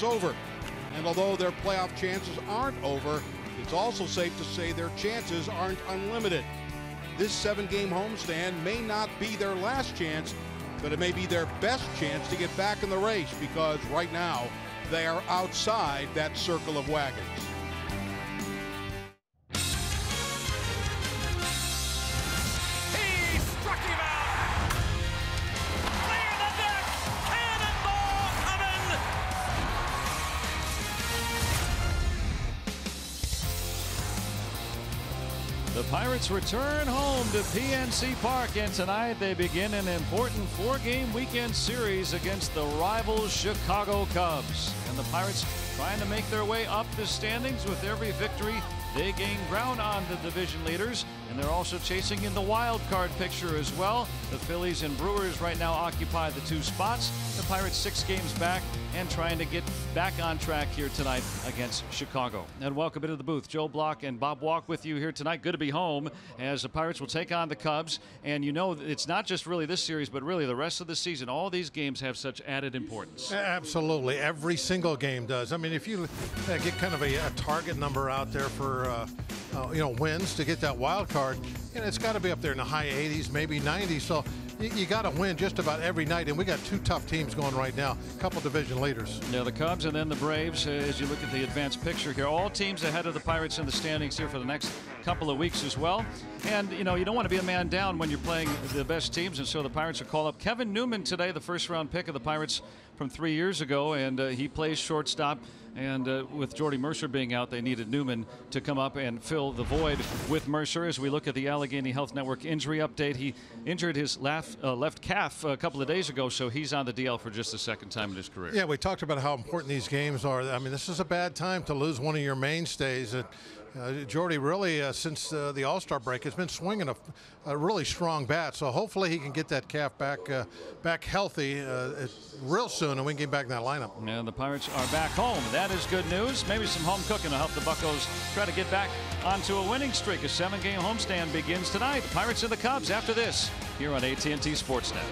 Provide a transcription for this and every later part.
over. And although their playoff chances aren't over, it's also safe to say their chances aren't unlimited. This 7-game homestand may not be their last chance, but it may be their best chance to get back in the race, because right now they are outside that circle of wagons. He struck him out! Clear the deck! Cannonball coming! The Pirates return home to PNC Park, and tonight they begin an important 4-game weekend series against the rival Chicago Cubs. And the Pirates trying to make their way up the standings. With every victory, they gain ground on the division leaders, and they're also chasing in the wild card picture as well. The Phillies and Brewers right now occupy the 2 spots. The Pirates 6 games back and trying to get back on track here tonight against Chicago. And welcome into the booth. Joe Block and Bob Walk with you here tonight. Good to be home as the Pirates will take on the Cubs. And you know, it's not just really this series, but really the rest of the season. All these games have such added importance. Absolutely. Every single game does. I mean, if you get kind of a target number out there for wins to get that wild card, it's got to be up there in the high 80s, maybe 90s. So you got to win just about every night, and we got 2 tough teams going right now, a couple division leaders. Yeah, the Cubs and then the Braves. As you look at the advanced picture here, all teams ahead of the Pirates in the standings here for the next couple of weeks as well. And you don't want to be a man down when you're playing the best teams, and so the Pirates will call up Kevin Newman today, the first-round pick of the Pirates from 3 years ago, and he plays shortstop. And with Jordy Mercer being out, they needed Newman to come up and fill the void with Mercer. As we look at the Allegheny Health Network injury update, he injured his left calf a couple of days ago, so he's on the DL for just the 2nd time in his career. Yeah, we talked about how important these games are. I mean, this is a bad time to lose one of your mainstays. Jordy really, since the All-Star break, has been swinging a really strong bat. So hopefully he can get that calf back healthy real soon, and we can get back in that lineup. And the Pirates are back home. That is good news. Maybe some home cooking will help the Buccos try to get back onto a winning streak. A 7-game homestand begins tonight. The Pirates and the Cubs after this here on AT&T Sportsnet.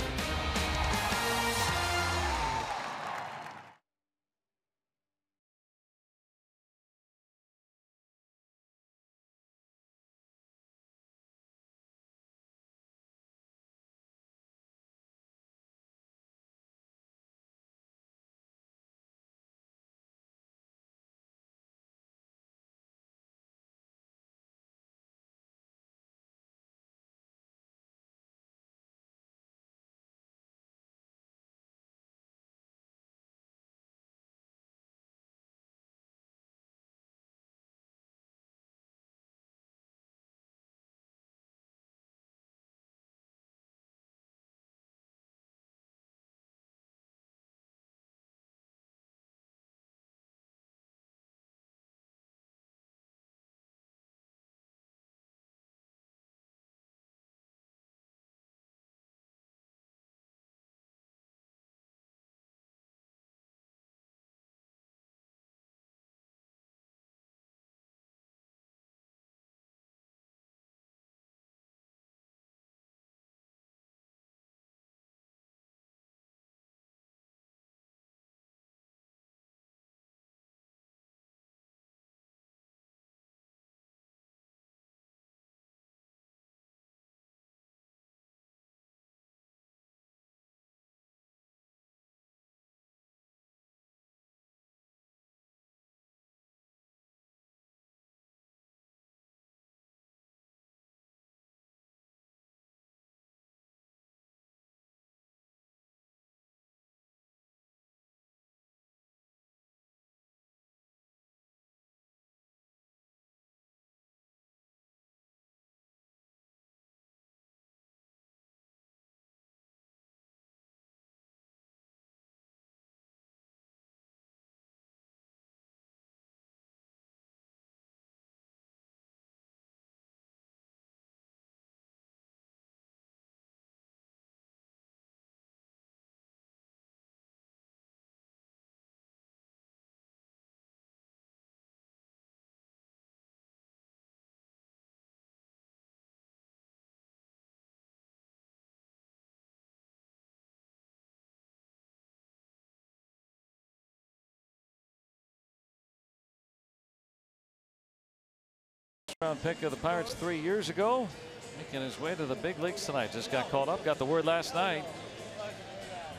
Round pick of the Pirates 3 years ago, making his way to the big leagues tonight. Just got called up, got the word last night,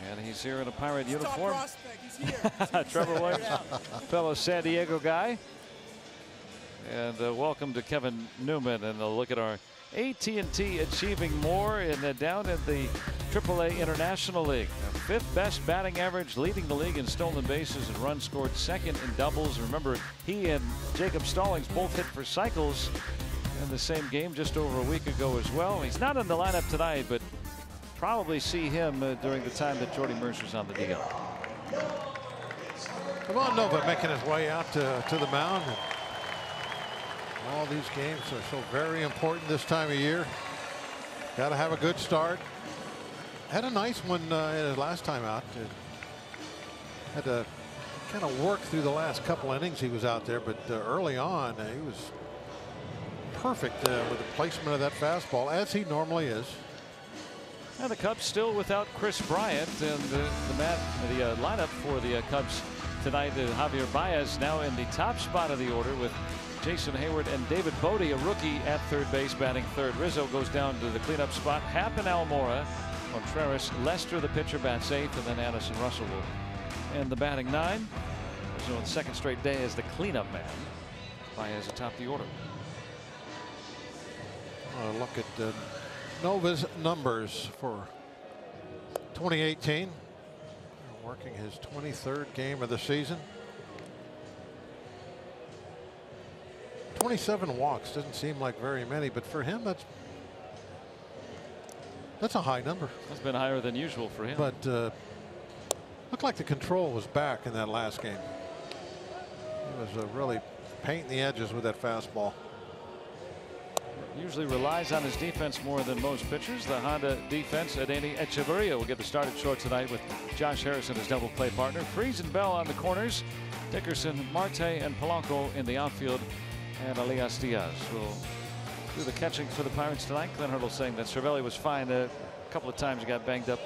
and he's here in a Pirate uniform. Trevor Williams, fellow San Diego guy, and welcome to Kevin Newman. And a look at our AT&T achieving more down in the AAA International League. 5th best batting average, leading the league in stolen bases and runs scored, 2nd in doubles. Remember, he and Jacob Stallings both hit for cycles in the same game just over a week ago as well. He's not in the lineup tonight, but probably see him during the time that Jordy Mercer's on the DL. Come on, Nova making his way out to the mound. All these games are so very important this time of year. Got to have a good start. Had a nice one his last time out. Had to kind of work through the last couple innings he was out there, but early on he was perfect with the placement of that fastball, as he normally is. And the Cubs still without Chris Bryant, and the lineup for the Cubs tonight. Javier Baez now in the top spot of the order with Jason Hayward and David Bodie, a rookie, at third base, batting third. Rizzo goes down to the cleanup spot. Happ and Almora. Contreras, Lester, the pitcher, bats 8th, and then Addison Russell will end the batting 9. Rizzo on the 2nd straight day as the cleanup man. Baez atop the order. Look at Nova's numbers for 2018. Working his 23rd game of the season. 27 walks doesn't seem like very many, but for him that's a high number. That's been higher than usual for him. But looked like the control was back in that last game. He was really painting the edges with that fastball. Usually relies on his defense more than most pitchers. The Honda defense. Adeni Echeverria will get the start at short tonight with Josh Harrison as double play partner. Freese and Bell on the corners. Dickerson, Marte, and Polanco in the outfield. And Elias Diaz will do the catching for the Pirates tonight. Glenn Hurdle saying that Cervelli was fine. A couple of times he got banged up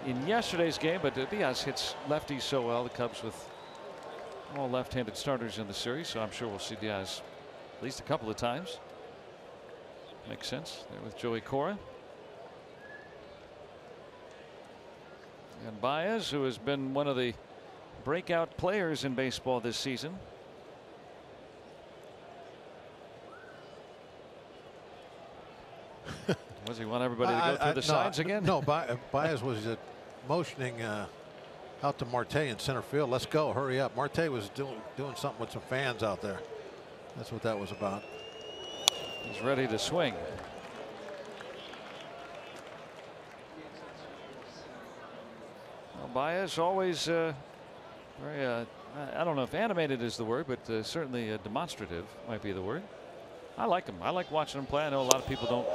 in yesterday's game, but Diaz hits lefties so well. The Cubs with all left-handed starters in the series, so I'm sure we'll see Diaz at least a couple of times. Makes sense there with Joey Cora. And Baez, who has been one of the breakout players in baseball this season. Was he want everybody to go through the signs again? No, Baez was motioning out to Marte in center field. Let's go, hurry up. Marte was doing something with some fans out there. That's what that was about. He's ready to swing. Well, Baez always very, I don't know if animated is the word, but certainly demonstrative might be the word. I like him. I like watching him play. I know a lot of people don't.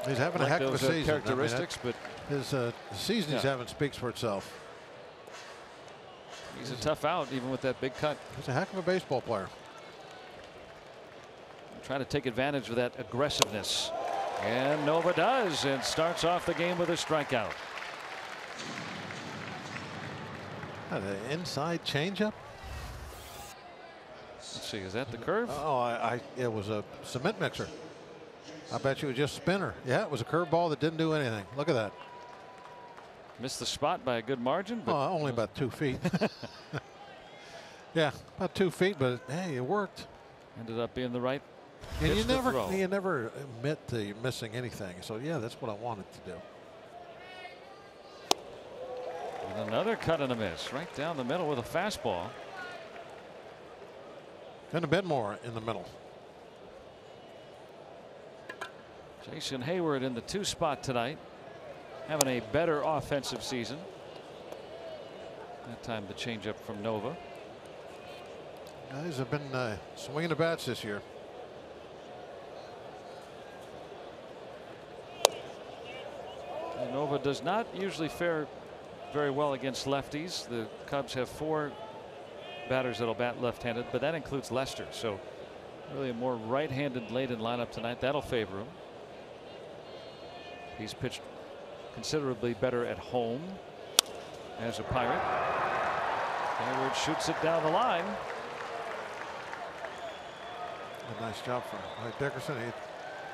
He's having like a heck of a season. Characteristics, but his season he's having speaks for itself. He's a tough out, even with that big cut. He's a heck of a baseball player. Trying to take advantage of that aggressiveness, and Nova does, and starts off the game with a strikeout. An inside changeup. Let's see, is that the curve? Oh, it was a cement mixer. I bet you it was just spinner. Yeah, it was a curveball that didn't do anything. Look at that. Missed the spot by a good margin, but only about 2 feet. Yeah, about 2 feet, but hey, it worked. Ended up being the right. And you never admit to missing anything. So yeah, that's what I wanted to do. And another cut and a miss right down the middle with a fastball. Couldn't have been more in the middle. Jason Hayward in the 2 spot tonight, having a better offensive season. That time the changeup from Nova. Guys have been swinging the bats this year. And Nova does not usually fare very well against lefties. The Cubs have 4 batters that'll bat left-handed, but that includes Lester. So really a more right-handed laden lineup tonight. That'll favor him. He's pitched considerably better at home as a Pirate. Hayward shoots it down the line. A nice job from Dickerson. He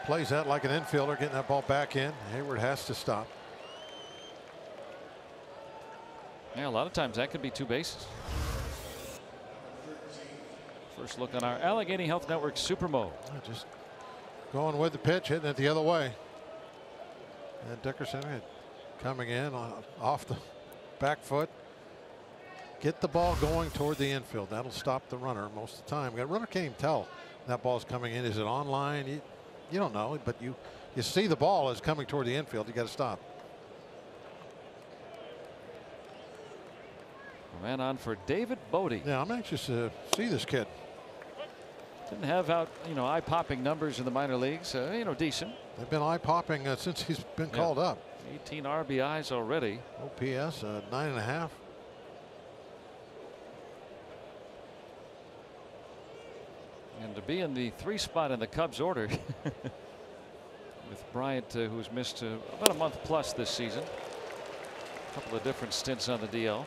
plays that like an infielder, getting that ball back in. Hayward has to stop. Yeah, a lot of times that could be 2 bases. First look on our Allegheny Health Network Super Mode. Just going with the pitch, hitting it the other way. And Dickerson coming in off the back foot. Get the ball going toward the infield. That'll stop the runner most of the time. The runner can't even tell that ball's coming in. Is it on line? You don't know, but you see the ball is coming toward the infield. You got to stop. Man on for David Bodie. Yeah, I'm anxious to see this kid. Didn't have eye-popping numbers in the minor leagues. Decent. They've been eye-popping since he's been called up. 18 RBIs already. OPS 9.5. And to be in the 3 spot in the Cubs order with Bryant, who's missed about a month plus this season. A couple of different stints on the DL.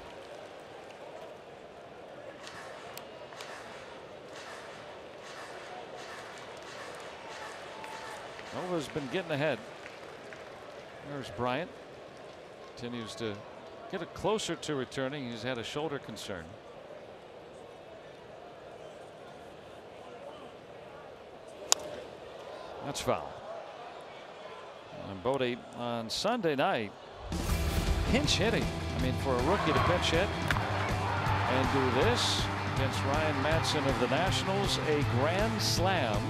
Nova's been getting ahead. There's Bryant. Continues to get it closer to returning. He's had a shoulder concern. That's foul. And Bodie on Sunday night pinch hitting. I mean, for a rookie to pinch hit and do this against Ryan Madsen of the Nationals, a grand slam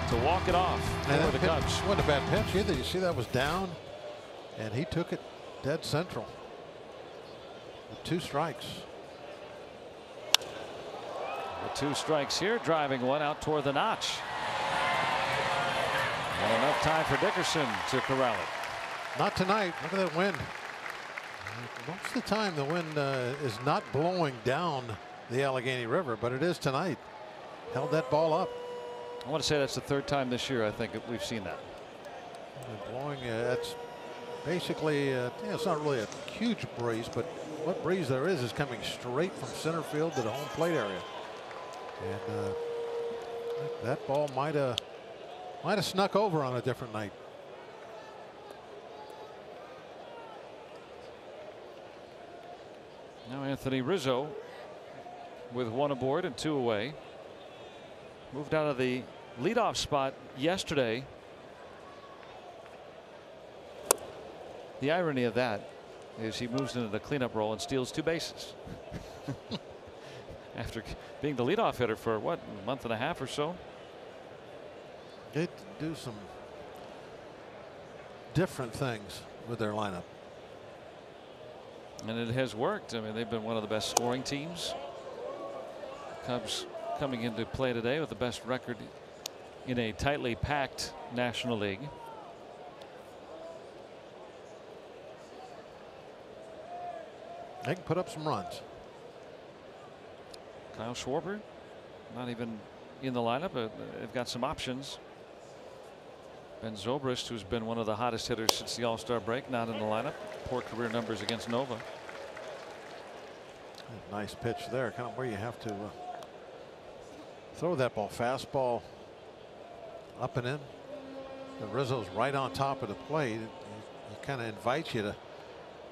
to walk it off for the Cubs. Wasn't a bad pitch either. You see that was down, and he took it dead central with 2 strikes. The 2 strikes here, driving one out toward the notch. And enough time for Dickerson to corral it. Not tonight. Look at that wind. Most of the time the wind is not blowing down the Allegheny River, but it is tonight. Held that ball up. I want to say that's the 3rd time this year I think we've seen that. And blowing, that's basically, it's not really a huge breeze, but what breeze there is coming straight from center field to the home plate area. And that ball might have snuck over on a different night. Now Anthony Rizzo with 1 aboard and 2 away. Moved out of the leadoff spot yesterday. The irony of that is he moves into the cleanup role and steals 2 bases. After being the leadoff hitter for what, a month and a half or so. They do some different things with their lineup. And it has worked. I mean, they've been one of the best scoring teams. Cubs coming into play today with the best record in a tightly packed National League. They can put up some runs. Kyle Schwarber not even in the lineup. They've got some options. Ben Zobrist, who's been one of the hottest hitters since the All-Star break, not in the lineup. Poor career numbers against Nova. Nice pitch there, kind of where you have to throw that ball. Fastball up and in. And Rizzo's right on top of the plate. He kind of invites you to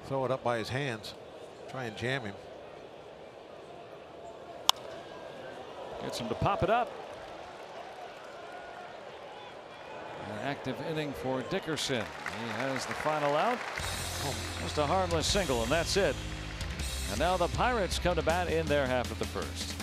throw it up by his hands, try and jam him. Gets him to pop it up. An active inning for Dickerson. He has the final out. Just a harmless single, and that's it. And now the Pirates come to bat in their half of the first.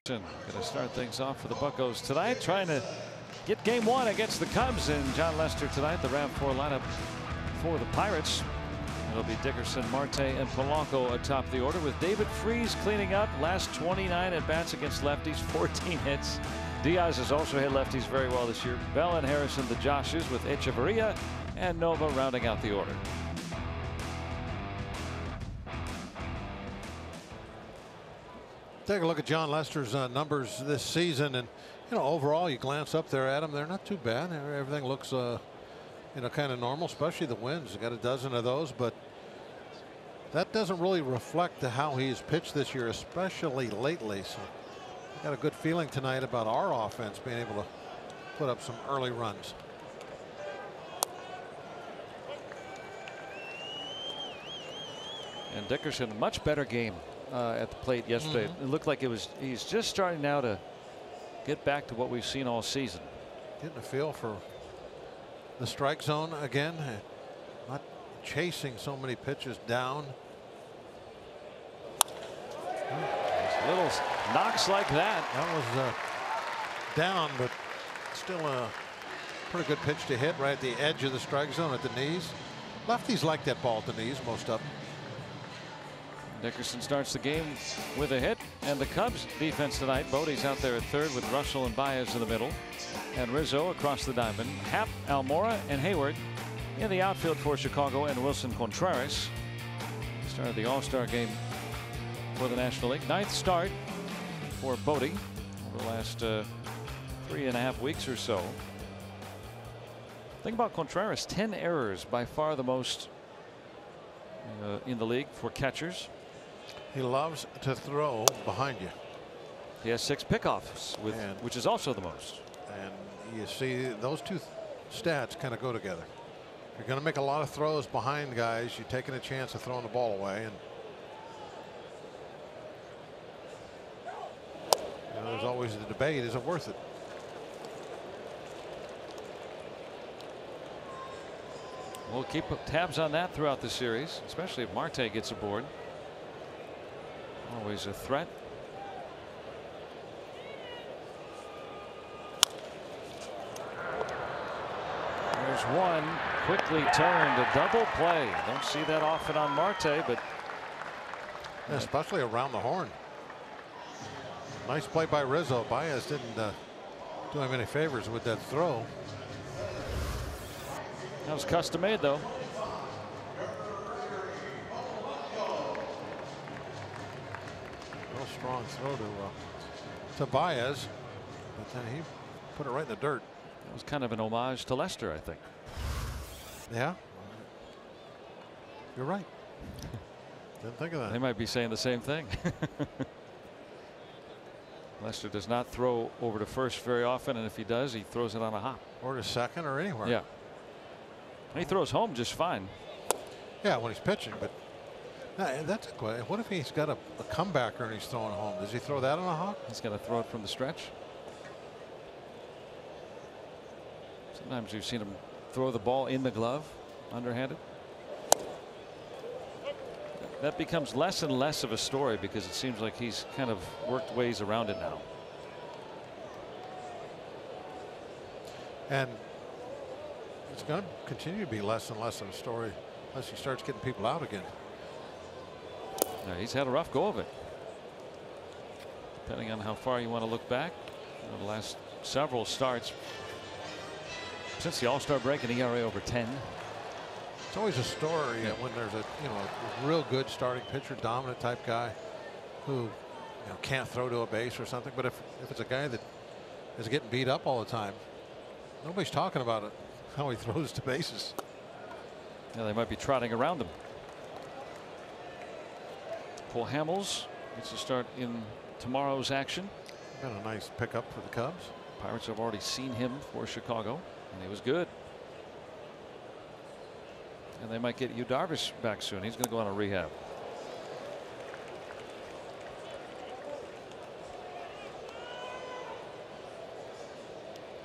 Going to start things off for the Buccos tonight, trying to get game one against the Cubs. And John Lester tonight, the RAV4 lineup for the Pirates. It'll be Dickerson, Marte, and Polanco atop the order, with David Freese cleaning up. Last 29 at bats against lefties, 14 hits. Diaz has also hit lefties very well this year. Bell and Harrison, the Joshes, with Echeverria and Nova rounding out the order. Take a look at John Lester's numbers this season, and overall, you glance up there at them, they're not too bad. Everything looks kind of normal, especially the wins. He got a dozen of those, but that doesn't really reflect how he's pitched this year, especially lately. So I got a good feeling tonight about our offense being able to put up some early runs. And Dickerson, a much better game at the plate yesterday. It looked like he's just starting now to get back to what we've seen all season. Getting a feel for the strike zone again, not chasing so many pitches down. Little knocks like that. That was down, but still a pretty good pitch to hit right at the edge of the strike zone at the knees. Lefties like that ball at the knees, most of them. Dickerson starts the game with a hit, and the Cubs defense tonight. Bodie's out there at third with Russell and Baez in the middle, and Rizzo across the diamond. Happ, Almora, and Hayward in the outfield for Chicago, and Wilson Contreras started the All-Star game for the National League. 9th start for Bodie over the last 3.5 weeks or so. Think about Contreras, 10 errors, by far the most in the league for catchers. He loves to throw behind you. He has 6 pickoffs, which is also the most. And you see those two stats kind of go together. If you're going to make a lot of throws behind guys, you're taking a chance of throwing the ball away. And there's always the debate, is it worth it? We'll keep tabs on that throughout the series, especially if Marte gets aboard. Always a threat. There's one quickly turned, a double play. Don't see that often on Marte, but especially around the horn. Nice play by Rizzo. Baez didn't do him any favors with that throw. That was custom made, though. Real strong throw to Baez, but then he put it right in the dirt. It was kind of an homage to Lester, I think. Yeah, you're right. Didn't think of that. They might be saying the same thing. Lester does not throw over to first very often, and if he does, he throws it on a hop. Or to second or anywhere. Yeah. He throws home just fine. Yeah, when he's pitching, but that's a question. What if he's got a comebacker and he's throwing home? Does he throw that on a hop? He's got to throw it from the stretch. Sometimes you've seen him throw the ball in the glove, underhanded. That becomes less and less of a story because it seems like he's kind of worked ways around it now. And it's going to continue to be less and less of a story unless he starts getting people out again. Yeah, he's had a rough go of it. Depending on how far you want to look back, the last several starts since the All-Star break, an ERA over 10. It's always a story when there's a a real good starting pitcher, dominant type guy who can't throw to a base or something. But if it's a guy that is getting beat up all the time, nobody's talking about it. How he throws to bases. Yeah, they might be trotting around him. Paul Hamels gets to start in tomorrow's action. Got a nice pickup for the Cubs. Pirates have already seen him for Chicago, and he was good. And they might get Yu Darvish back soon. He's going to go on a rehab.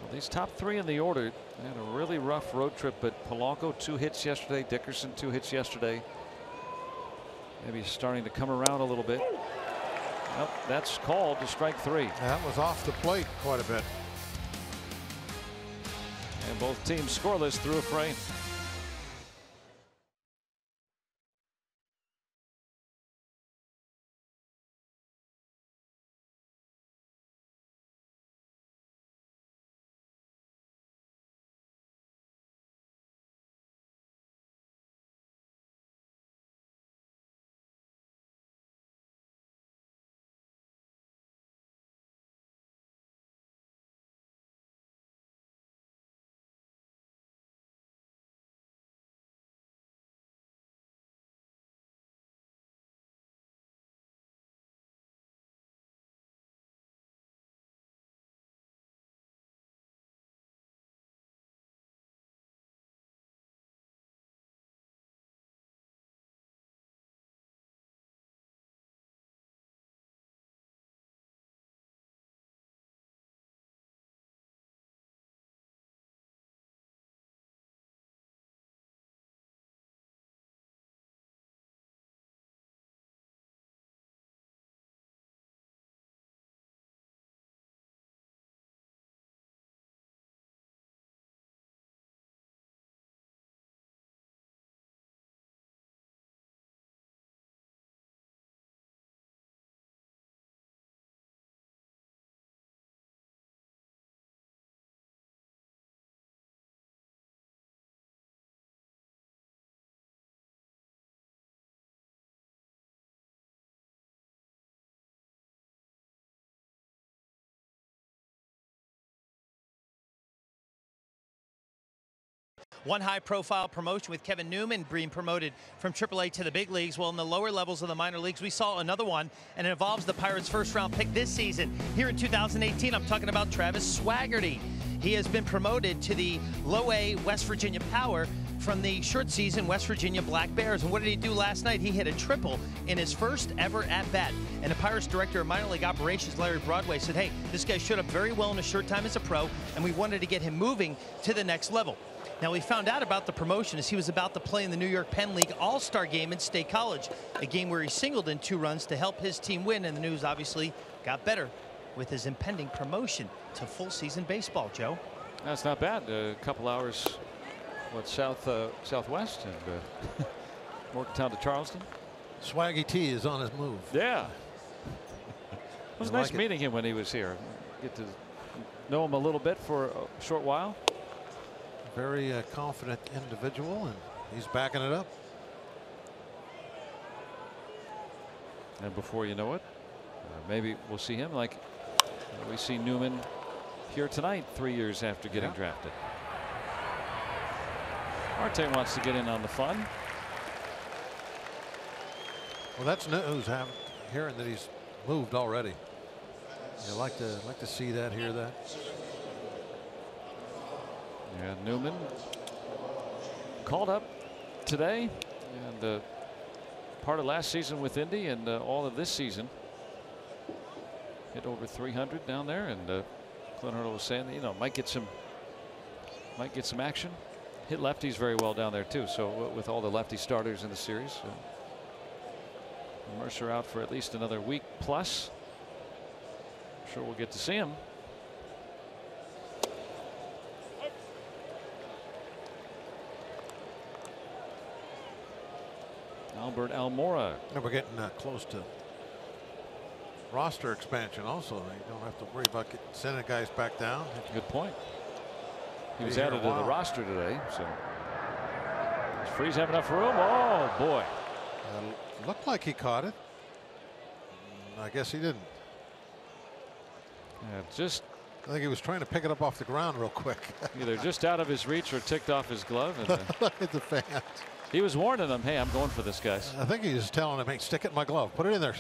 Well, these top 3 in the order had a really rough road trip, but Polanco 2 hits yesterday, Dickerson 2 hits yesterday. Maybe starting to come around a little bit. Nope, that's called to strike 3. That was off the plate quite a bit. And both teams scoreless through a frame. One high-profile promotion with Kevin Newman being promoted from AAA to the big leagues. Well, in the lower levels of the minor leagues, we saw another one, and it involves the Pirates' first-round pick this season. Here in 2018, I'm talking about Travis Swaggerty. He has been promoted to the low-A West Virginia Power from the short season West Virginia Black Bears. And what did he do last night? He hit a triple in his first ever at-bat. And the Pirates director of minor league operations, Larry Broadway, said, hey, this guy showed up very well in his short time as a pro, and we wanted to get him moving to the next level. Now, we found out about the promotion as he was about to play in the New York Penn League All-Star game in State College, a game where he singled in 2 runs to help his team win, and the news obviously got better with his impending promotion to full-season baseball, Joe. That's not bad. A couple hours, southwest, and Morgantown to Charleston. Swaggy T is on his move. Yeah. It was nice meeting him when he was here. Get to know him a little bit for a short while. Very confident individual, and he's backing it up. And before you know it, maybe we'll see him like we see Newman here tonight 3 years after getting drafted. Marte wants to get in on the fun. Well, that's news. Hearing that he's moved already. You like to see that, hear that. Yeah, Newman called up today, and part of last season with Indy and all of this season. Hit over 300 down there, and Clint Hurdle was saying that, you know, might get some action. Hit lefties very well down there too. So with all the lefty starters in the series, Mercer out for at least another week plus. I'm sure we'll get to see him. Albert Almora. And we're getting close to roster expansion also. You don't have to worry about sending guys back down. Good point. He was added to the roster today, so does Freese have enough room? Oh boy. Looked like he caught it. I guess he didn't. Yeah, I think he was trying to pick it up off the ground real quick. Either just out of his reach or ticked off his glove. And, look at the fans. He was warning them, hey, I'm going for this, guys. I think he was telling him, hey, stick it in my glove. Put it in there.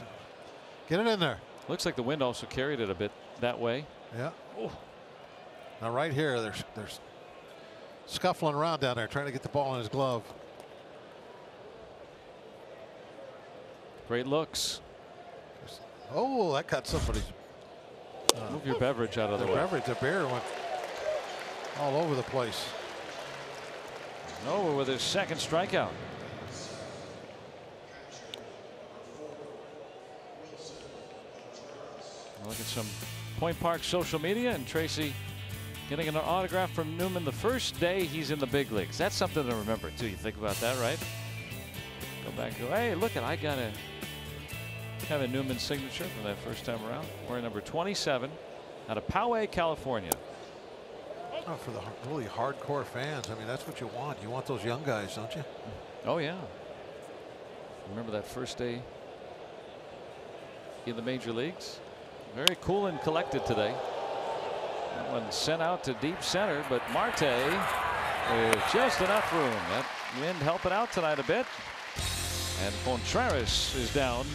Get it in there. Looks like the wind also carried it a bit that way. Yeah. Ooh. Now right here, they're scuffling around down there trying to get the ball in his glove. Great looks. Oh, that got somebody's. Move your beverage out of the way. The beer went all over the place. Over with his second strikeout. Look at some Point Park social media, and Tracy getting an autograph from Newman the first day he's in the big leagues. That's something to remember too. You think about that, right? Go back and go, hey, look I got a Kevin Newman signature from that first time around. Wearing number 27 out of Poway, California. Oh, for the really hardcore fans, I mean, that's what you want. You want those young guys, don't you? Oh yeah. Remember that first day in the major leagues? Very cool and collected today. That one sent out to deep center, but Marte with just enough room. That wind helping out tonight a bit. And Contreras is down,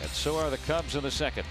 and so are the Cubs in the second.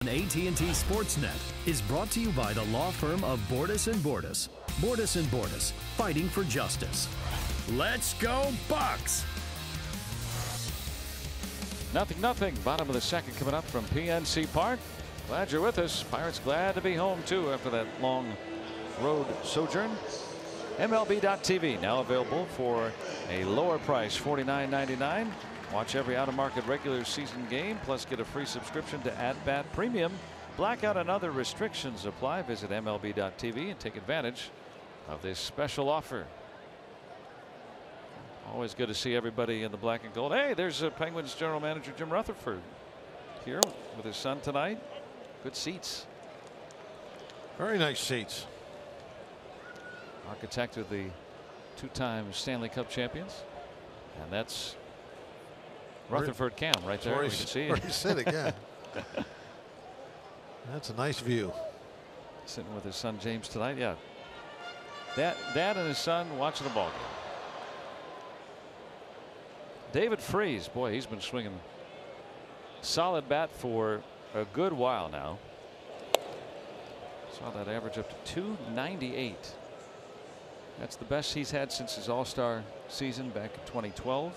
On AT&T Sportsnet is brought to you by the law firm of Bordas & Bordas. Bordas & Bordas, fighting for justice. Let's go Bucks! 0-0. Bottom of the second coming up from PNC Park. Glad you're with us. Pirates glad to be home too after that long road sojourn. MLB.TV now available for a lower price, $49.99. Watch every out-of-market regular season game, plus get a free subscription to At Bat Premium. Blackout and other restrictions apply. Visit MLB.TV and take advantage of this special offer. Always good to see everybody in the black and gold. Hey, there's Penguins general manager Jim Rutherford here with his son tonight. Good seats. Very nice seats. Architect of the two-time Stanley Cup champions, and that's Rutherford Cam right there. We can see where he's sitting. Yeah. That's a nice view. Sitting with his son James tonight. Yeah. Dad and his son watching the ball game. David Freese, boy, he's been swinging solid bat for a good while now. Saw that average up to .298. That's the best he's had since his All-Star season back in 2012.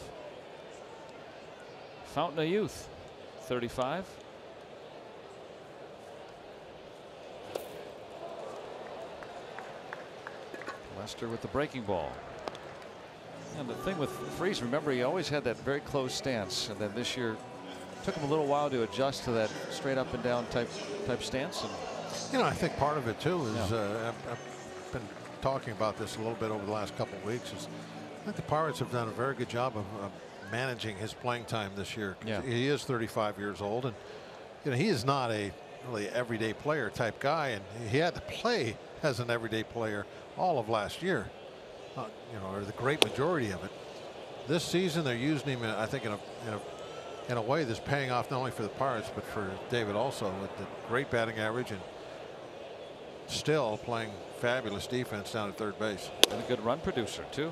Fountain of Youth, 35. Lester with the breaking ball. And the thing with Freese, remember, he always had that very close stance, and then this year took him a little while to adjust to that straight up and down type stance. And you know, I think part of it too is I've been talking about this a little bit over the last couple of weeks. I think the Pirates have done a very good job of managing his playing time this year. Yeah. He is 35 years old, and you know, he is not a really everyday player type guy, and he had to play as an everyday player all of last year, you know, or the great majority of it. This season they're using him, I think, in a way that's paying off not only for the Pirates but for David also, with the great batting average and still playing fabulous defense down at third base. And a good run producer, too.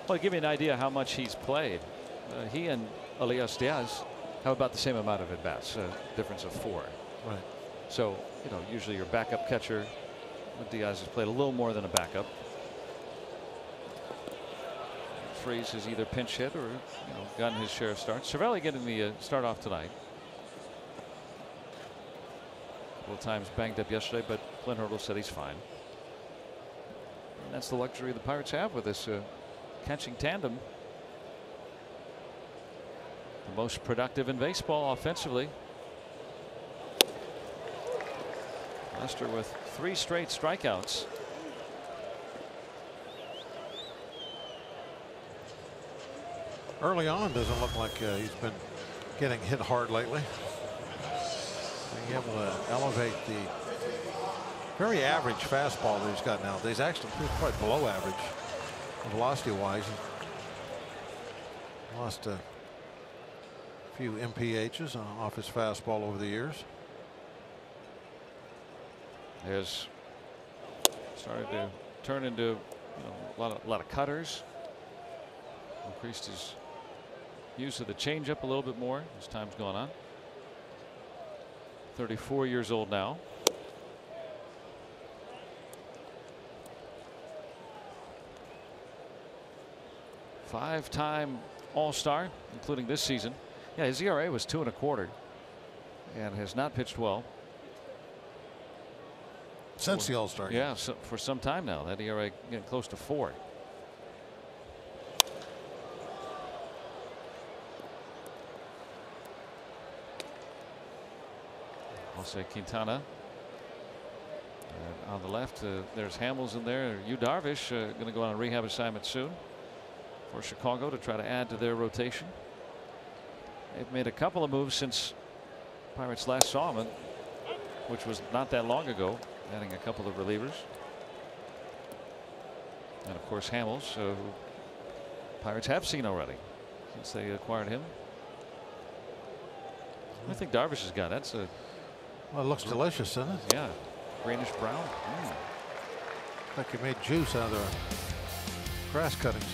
Well, to give you an idea how much he's played, he and Elias Diaz have about the same amount of at-bats, difference of 4. Right. So, you know, usually your backup catcher, Diaz has played a little more than a backup. Freese has either pinch hit or, you know, gotten his share of starts. Cervelli getting the start off tonight. A couple of times banged up yesterday, but Clint Hurdle said he's fine. And that's the luxury the Pirates have with this catching tandem. The most productive in baseball offensively. Lester with 3 straight strikeouts. Early on, doesn't look like he's been getting hit hard lately. Being able to elevate the very average fastball that he's got nowadays. Actually, quite below average velocity-wise. Lost a few MPHs off his fastball over the years. Has started to turn into, you know, a lot of cutters. Increased his use of the changeup a little bit more as time's gone on. 34 years old now. Five-time All-Star, including this season. Yeah, his ERA was 2 1/4, and has not pitched well since the All-Star game. Yeah, so for some time now. That ERA getting close to 4. Jose Quintana. And on the left, there's Hamels in there. Yu Darvish going to go on a rehab assignment soon for Chicago to try to add to their rotation. They've made a couple of moves since Pirates last saw them, which was not that long ago, adding a couple of relievers. And of course Hamels, who Pirates have seen already since they acquired him. I think Darvish has got that's a. Well, it looks delicious, doesn't it? Yeah, greenish brown. Like you made juice out of the grass cuttings.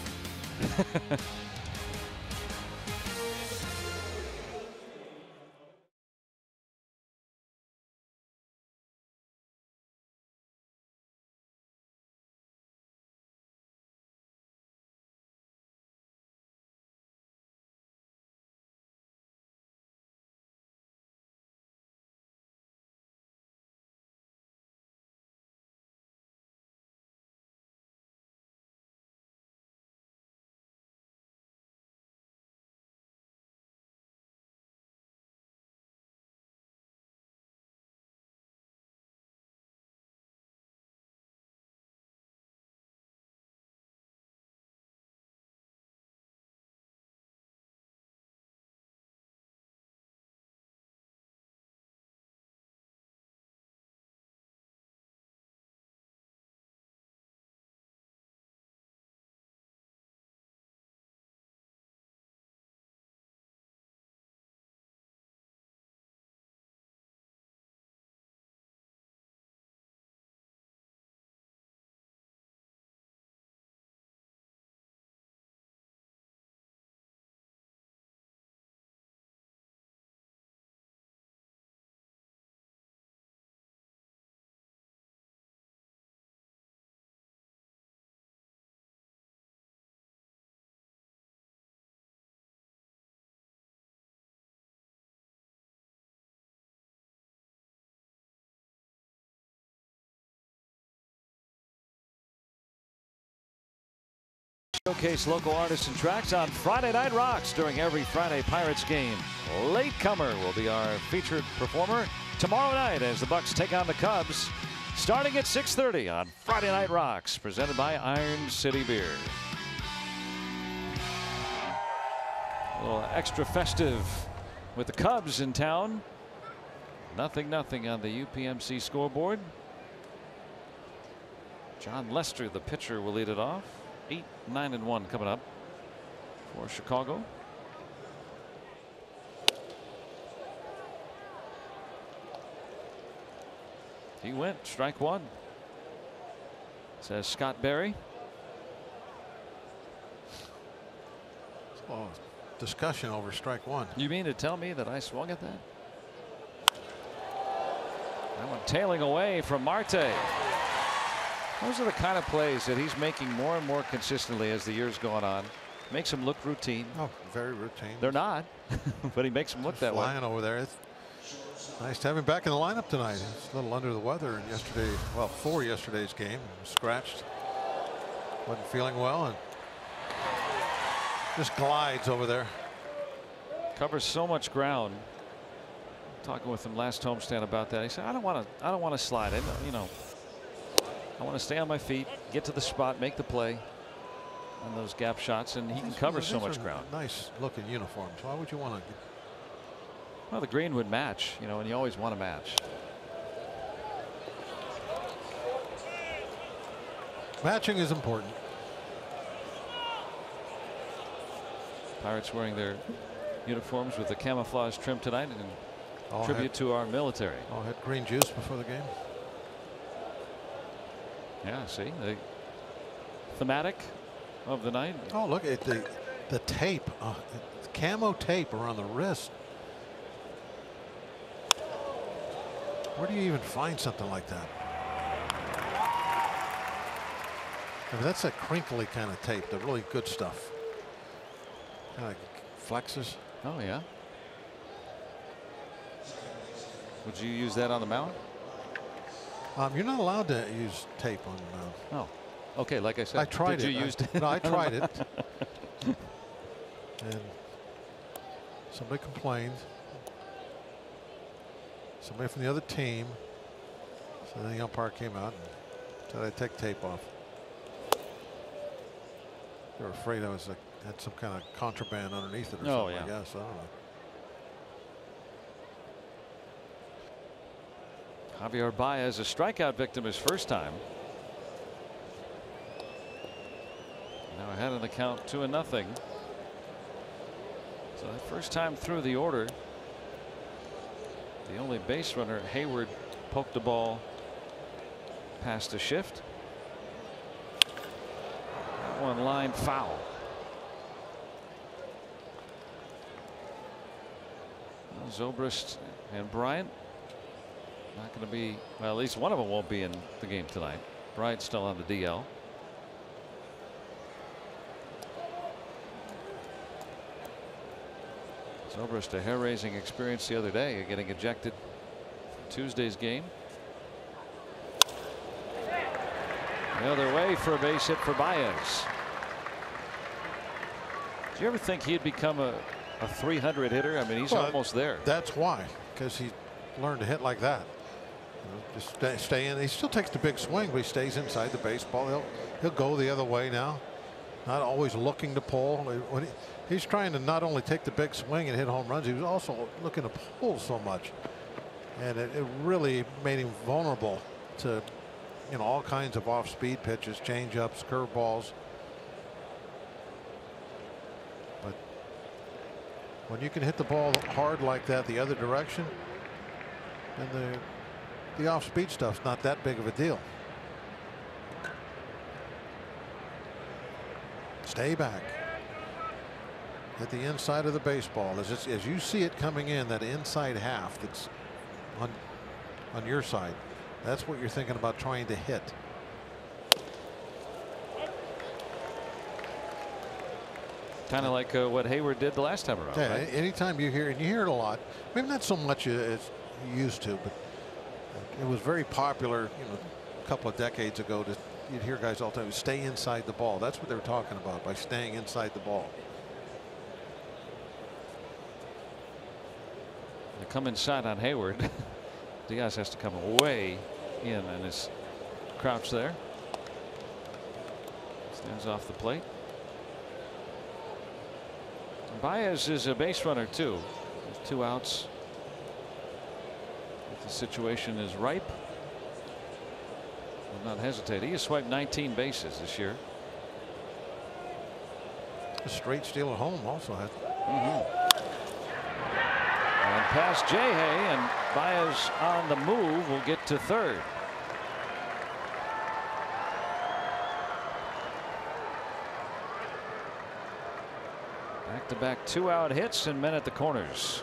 Showcase local artists and tracks on Friday Night Rocks during every Friday Pirates game. Latecomer will be our featured performer tomorrow night as the Bucks take on the Cubs, starting at 6:30 on Friday Night Rocks, presented by Iron City Beer. A little extra festive with the Cubs in town. 0-0 on the UPMC scoreboard. John Lester, the pitcher, will lead it off. 8-9-1 coming up for Chicago. He went strike 1. says Scott Berry. Oh, discussion over strike one. You mean to tell me that I swung at that? That one tailing away from Marte. Those are the kind of plays that he's making more and more consistently as the year's going on. Makes them look routine. Oh, very routine. They're not, but he makes them look that way. Flying over there. It's nice to have him back in the lineup tonight. He's a little under the weather yesterday. Well, for yesterday's game, scratched. Wasn't feeling well and just glides over there. Covers so much ground. Talking with him last homestand about that. He said, I don't want to slide. You know, I want to stay on my feet, get to the spot, make the play on those gap shots, and he can cover so much ground. Nice looking uniforms. Why would you want to? Well, the green would match, you know, and you always want to match. Matching is important. Pirates wearing their uniforms with the camouflage trim tonight in tribute to our military. Oh, had green juice before the game. Yeah, see the thematic of the night. Oh, look at the tape, camo tape around the wrist. Where do you even find something like that? I mean, that's a crinkly kind of tape, the really good stuff. Kind of flexes. Oh yeah. Would you use that on the mound? You're not allowed to use tape on the mound. Oh, okay. Like I said, I tried did it. you use it? No, I tried it. And somebody complained. Somebody from the other team. So then the umpire came out and said I'd take tape off. They were afraid I was had some kind of contraband underneath it or something. Yeah. I guess. I don't know. Javier Baez, a strikeout victim his first time. Now ahead in the count 2-0. So that first time through the order, the only base runner, Hayward, poked the ball past the shift. That one line foul. Zobrist and Bryant not going to be, well, at least one of them won't be in the game tonight. Bryant's still on the DL. Zobrist, a hair-raising experience the other day, getting ejected from Tuesday's game. The other way for a base hit for Baez. Do you ever think he'd become a 300 hitter? I mean, he's almost there. That's why, because he learned to hit like that. You know, just stay in. He still takes the big swing, but he stays inside the baseball. He'll go the other way now. Not always looking to pull. When he's trying to not only take the big swing and hit home runs, he was also looking to pull so much, and it really made him vulnerable to, you know, all kinds of off-speed pitches, change-ups, curveballs. But when you can hit the ball hard like that the other direction, then the off-speed stuff's not that big of a deal. Stay back. Hit the inside of the baseball. As you see it coming in, that inside half that's on your side, that's what you're thinking about trying to hit. Kind of like what Hayward did the last time around. Yeah, right? anytime you hear, and you hear it a lot, maybe not so much as you used to, but it was very popular, you know, a couple of decades ago. You'd hear guys all the time stay inside the ball. That's what they were talking about by staying inside the ball. They come inside on Hayward. Diaz has to come way in and is crouched there. Stands off the plate. Baez is a base runner too. There's 2 outs. If the situation is ripe, will not hesitate. He has swiped 19 bases this year. A straight steal at home also had. And past Jay Hay, and Baez on the move will get to third. Back-to-back 2-out hits and men at the corners.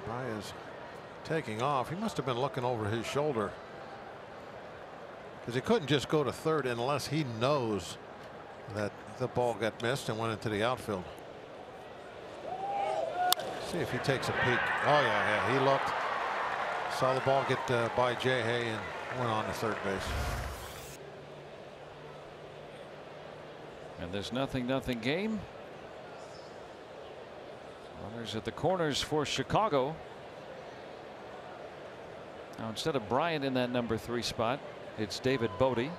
Baez taking off. He must have been looking over his shoulder, because he couldn't just go to third unless he knows that the ball got missed and went into the outfield. See if he takes a peek. Oh yeah, he looked, saw the ball get by Jay Hay and went on to third base. And there's nothing game. Runners at the corners for Chicago. Now instead of Bryant in that number 3 spot, it's David Bodie.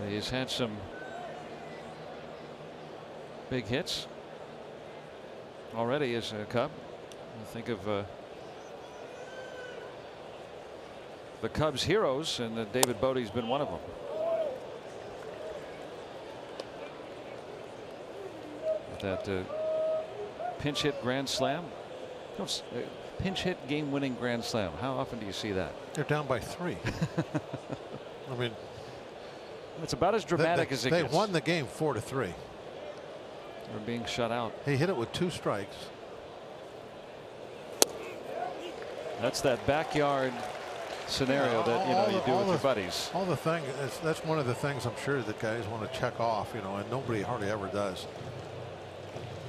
He's had some big hits already as a Cub. I think of the Cubs heroes, and David Bodie's been one of them. With that pinch hit grand slam. Pinch hit game winning grand slam. How often do you see that? They're down by 3. I mean, it's about as dramatic as it gets. They won the game 4-3. They're being shut out. He hit it with 2 strikes. That's that backyard scenario that you do with your buddies. All the thing is, that's one of the things I'm sure that guys want to check off, and nobody hardly ever does.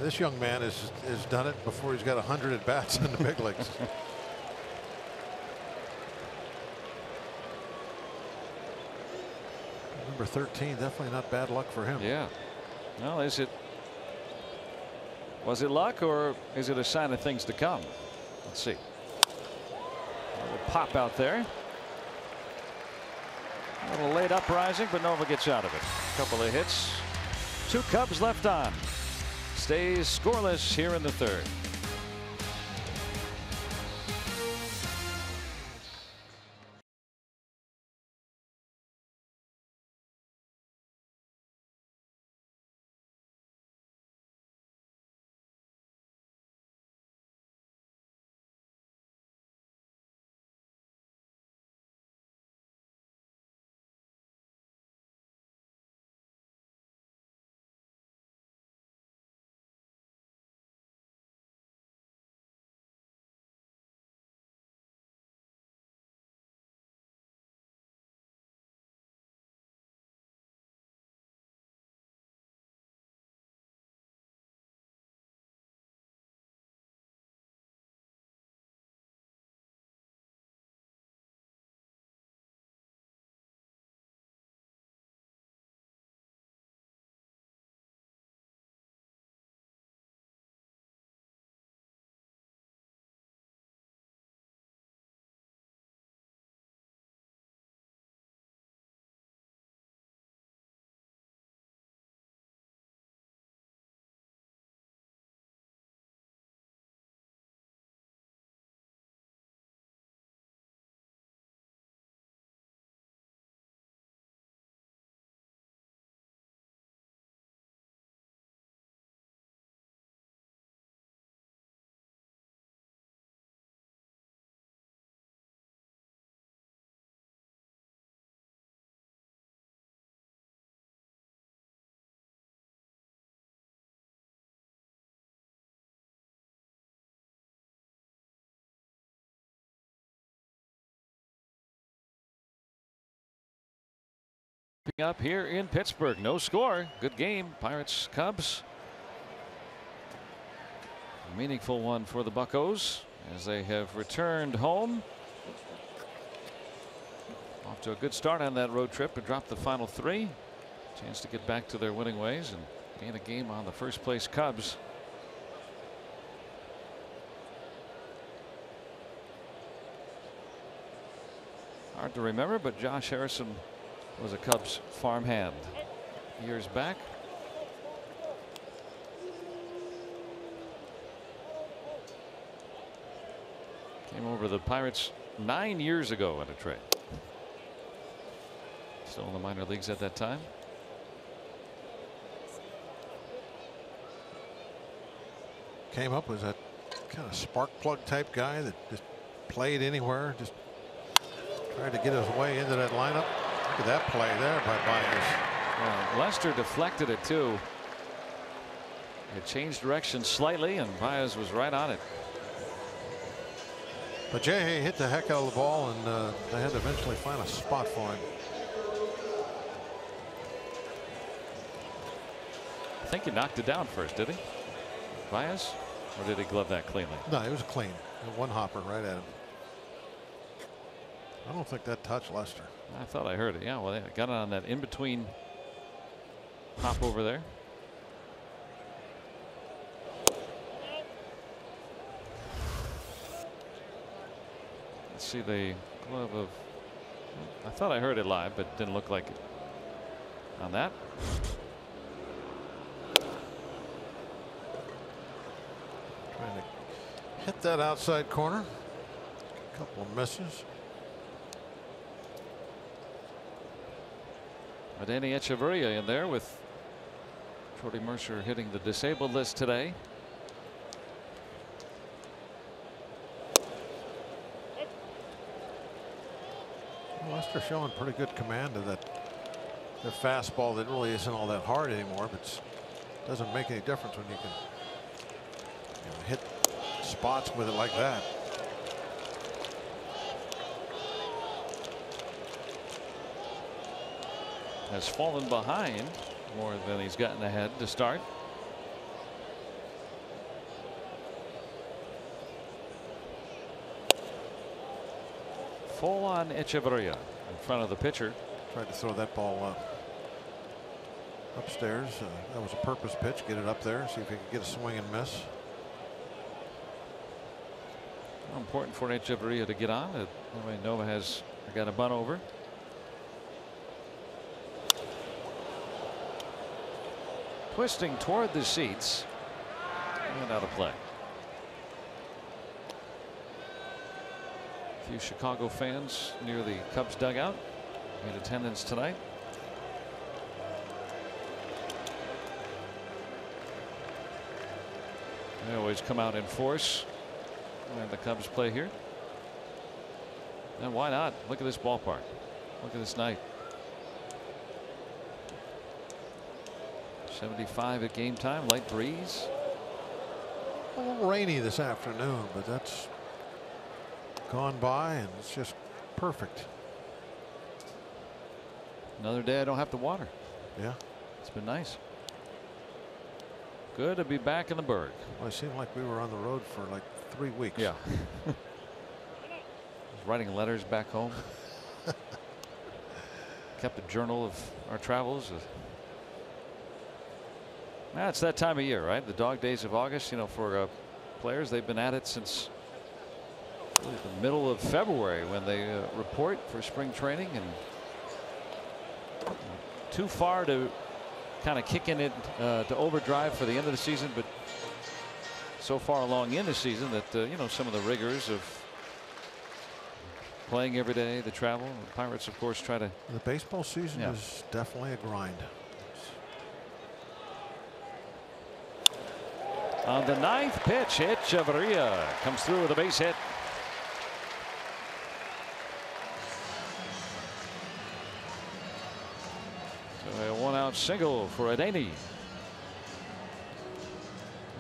This young man has done it before he's got 100 at bats in the big leagues. Number 13, definitely not bad luck for him. Yeah. Well, was it luck, or is it a sign of things to come? Let's see. A little pop out there. A little late uprising, but Nova gets out of it. A couple of hits. 2 Cubs left on. Stays scoreless here in the 3rd. Up here in Pittsburgh. No score. Good game. Pirates Cubs. A meaningful one for the Buccos as they have returned home. Off to a good start on that road trip, but dropped the final 3. Chance to get back to their winning ways and gain a game on the first place Cubs. Hard to remember, but Josh Harrison was a Cubs farmhand years back. Came over to the Pirates 9 years ago in a trade. Still in the minor leagues at that time. came up was that kind of spark plug type guy that just played anywhere, just tried to get his way into that lineup. Look at that play there by Baez. Yeah, Lester deflected it too. It changed direction slightly, and Baez was right on it. But Jay hit the heck out of the ball, and they had to eventually find a spot for him. I think he knocked it down first, did he? Baez? Or did he glove that cleanly? No, it was clean. One hopper right at him. I don't think that touched Lester. I thought I heard it. Yeah, well, they got it on that in-between hop over there. Let's see the glove of. I thought I heard it live, but didn't look like it on that. Trying to hit that outside corner. A couple of misses. Danny Echeverria in there with Jordy Mercer hitting the disabled list today. Well, Lester showing pretty good command of that their fastball that really isn't all that hard anymore, but it doesn't make any difference when you can hit spots with it like that. Has fallen behind more than he's gotten ahead to start. Full on Echeverria in front of the pitcher. Tried to throw that ball upstairs. That was a purpose pitch. Get it up there. See if he could get a swing and miss. Important for Echeverria to get on. That way Nova has got a bunt over. Twisting toward the seats and out of play. A few Chicago fans near the Cubs dugout in attendance tonight. They always come out in force when the Cubs play here. And why not? Look at this ballpark. Look at this night. 75 at game time. Light breeze. A little rainy this afternoon, but that's gone by and it's just perfect. Another day I don't have to water. Yeah, it's been nice. Good to be back in the Berg. Well, it seemed like we were on the road for like 3 weeks. Yeah. I was writing letters back home. Kept a journal of our travels. It's that time of year, right? The dog days of August, you know, for players, they've been at it since really the middle of February when they report for spring training, and too far to kind of kick in it to overdrive for the end of the season, but so far along in the season that you know, some of the rigors of playing every day, the travel. The Pirates, of course, try to. The baseball season is definitely a grind. On the ninth pitch, Echeverria comes through with a base hit. So a one-out single for Adeney.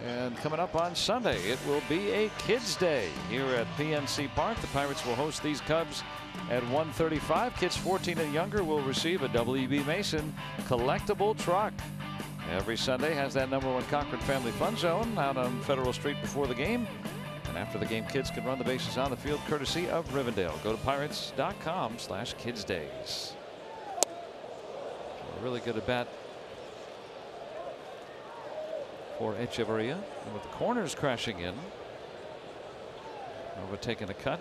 And coming up on Sunday, it will be a Kids Day here at PNC Park. The Pirates will host these Cubs at 1:35. Kids 14 and younger will receive a W.E.B. Mason collectible truck. Every Sunday has that #1 Cochran Family Fun Zone out on Federal Street before the game. And after the game, kids can run the bases on the field courtesy of Rivendell. Go to pirates.com/kidsdays. A really good at bat for Echeverria. And with the corners crashing in, Nova taking a cut.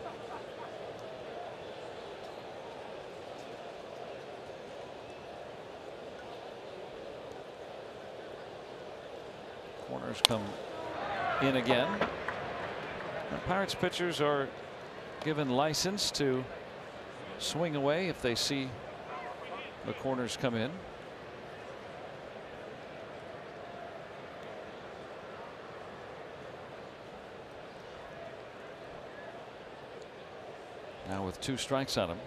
Corners come in again. The Pirates pitchers are given license to swing away if they see the corners come in. Now with 2 strikes on him.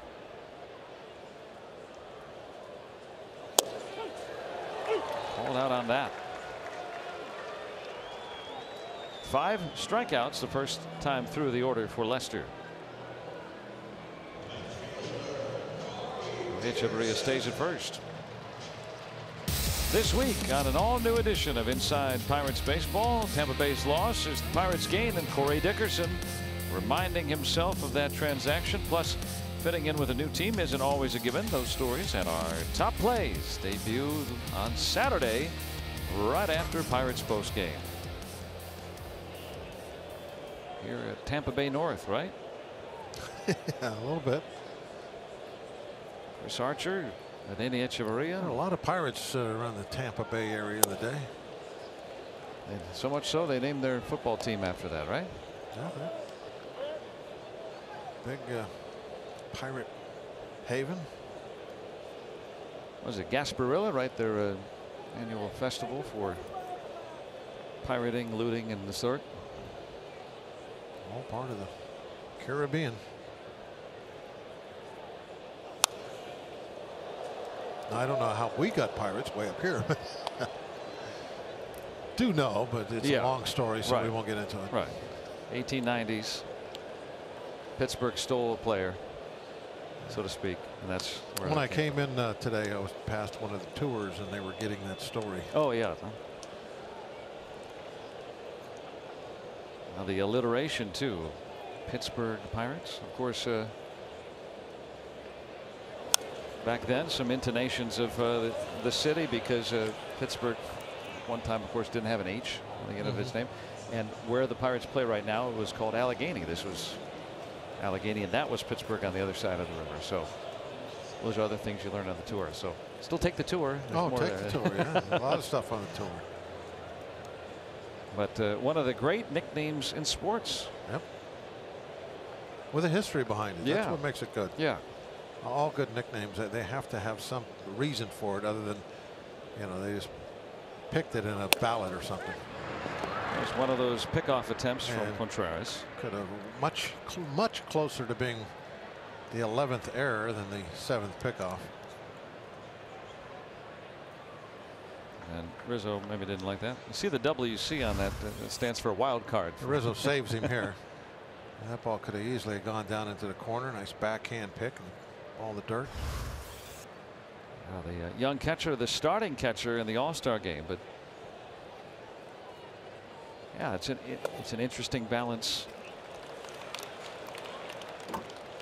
Called out on that. 5 strikeouts the first time through the order for Lester. Echeverria stays at first. This week on an all-new edition of Inside Pirates Baseball, Tampa Bay's loss is the Pirates' gain, and Corey Dickerson reminding himself of that transaction. Plus, fitting in with a new team isn't always a given. Those stories and our top plays debut on Saturday, right after Pirates postgame. Here at Tampa Bay North, right? Yeah, a little bit. Chris Archer, Adeiny Echeverria. There are a lot of Pirates around the Tampa Bay area today. And so much so they named their football team after that, right? Yeah, big pirate haven. Was it Gasparilla, right? Their annual festival for pirating, looting, and the sort. All part of the Caribbean. Now, I don't know how we got pirates way up here. Do know, but it's a long story, so we won't get into it. Right. 1890s. Pittsburgh stole a player, so to speak, and that's where when I came in today, I was past one of the tours, and they were getting that story. Oh yeah. Now the alliteration too. Pittsburgh Pirates, of course. Back then, some intonations of the city, because Pittsburgh, one time, of course, didn't have an H on the end of its name, and where the Pirates play right now, it was called Allegheny. This was Allegheny, and that was Pittsburgh on the other side of the river. So those are other things you learn on the tour. So still take the tour. There's more take there. the tour. Yeah, a lot of stuff on the tour. But one of the great nicknames in sports. Yep. With a history behind it. Yeah. That's what makes it good. Yeah. All good nicknames, they have to have some reason for it, other than, you know, they just picked it in a ballot or something. It was one of those pickoff attempts from Contreras. Could have much closer to being the 11th error than the 7th pickoff. And Rizzo maybe didn't like that. You see the WC on that? It stands for wild card. Rizzo saves him here. That ball could have easily gone down into the corner. Nice backhand pick and all the dirt. Well, the young catcher, the starting catcher in the All-Star game, but yeah, it's an interesting balance.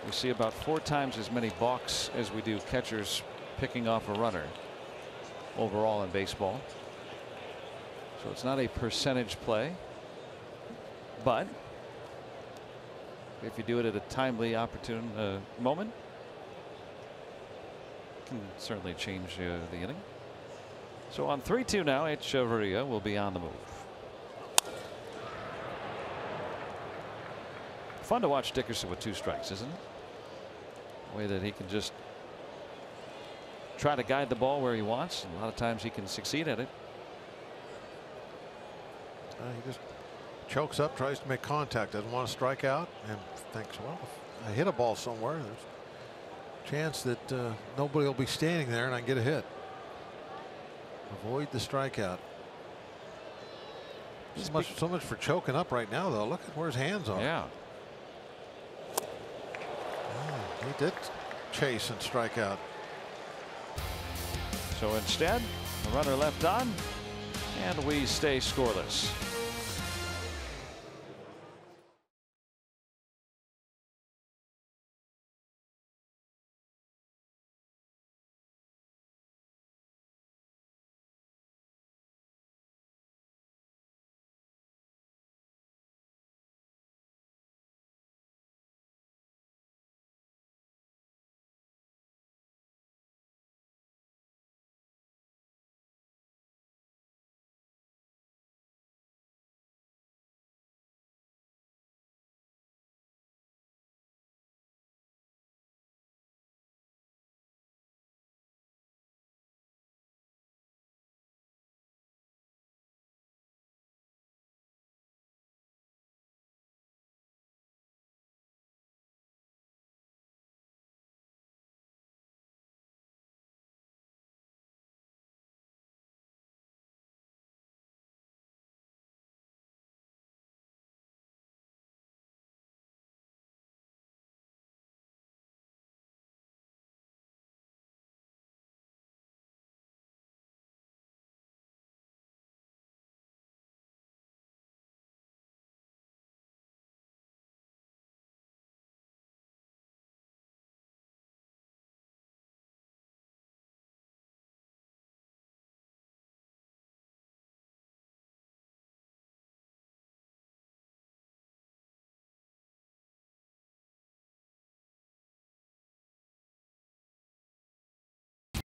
We see about 4 times as many balks as we do catchers picking off a runner overall in baseball. So it's not a percentage play, but if you do it at a timely, opportune moment, can certainly change the inning. So on 3-2 now, Echeverria will be on the move. Fun to watch Dickerson with 2 strikes, isn't it? The way that he can just try to guide the ball where he wants, and a lot of times he can succeed at it. He just chokes up, tries to make contact, doesn't want to strike out, and thinks, well, if I hit a ball somewhere, there's a chance that nobody will be standing there and I can get a hit. Avoid the strikeout. So much for choking up right now, though. Look at where his hands are. Yeah. He did chase and strike out. So instead, the runner left on, and we stay scoreless.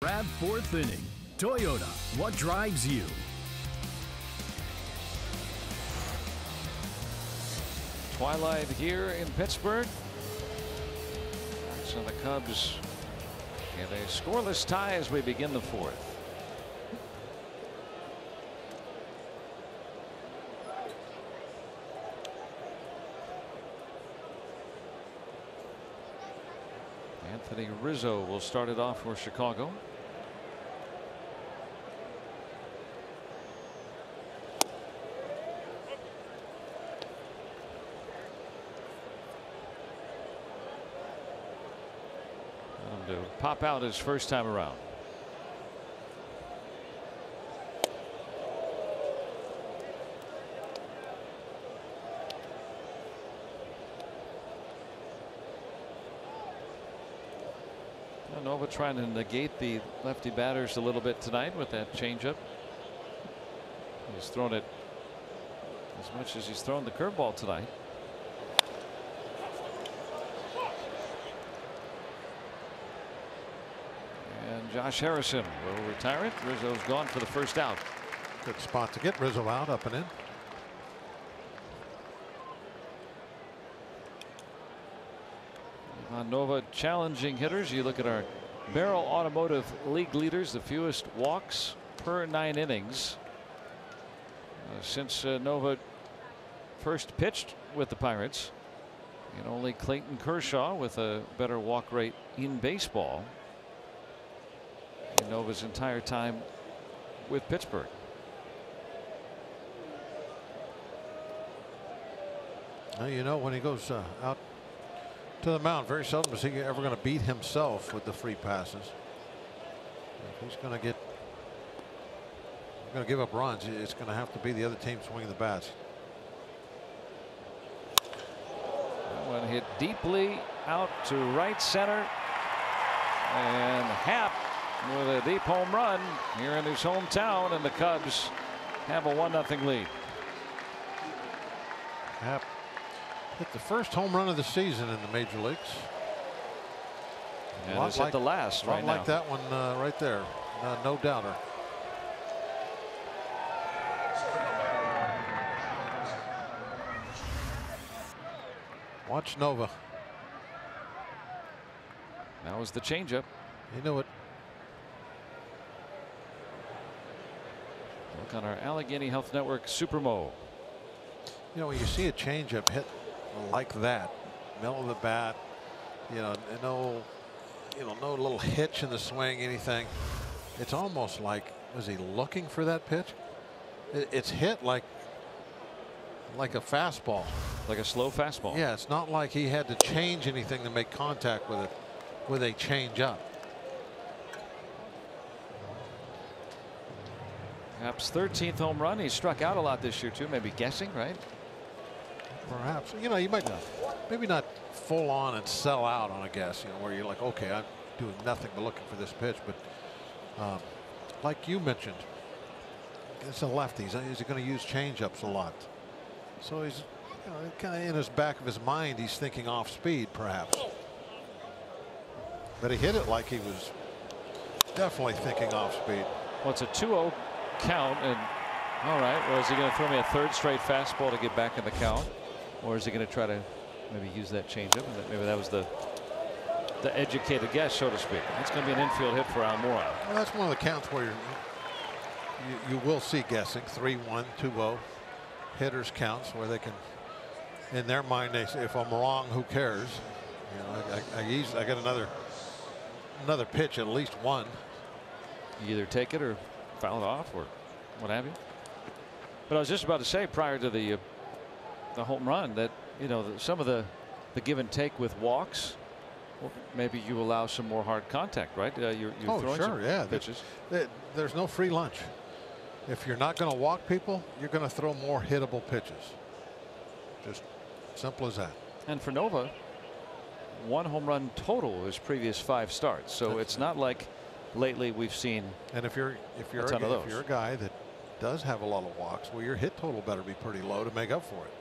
Grab fourth inning. Toyota, what drives you? Twilight here in Pittsburgh. So the Cubs in a scoreless tie as we begin the fourth. Anthony Rizzo will start it off for Chicago. To pop out his first time around. Nova trying to negate the lefty batters a little bit tonight with that changeup. He's thrown it as much as he's thrown the curveball tonight. And Josh Harrison will retire it. Rizzo's gone for the first out. Good spot to get Rizzo out, up and in. Nova challenging hitters. You look at our Barrel Automotive League leaders, the fewest walks per 9 innings since Nova first pitched with the Pirates, and only Clayton Kershaw with a better walk rate in baseball in Nova's entire time with Pittsburgh. Well, you know, when he goes out to the mound, very seldom is he ever going to beat himself with the free passes. If he's going to give up runs, it's going to have to be the other team swinging the bats. That one hit deeply out to right center, and Happ with a deep home run here in his hometown, and the Cubs have a 1-0 lead. Happ hit the first home run of the season in the major leagues. And it's hit the last right now. Like that one right there. No doubter. Watch Nova. That was the changeup. He knew it. Look on our Allegheny Health Network Supermo. You know, when you see a changeup hit like that, middle of the bat, no little hitch in the swing, anything. It's almost like, was he looking for that pitch? It's hit like a fastball, like a slow fastball. Yeah, it's not like he had to change anything to make contact with it with a changeup. Happ's 13th home run. He struck out a lot this year too. Maybe guessing, right? Perhaps. You know, you might maybe not full on and sell out on a guess, where you're like, okay, I'm doing nothing but looking for this pitch. But like you mentioned, it's a lefty. He's going to use changeups a lot. So he's kind of in his back of his mind, he's thinking off speed, perhaps. But he hit it like he was definitely thinking off speed. Well, it's a 2-0 count, and all right. Well, is he going to throw me a third straight fastball to get back in the count? Or is he going to try to maybe use that changeup? Maybe that was the educated guess, so to speak. It's going to be an infield hit for Almora. Well, that's one of the counts where you will see guessing. 3-1, 2-0 hitters counts where they can, in their mind, they say, if I'm wrong, who cares? I got another pitch, at least one. You either take it or foul it off or what have you. But I was just about to say, prior to the home run, that some of the give and take with walks, well, maybe you allow some more hard contact, right? You're throwing some pitches. There's no free lunch. If you're not going to walk people, you're going to throw more hittable pitches. Just simple as that. And for Nova, 1 home run total his previous 5 starts. So it's not like lately we've seen. And if you're a guy that does have a lot of walks, well, your hit total better be pretty low to make up for it.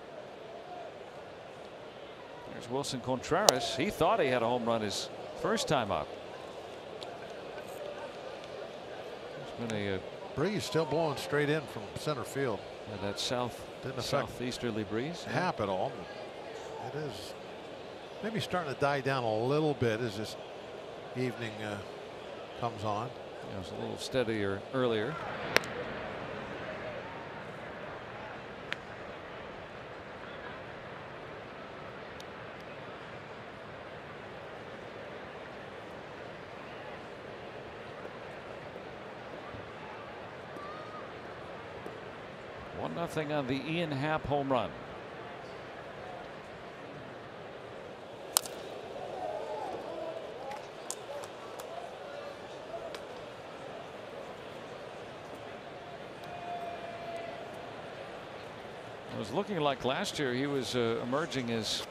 There's Wilson Contreras. He thought he had a home run his first time up. Been a breeze still blowing straight in from center field. that Didn't affect southeasterly breeze. Hap at all. It is maybe starting to die down a little bit as this evening comes on. It was a little steadier earlier. Nothing on the Ian Happ home run. It was looking like last year he was emerging as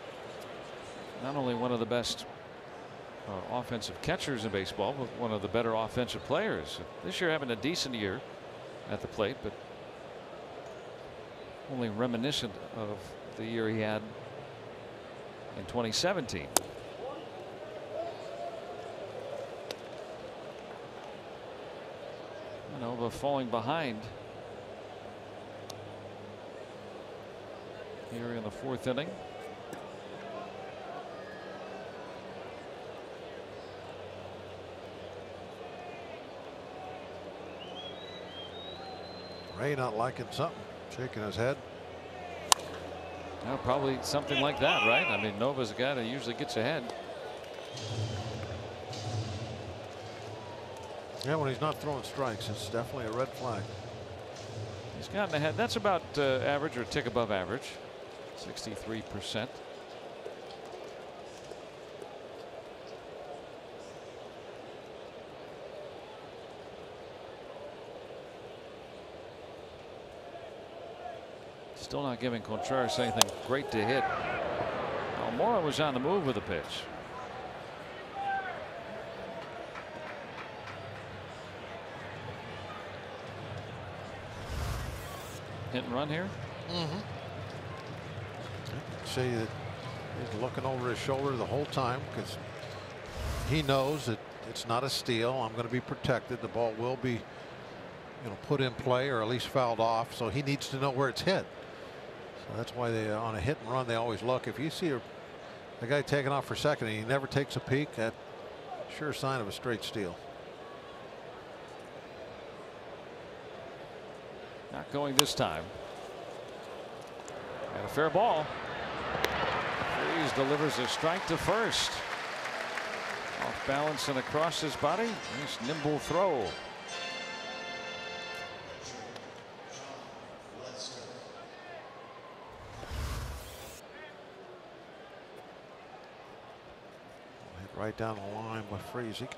not only one of the best offensive catchers in baseball, but one of the better offensive players. This year having a decent year at the plate, but only reminiscent of the year he had in 2017. Nova falling behind here in the 4th inning. Ray not liking something. Shaking his head. Well, probably something like that, right? I mean, Nova's a guy that usually gets ahead. Yeah, when he's not throwing strikes, it's definitely a red flag. He's gotten ahead. That's about average or a tick above average. 63%. Still not giving Contreras anything great to hit. Almora was on the move with a pitch. Hit and run here. See that he's looking over his shoulder the whole time because he knows that it's not a steal. I'm going to be protected. The ball will be, put in play or at least fouled off. So he needs to know where it's hit. So that's why they on a hit and run they always look. If you see a guy taking off for second and he never takes a peek, that's sure sign of a straight steal. Not going this time. And a fair ball. Freeze delivers a strike to first. Off balance and across his body. Nice nimble throw. Right down the line with Freeze. He can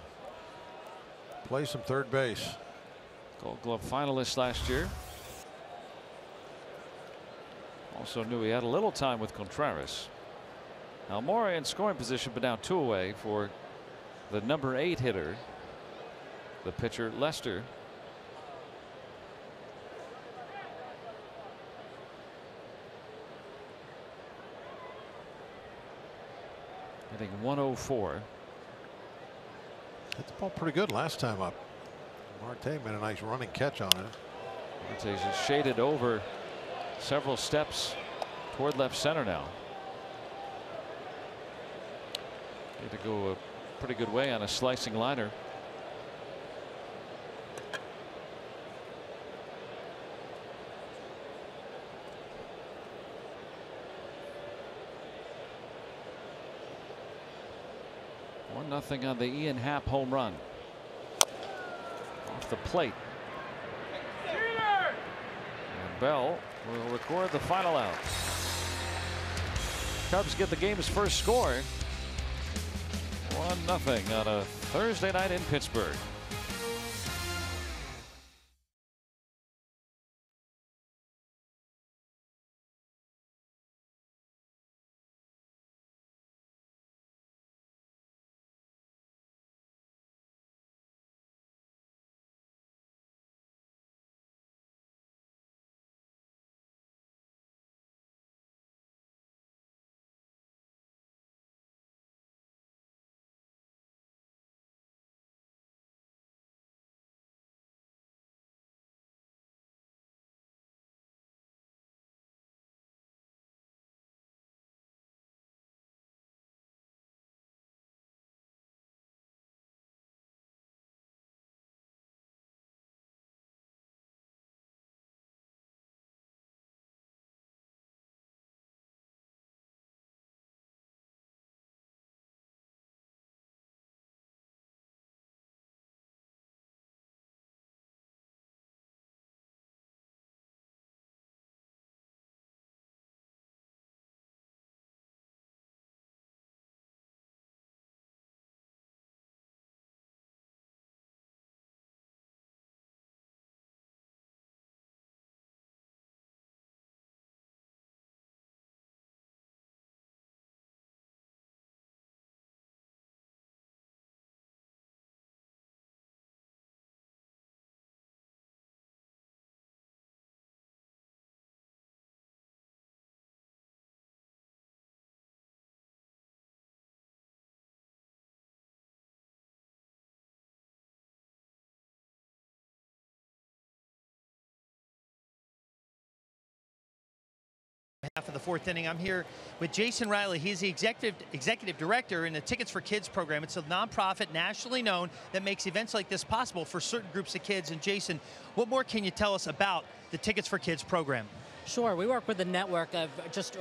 play some third base. Gold Glove finalist last year. Also knew he had a little time with Contreras. Almora in scoring position, but now 2 away for the number 8 hitter, the pitcher Lester. Hitting 104. Hit the ball pretty good last time up. Marte made a nice running catch on it. Marte's just shaded over several steps toward left center now. Need to go a pretty good way on a slicing liner. Nothing on the Ian Happ home run. Off the plate. And Bell will record the final out. Cubs get the game's first score. 1-0 on a Thursday night in Pittsburgh. the 4th inning. I'm here with Jason Riley. He's the executive director in the Tickets for Kids program. It's a nonprofit nationally known that makes events like this possible for certain groups of kids. And Jason, what more can you tell us about the Tickets for Kids program? Sure. We work with a network of just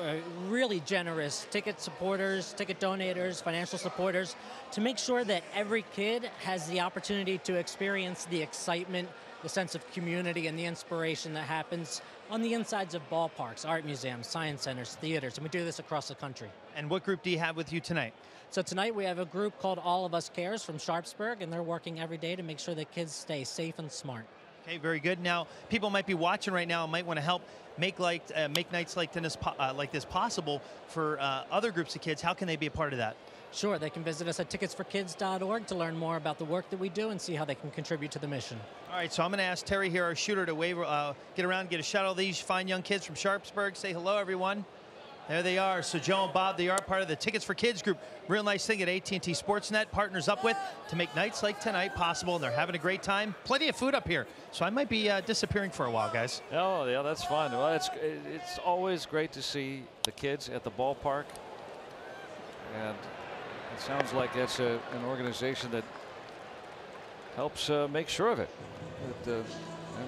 really generous ticket supporters, ticket donators, financial supporters to make sure that every kid has the opportunity to experience the excitement, the sense of community, and the inspiration that happens on the insides of ballparks, art museums, science centers, theaters, and we do this across the country. And what group do you have with you tonight? So tonight we have a group called All of Us Cares from Sharpsburg, and they're working every day to make sure that kids stay safe and smart. Okay, very good. Now, people might be watching right now and might want to help make nights like this possible for other groups of kids. How can they be a part of that? Sure, they can visit us at ticketsforkids.org to learn more about the work that we do and see how they can contribute to the mission. All right, so I'm going to ask Terry here, our shooter, to get around, get a shot of all these fine young kids from Sharpsburg. Say hello, everyone. There they are. So Joe and Bob, they are part of the Tickets for Kids group. Real nice thing that AT&T Sportsnet partners up with to make nights like tonight possible, and they're having a great time. Plenty of food up here, so I might be disappearing for a while, guys. Oh, yeah, that's fun. Well, it's always great to see the kids at the ballpark, and it sounds like that's an organization that helps make sure of it. That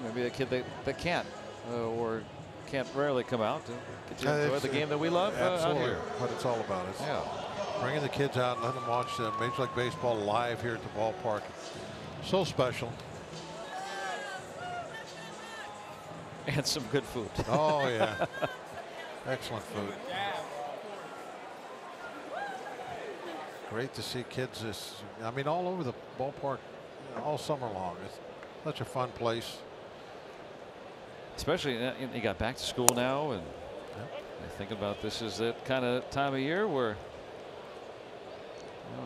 maybe a kid that can't or can't rarely come out to get to enjoy the game that we love absolutely out here. What it's all about. It's Yeah. bringing the kids out and letting them watch Major League Baseball live here at the ballpark. So special. And some good food. Oh, yeah. Excellent food. Great to see kids all over the ballpark all summer long. It's such a fun place. Especially you got back to school now, and I think about this is that kind of time of year where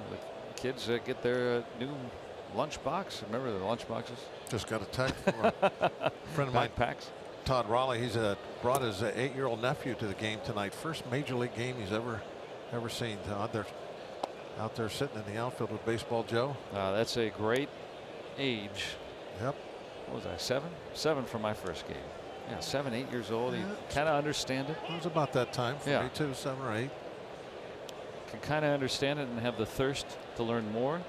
the kids get their new lunch box. Remember the lunch boxes? Just got a text from a friend of mine, Backpacks. Todd Raleigh. He's brought his 8-year-old nephew to the game tonight. First major league game he's ever seen. Out there sitting in the outfield with Baseball Joe. That's a great age. Yep. What was I, 7 for my first game? Yeah, 7, 8 years old. He kind of understand it. It was about that time for me too, 7 or 8. Can kind of understand it and have the thirst to learn more.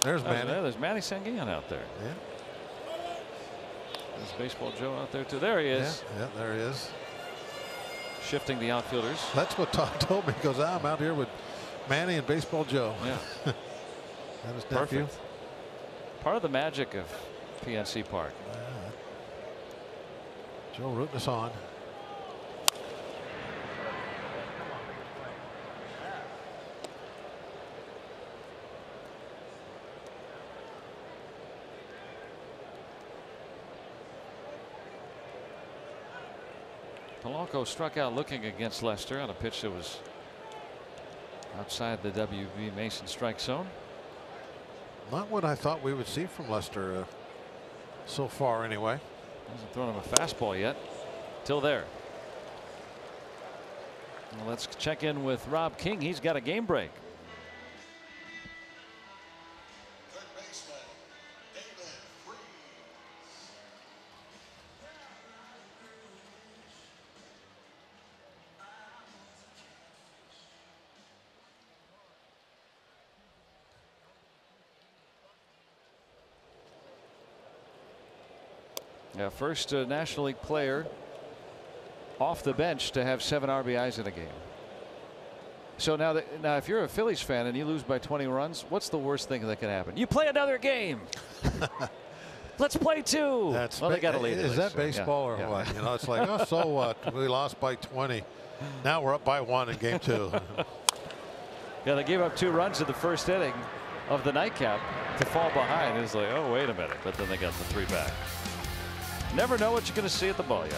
There's Manny. There's Manny Sanguillen out there. Yeah. There's Baseball Joe out there too. There he is. Yeah, there he is. Shifting the outfielders. That's what Todd told me. He goes, I'm out here with Manny and Baseball Joe. Yeah. And his nephew. Perfect. Part of the magic of PNC Park. Joe rooting us on. Polanco struck out looking against Lester on a pitch that was outside the W.B. Mason strike zone. Not what I thought we would see from Lester so far anyway. Hasn't thrown him a fastball yet. Till there. Well, let's check in with Rob King. He's got a game break. Yeah, first National League player off the bench to have 7 RBIs in a game. So now if you're a Phillies fan and you lose by 20 runs, what's the worst thing that can happen? You play another game. Let's play 2. Well, they got to lead. Is that baseball or what? You know, it's like, oh, so what? We lost by 20. Now we're up by 1 in game 2. Yeah, they gave up 2 runs in the first inning of the nightcap to fall behind. It's like, oh, wait a minute. But then they got the 3 back. Never know what you're going to see at the ball yard.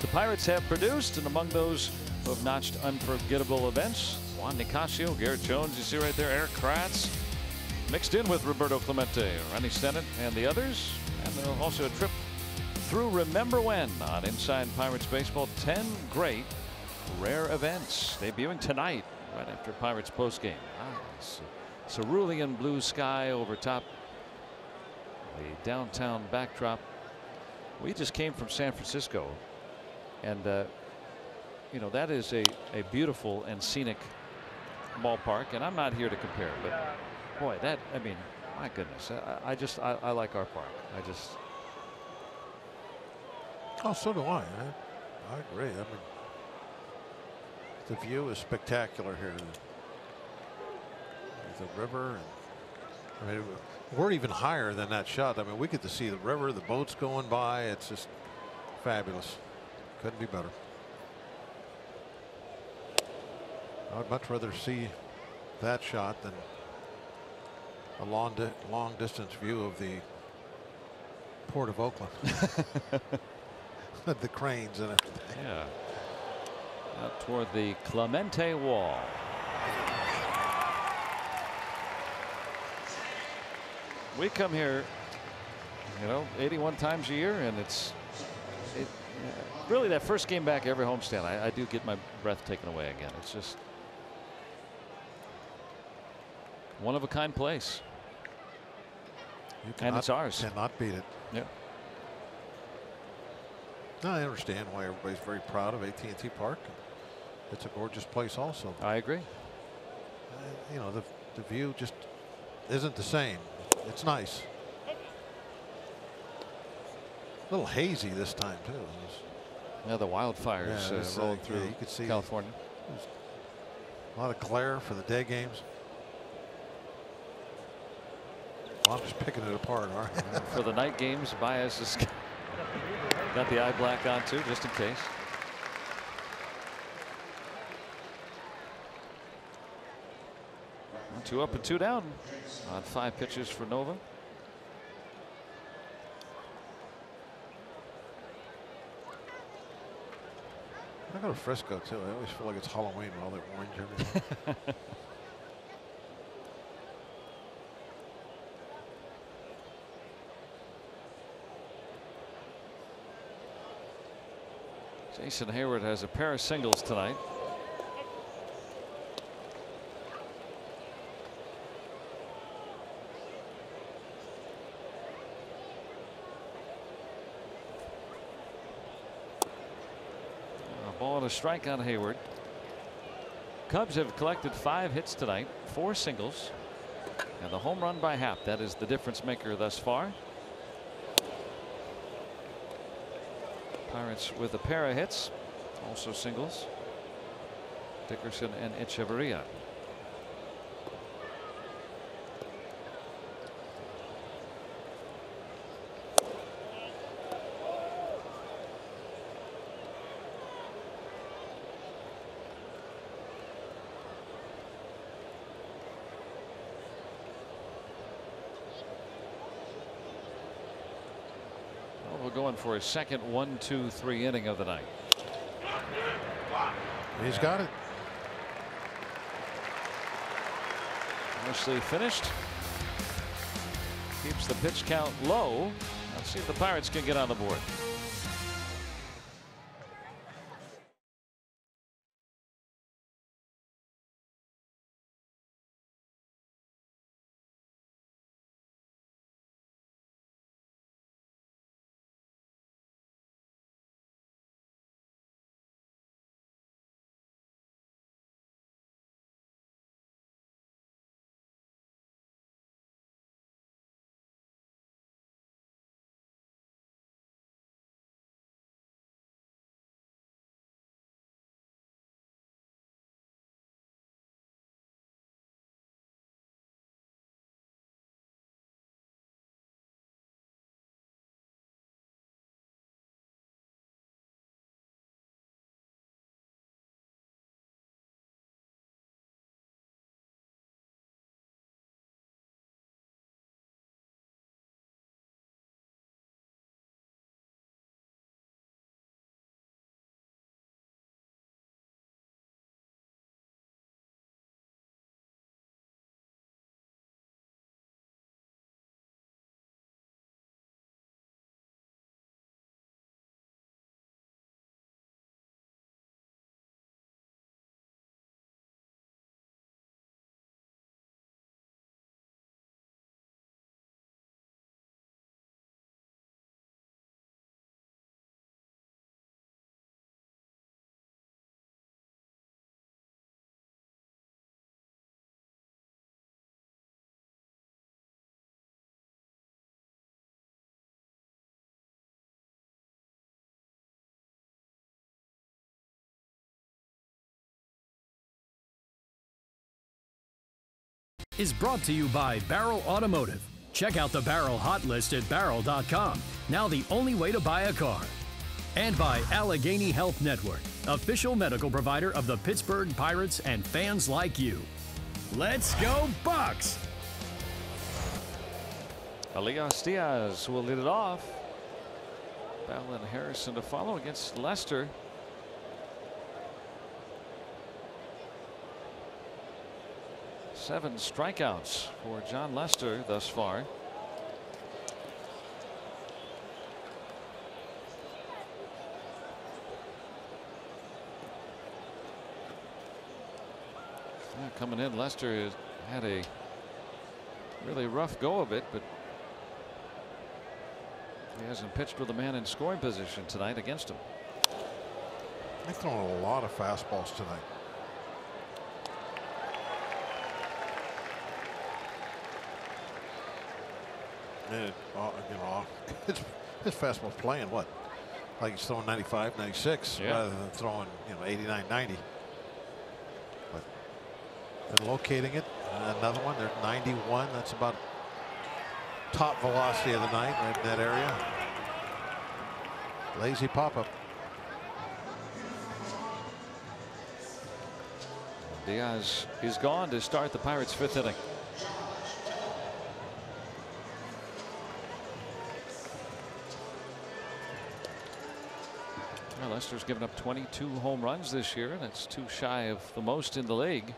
the Pirates have produced, and among those who have notched unforgettable events, Juan Nicasio, Garrett Jones, you see right there, Eric Kratz, mixed in with Roberto Clemente, Ronnie Stennett, and the others. And also a trip through Remember When on Inside Pirates Baseball. 10 great rare events debuting tonight right after Pirates postgame. Cerulean blue sky over top the downtown backdrop. We just came from San Francisco, and you know, that is a beautiful and scenic ballpark, and I'm not here to compare, but boy, that, I mean, my goodness, I like our park. Oh, so do I. I agree. I mean, the view is spectacular here. The river, and I mean, we're even higher than that shot. I mean, we get to see the river, the boats going by. It's just fabulous. Couldn't be better. I would much rather see that shot than a long distance view of the Port of Oakland. The cranes and everything. Yeah. Out toward the Clemente wall. We come here, you know, 81 times a year, and it's really that first game back every homestand. I do get my breath taken away again. It's just one of a kind place. And it's ours. Cannot beat it. Yeah. No, I understand why everybody's very proud of AT&T Park. It's a gorgeous place also. I agree. You know, the view just isn't the same. It's nice. A little hazy this time too. Yeah, the wildfires rolling through you could see California. A lot of glare for the day games. Well, I'm just picking it apart. All right. For the night games, Baez has got the eye black on too, just in case. Two up and two down on 5 pitches for Nova. I go to Frisco too. I always feel like it's Halloween with all that orange everywhere. Jason Hayward has a pair of singles tonight. A ball and a strike on Hayward. Cubs have collected 5 hits tonight, 4 singles, and the home run by Happ. That is the difference maker thus far. Pirates with a pair of hits, also singles. Dickerson and Echeverria. We're going for a second 1-2-3 inning of the night. He's got it. Nicely finished. Keeps the pitch count low. Let's see if the Pirates can get on the board. is brought to you by Barrel Automotive. Check out the Barrel Hot List at barrel.com. Now the only way to buy a car. And by Allegheny Health Network, official medical provider of the Pittsburgh Pirates and fans like you. Let's go Bucks! Elias Diaz will lead it off. Bell and Harrison to follow against Lester. Seven strikeouts for John Lester thus far. Yeah, coming in, Lester has had a really rough go of it, but he hasn't pitched with a man in scoring position tonight against him. They've thrown a lot of fastballs tonight. And, you know, his fastball's playing what? Like he's throwing 95, 96 rather than throwing, you know, 89, 90. But been locating it. Another one. They're 91. That's about top velocity of the night right in that area. Lazy pop-up. Diaz is gone to start the Pirates' fifth inning. Well, Lester's given up 22 home runs this year, and that's too shy of the most in the league.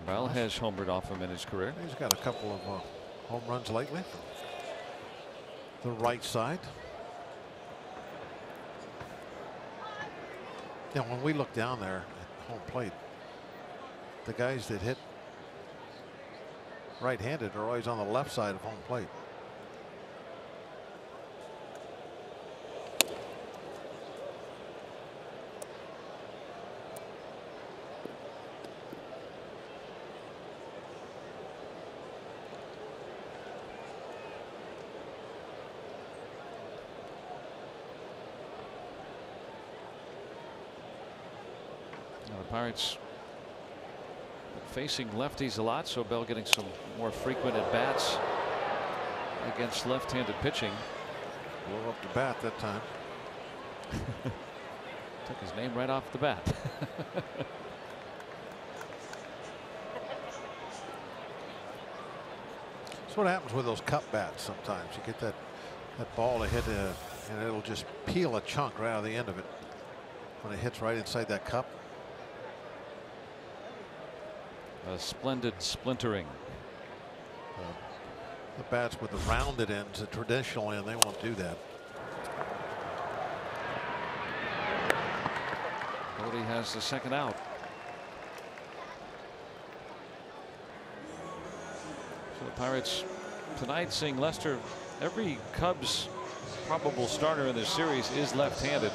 Bell has homered off him in his career. He's got a couple of home runs lately. The right side. Yeah, when we look down there at home plate, the guys that hit right-handed are always on the left side of home plate. Pirates facing lefties a lot, so Bell getting some more frequent at bats against left-handed pitching. Blew up the bat that time. Took his name right off the bat. That's what happens with those cup bats sometimes. You get that ball to hit and it'll just peel a chunk right out of the end of it when it hits right inside that cup. A splendid splintering. The bats with the rounded ends, the traditional end, they won't do that. Cody has the second out. So the Pirates tonight seeing Lester. Every Cubs probable starter in this series is left-handed.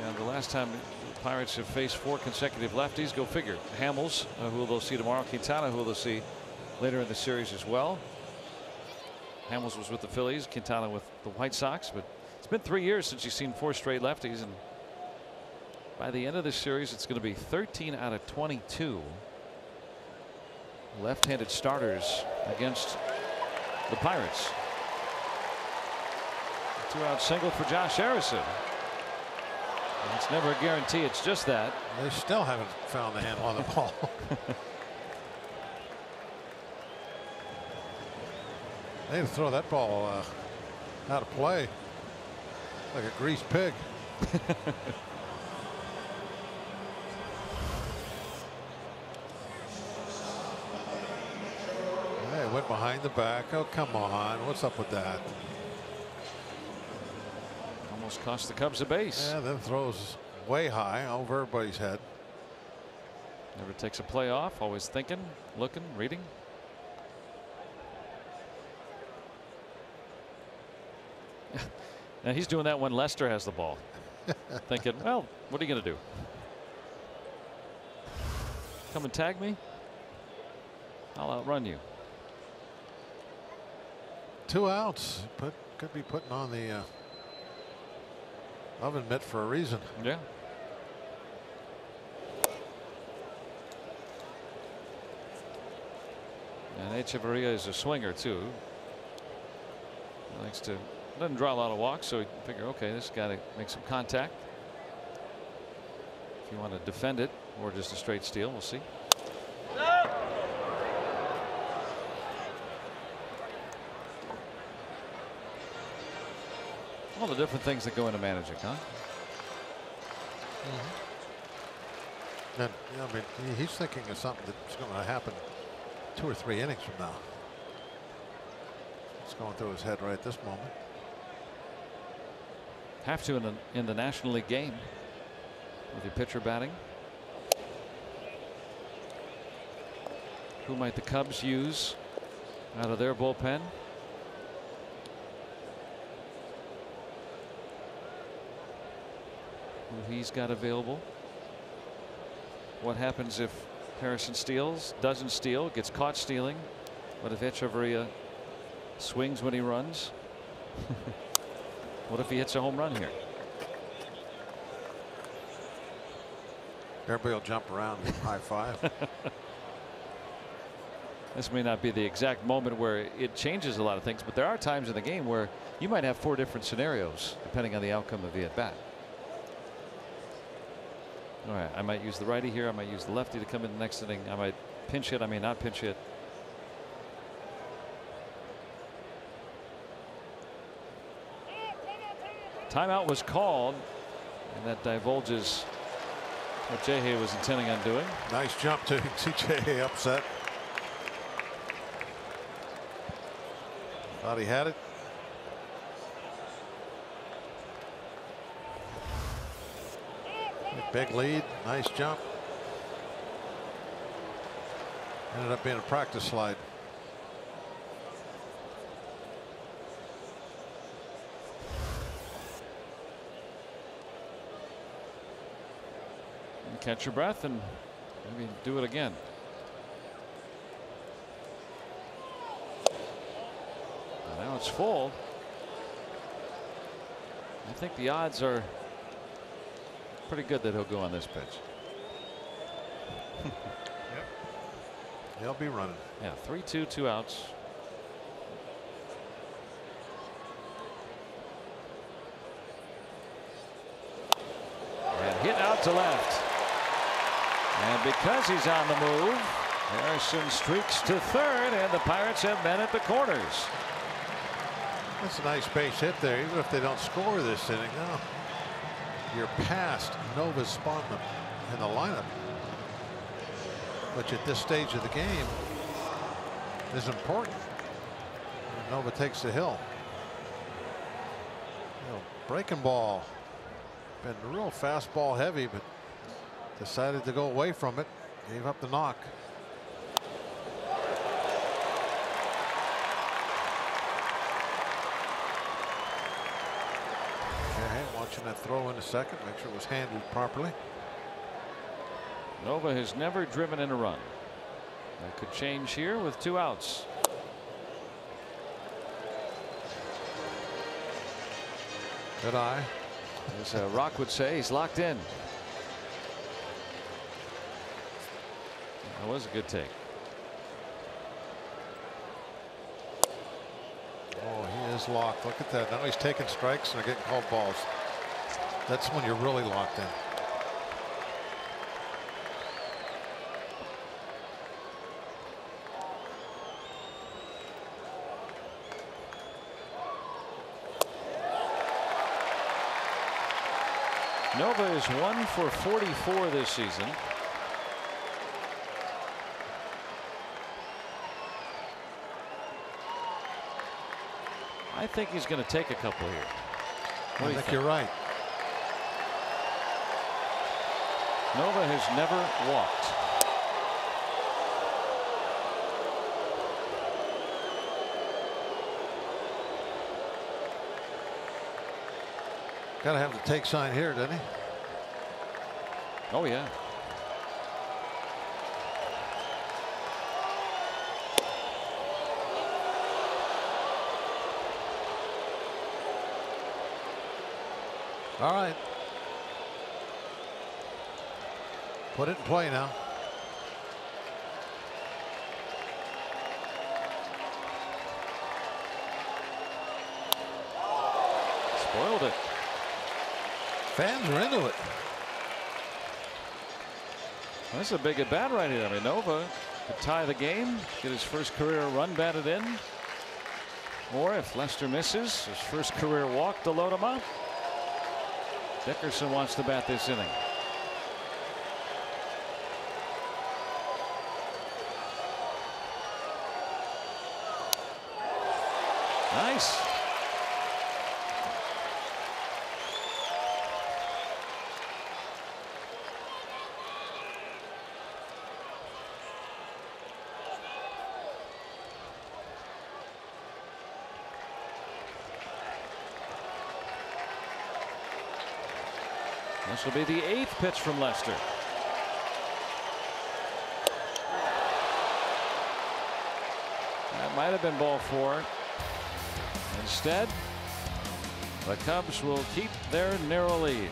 And the last time Pirates have faced 4 consecutive lefties. Go figure. Hamels, who they'll see tomorrow. Quintana, who they'll see later in the series as well. Hamels was with the Phillies. Quintana with the White Sox. But it's been 3 years since you've seen 4 straight lefties. And by the end of this series, it's going to be 13 out of 22 left-handed starters against the Pirates. A 2-out single for Josh Harrison. It's never a guarantee. It's just that. They still haven't found the handle on the ball. They had to throw that ball out of play like a greased pig. Hey, went behind the back. Oh, come on. What's up with that? Almost cost the Cubs a base. Yeah, then throws way high over everybody's head. Never takes a play off. Always thinking, looking, reading. And he's doing that when Lester has the ball. Thinking, well, what are you going to do? Come and tag me? I'll outrun you. 2 outs. Could be putting on the Oven mitt for a reason. Yeah. And Echeverria is a swinger too. He likes to, doesn't draw a lot of walks, so you figure, okay, this got to make some contact. If you want to defend it or just a straight steal, we'll see. All the different things that go into managing, huh? And yeah, I mean, he's thinking of something that's going to happen 2 or 3 innings from now. It's going through his head right this moment. Have to in the National League game with your pitcher batting. Who might the Cubs use out of their bullpen? Who he's got available? What happens if Harrison steals, doesn't steal, gets caught stealing? What if Echeverria swings when he runs? What if he hits a home run here? Everybody will jump around and high five. This may not be the exact moment where it changes a lot of things, but there are times in the game where you might have 4 different scenarios depending on the outcome of the at bat. All right, I might use the righty here. I might use the lefty to come in the next inning. I might pinch hit. I may not pinch hit. Timeout was called, and that divulges what Jay was intending on doing. Nice jump to see Jay upset. Thought he had it. Big lead, nice jump. Ended up being a practice slide. And catch your breath and maybe do it again. And now it's full. I think the odds are pretty good that he'll go on this pitch. Yep. He'll be running. Yeah, 3-2, 2 outs. And hit out to left. And because he's on the move, Harrison streaks to third, and the Pirates have men at the corners. That's a nice base hit there, even if they don't score this inning. No. You're past Nova's spot in the lineup, which at this stage of the game is important. Nova takes the hill. You know, breaking ball, been real fastball heavy, but decided to go away from it. Gave up the knock. Watching that throw in a second, make sure it was handled properly. Nova has never driven in a run. That could change here with 2 outs. Good eye. As Rock would say, he's locked in. That was a good take. Oh, he is locked. Look at that. Now he's taking strikes and they're getting called balls. That's when you're really locked in. Nova is 1 for 44 this season. I think he's going to take a couple here. I think you're right. Nova has never walked. Got to have the take sign here, doesn't he? Oh, yeah. All right. Put it in play now. Spoiled it. Fans are into it. That's a big at bat right here. I mean, Nova could tie the game, get his first career run batted in. Or if Lester misses, his first career walk to load him up. Dickerson wants to bat this inning. Nice. This will be the 8th pitch from Lester. That might have been ball 4. Instead, the Cubs will keep their narrow lead.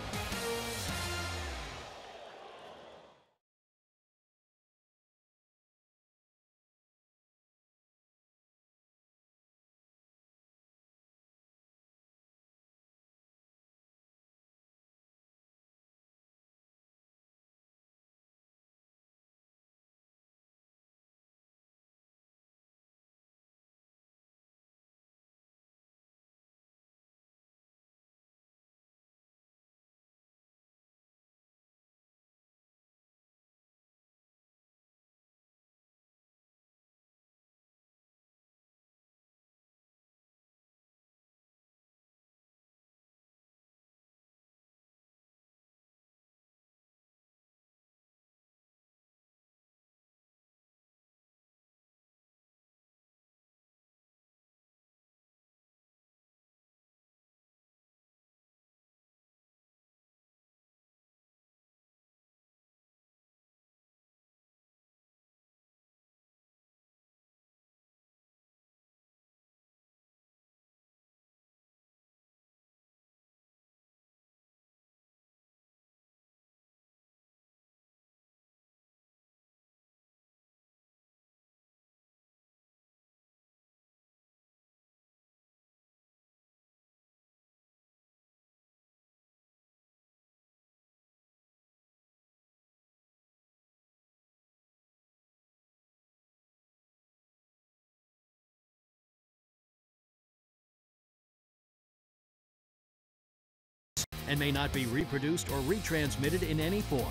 And may not be reproduced or retransmitted in any form.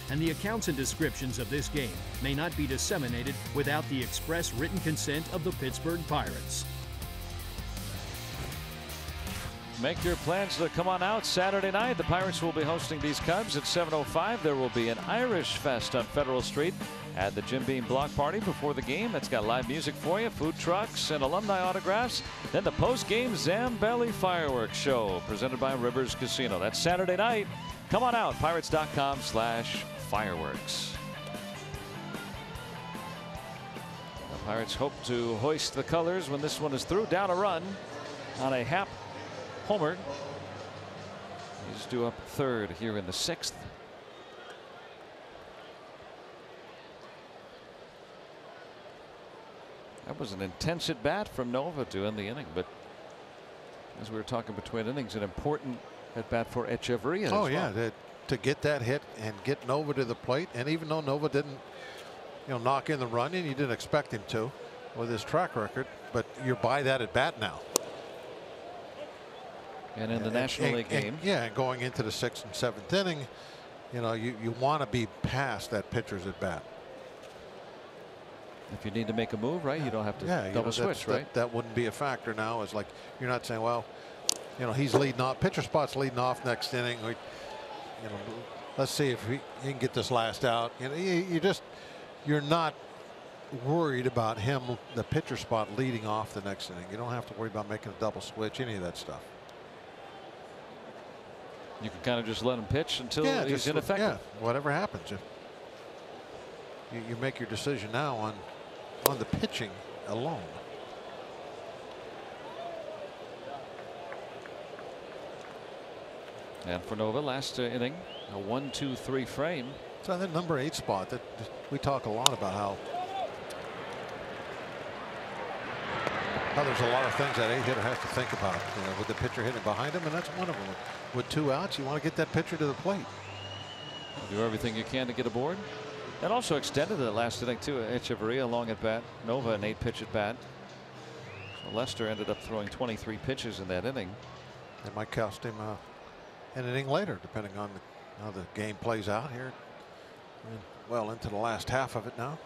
And the accounts and descriptions of this game may not be disseminated without the express written consent of the Pittsburgh Pirates. Make your plans to come on out Saturday night. The Pirates will be hosting these Cubs at 7:05. There will be an Irish Fest on Federal Street at the Jim Beam Block Party before the game. That's got live music for you, food trucks, and alumni autographs. Then the post-game Zambelli fireworks show presented by Rivers Casino. That's Saturday night. Come on out, pirates.com/fireworks. The Pirates hope to hoist the colors when this one is through. Down a run on a Happ homer. He's due up 3rd here in the 6th. That was an intense at bat from Nova to end the inning, but as we were talking between innings, an important at bat for Echeverria. Oh yeah, to get that hit and get Nova to the plate, and even though Nova didn't, knock in the run, and you didn't expect him to with his track record, but you're by that at bat now. And in the National League game, and going into the 6th and 7th inning, you want to be past that pitcher's at bat. If you need to make a move, right, you don't have to double switch, right? That wouldn't be a factor now. It's like you're not saying, well, he's leading off, pitcher spot's leading off next inning. Let's see if he can get this last out. You're not worried about him, the pitcher spot leading off the next inning. You don't have to worry about making a double switch, any of that stuff. You can kind of just let him pitch until he's ineffective. Yeah, whatever happens. You make your decision now on the pitching alone. And for Nova, last inning, a 1-2-3 frame. So that number 8 spot that we talk a lot about how there's a lot of things that 8 hitter has to think about, you know, with the pitcher hitting behind him, and that's one of them. With 2 outs, you want to get that pitcher to the plate. Do everything you can to get aboard. That also extended the last inning too. Echeverria long at bat, Nova an 8-pitch at bat. So Lester ended up throwing 23 pitches in that inning. It might cost him an inning later, depending on how the game plays out here. Well into the last half of it now.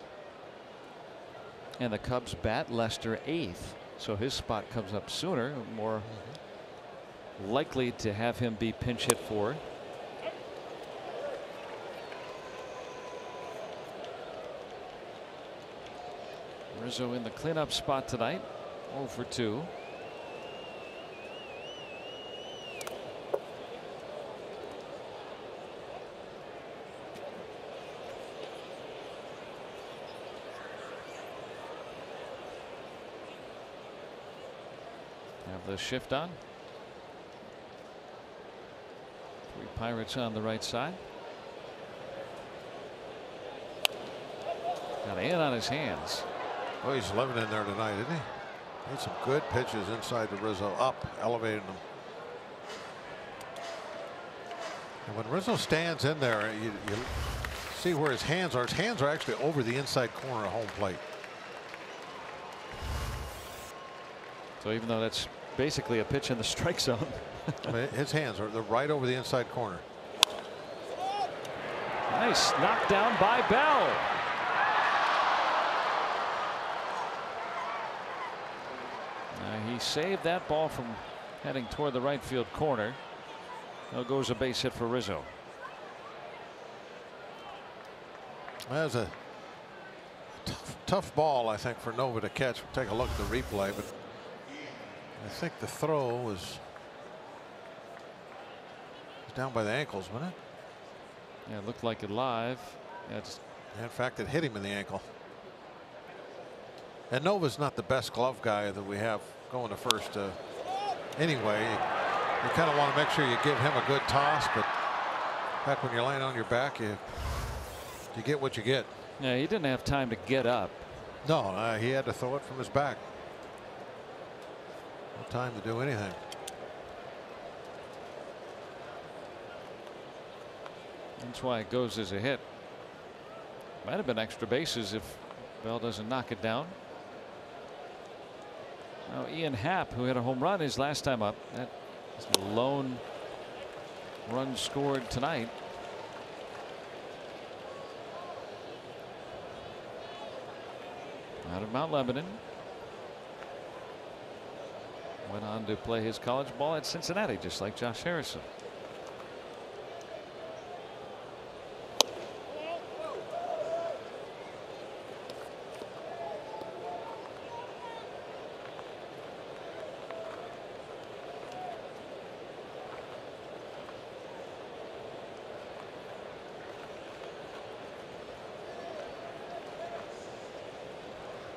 And the Cubs bat Lester 8th, so his spot comes up sooner, more likely to have him be pinch hit for. Rizzo in the cleanup spot tonight, 0 for 2. Have the shift on. 3 Pirates on the right side. Got in on his hands. Oh, he's living in there tonight, isn't he? Made some good pitches inside the Rizzo, up, elevating them. And when Rizzo stands in there, you see where his hands are. His hands are actually over the inside corner of home plate. So even though that's basically a pitch in the strike zone. I mean, his hands are right over the inside corner. Nice knockdown by Bell. He saved that ball from heading toward the right field corner. Now goes a base hit for Rizzo. That was a tough ball, I think, for Nova to catch. We'll take a look at the replay, but I think the throw was down by the ankles, wasn't it? Yeah, it looked like it live. In fact, it hit him in the ankle. And Nova's not the best glove guy that we have going to first anyway. You kind of want to make sure you give him a good toss, but back when you're laying on your back, you get what you get. Yeah, he didn't have time to get up. No, he had to throw it from his back. No time to do anything. That's why it goes as a hit. Might have been extra bases if Bell doesn't knock it down. Now Ian Happ, who hit a home run his last time up, that is the lone run scored tonight. Out of Mount Lebanon. Went on to play his college ball at Cincinnati, just like Josh Harrison.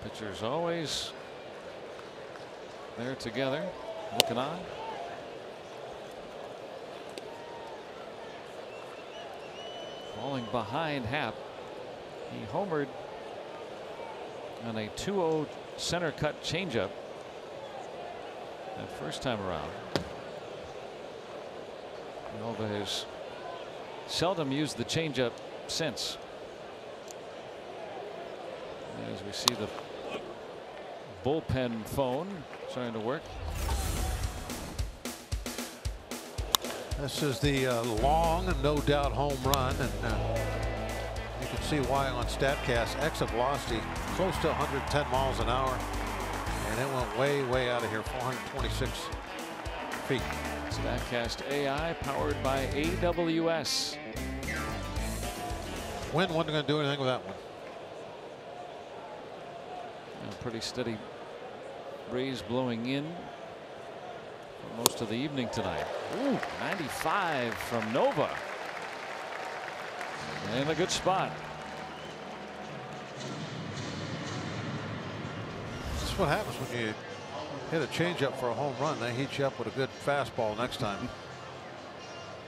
Pitchers always there together, looking on. Falling behind Happ. He homered on a 2-0 center cut changeup that first time around. Nova has seldom used the changeup since. As we see the bullpen phone starting to work. This is the long, no doubt home run, and you can see why on StatCast. Exit velocity close to 110 miles an hour, and it went way out of here, 426 feet. StatCast AI powered by AWS. Wind wasn't going to do anything with that one. A pretty steady breeze blowing in for most of the evening tonight. Ooh, 95 from Nova. In a good spot. This is what happens when you hit a changeup for a home run. They heat you up with a good fastball next time.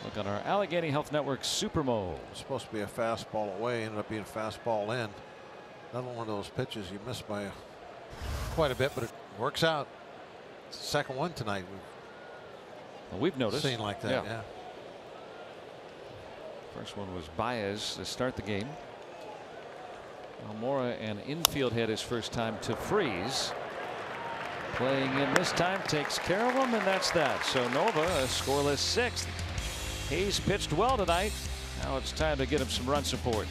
Look on our Allegheny Health Network Super Mode. Supposed to be a fastball away, ended up being a fastball in. Another one of those pitches you missed by quite a bit, but it works out. It's the second one tonight. We've noticed. Seen like that, yeah. First one was Baez to start the game. Almora, an infield hit his first time to Freeze. Playing in this time, takes care of him, and that's that. So Nova, a scoreless 6th. He's pitched well tonight. Now it's time to get him some run support.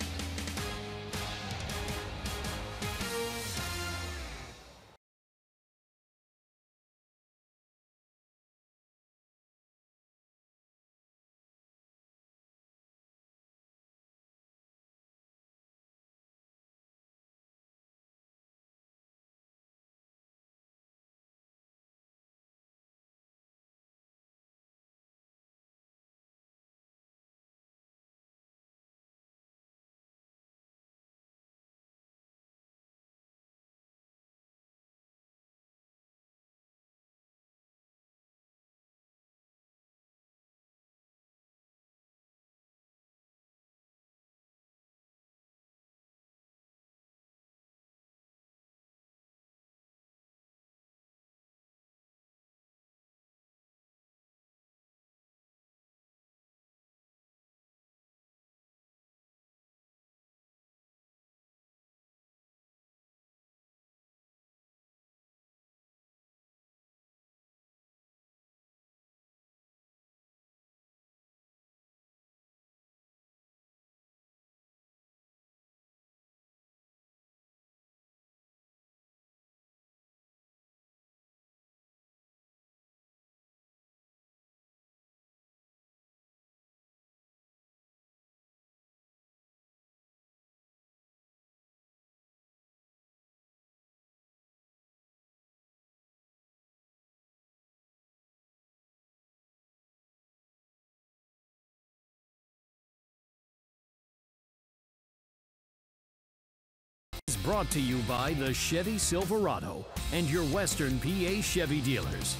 Brought to you by the Chevy Silverado and your Western PA Chevy dealers.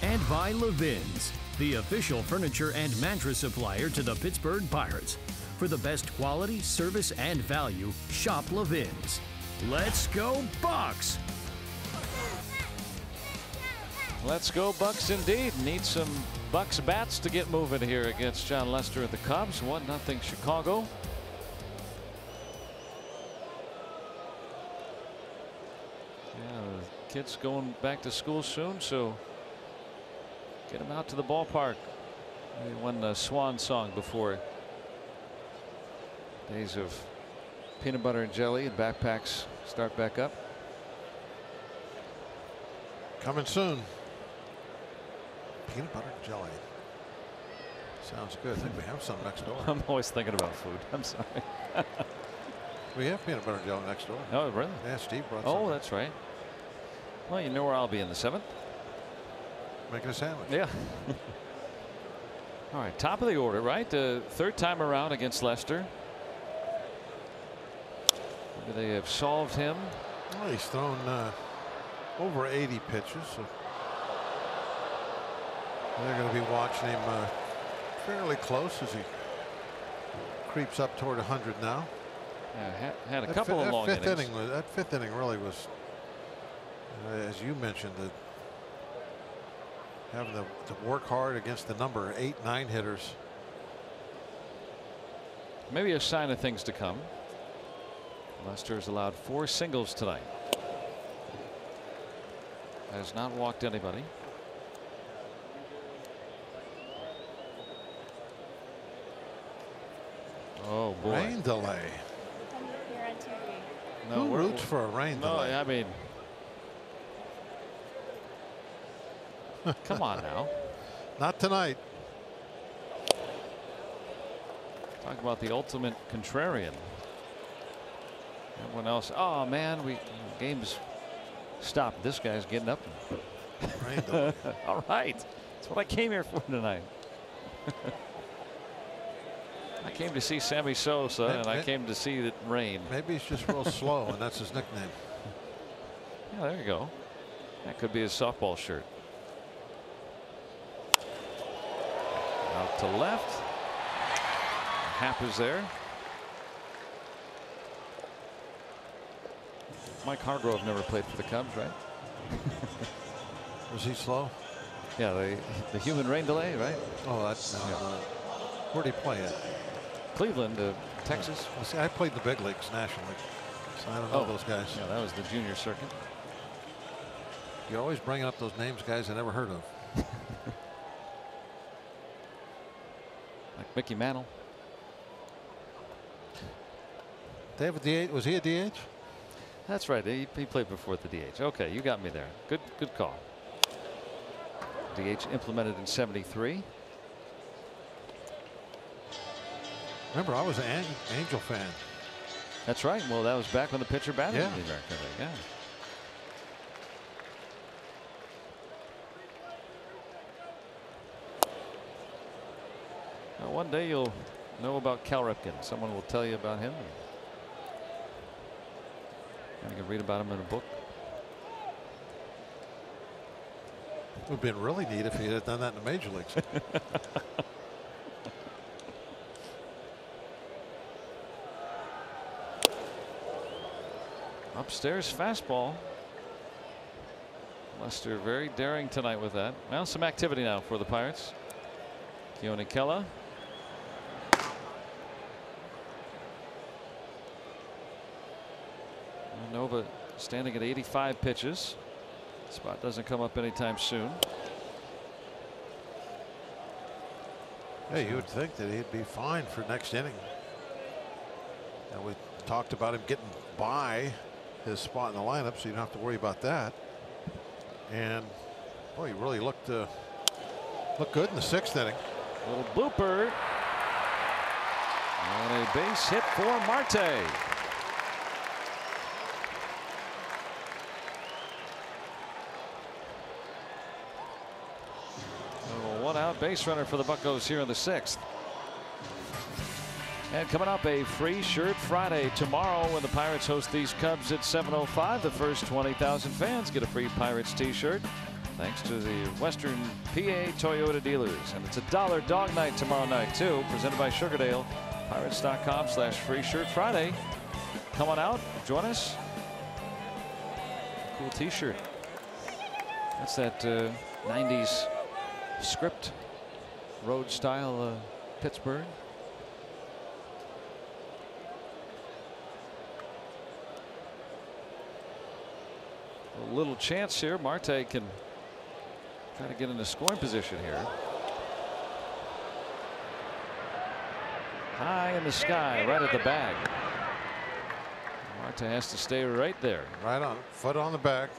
And by Levin's, the official furniture and mattress supplier to the Pittsburgh Pirates. For the best quality, service, and value, shop Levin's. Let's go Bucks! Let's go Bucks indeed. Need some Bucks bats to get moving here against John Lester and the Cubs. 1-0 Chicago. Kids going back to school soon, so get them out to the ballpark. Maybe one swan song before days of peanut butter and jelly and backpacks start back up. Coming soon. Peanut butter and jelly. Sounds good. I think we have some next door. I'm always thinking about food. I'm sorry. We have peanut butter and jelly next door. Oh, really? Yeah, Steve brought some. Oh, that's right. Well, you know where I'll be in the 7th. Making a sandwich. Yeah. All right, top of the order, right? The third time around against Lester. Maybe they have solved him. Well, he's thrown over 80 pitches. So they're going to be watching him fairly close as he creeps up toward 100 now. Yeah, had a couple of long innings. That fifth inning really was, as you mentioned, having to work hard against the number 8-9 hitters. Maybe a sign of things to come. Lester has allowed 4 singles tonight. Has not walked anybody. Oh boy. Rain delay. No, who roots for a rain delay? I mean, come on now. Not tonight. Talk about the ultimate contrarian. Everyone else, oh man, game's stopped. This guy's getting up. Rain delay. All right, that's what I came here for tonight. I came to see Sammy Sosa, and I came to see the rain. Maybe he's just real slow, and that's his nickname. Yeah, there you go. That could be his softball shirt. Out to left. Happ is there. Mike Hargrove never played for the Cubs, right? Was he slow? Yeah, the human rain delay, right? Oh, that's where'd he play at? Cleveland, Texas. Well, see, I played the big leagues, National League, so I don't know those guys. Yeah, that was the junior circuit. You're always bringing up those names, guys I never heard of. Like Mickey Mantle. They have a DH. Was he a DH? That's right. He played before the DH. Okay, you got me there. Good call. DH implemented in '73. Remember, I was an Angel fan. That's right. Well, that was back when the pitcher batted in the American League. Yeah. Well, one day you'll know about Cal Ripken. Someone will tell you about him. And you can read about him in a book. It would have been really neat if he had done that in the major leagues. Upstairs fastball. Lester very daring tonight with that. Well, some activity now for the Pirates. Keone Kela. Nova standing at 85 pitches. Spot doesn't come up anytime soon. Hey, you would think that he'd be fine for next inning. And we talked about him getting by his spot in the lineup, so you don't have to worry about that. And boy, he really looked good in the 6th inning. Little blooper. And a base hit for Marte. One-out base runner for the Buccos here in the 6th. And coming up, a free shirt Friday tomorrow when the Pirates host these Cubs at 7:05. The first 20,000 fans get a free Pirates t-shirt thanks to the Western PA Toyota dealers. And it's $1 dog night tomorrow night too, presented by Sugardale. Pirates.com/free shirt Friday. Come on out, join us. Cool t-shirt. That's that 90s script road style Pittsburgh. A little chance here. Marte can try to get into scoring position here. High in the sky, right at the bag. Marte has to stay right there. Right on, foot on the back.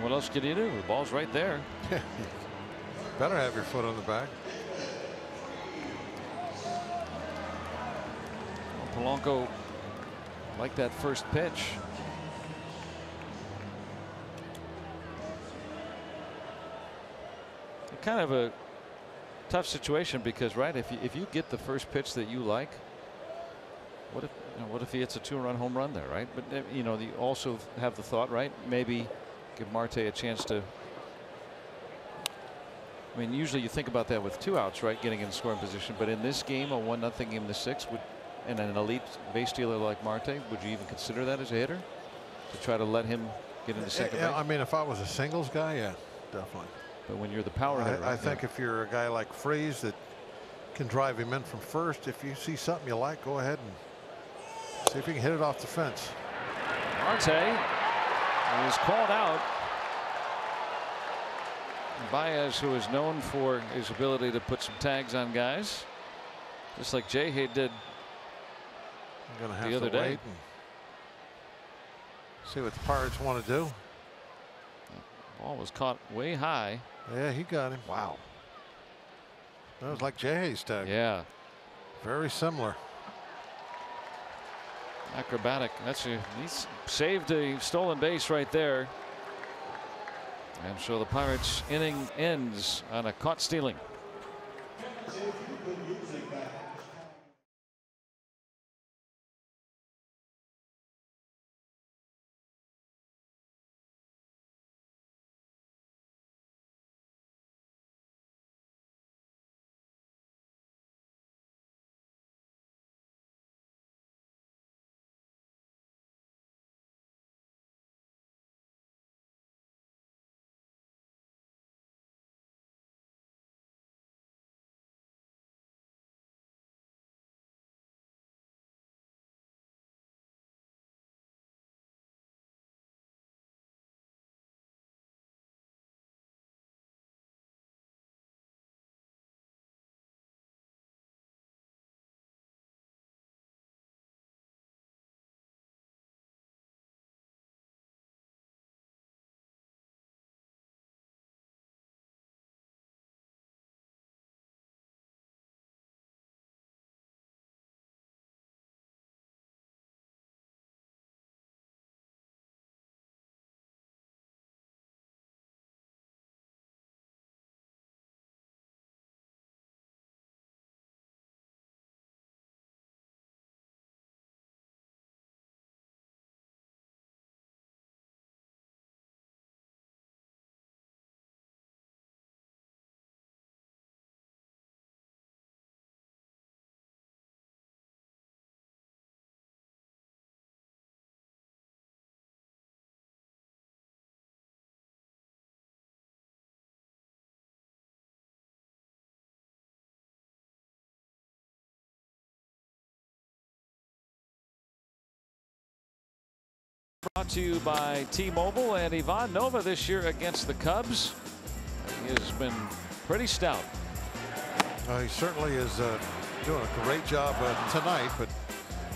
What else could you do? The ball's right there. Better have your foot on the back. Polanco like that first pitch. Kind of a tough situation because, right, if you get the first pitch that you like, what if he hits a 2-run home run there, right? But you know, you also have the thought, right, maybe give Marte a chance to. I mean, usually you think about that with 2 outs, right, getting in scoring position. But in this game, a 1-0 game in the 6th, and an elite base stealer like Marte, would you even consider that as a hitter to try to let him get into second base? I mean, if I was a singles guy, yeah, definitely. But when you're the power hitter, I think if you're a guy like Freese that can drive him in from first, if you see something you like, go ahead and see if you can hit it off the fence. Marte is called out. Baez, who is known for his ability to put some tags on guys, just like Jay did the other day. Wait and see what the Pirates want to do. Ball was caught way high. Yeah, he got him. Wow. That was like Jay's tag. Yeah. Very similar. Acrobatic. He's saved a stolen base right there. And so the Pirates inning ends on a caught stealing. Brought to you by T-Mobile, and Ivan Nova this year against the Cubs. He has been pretty stout. He certainly is doing a great job tonight, but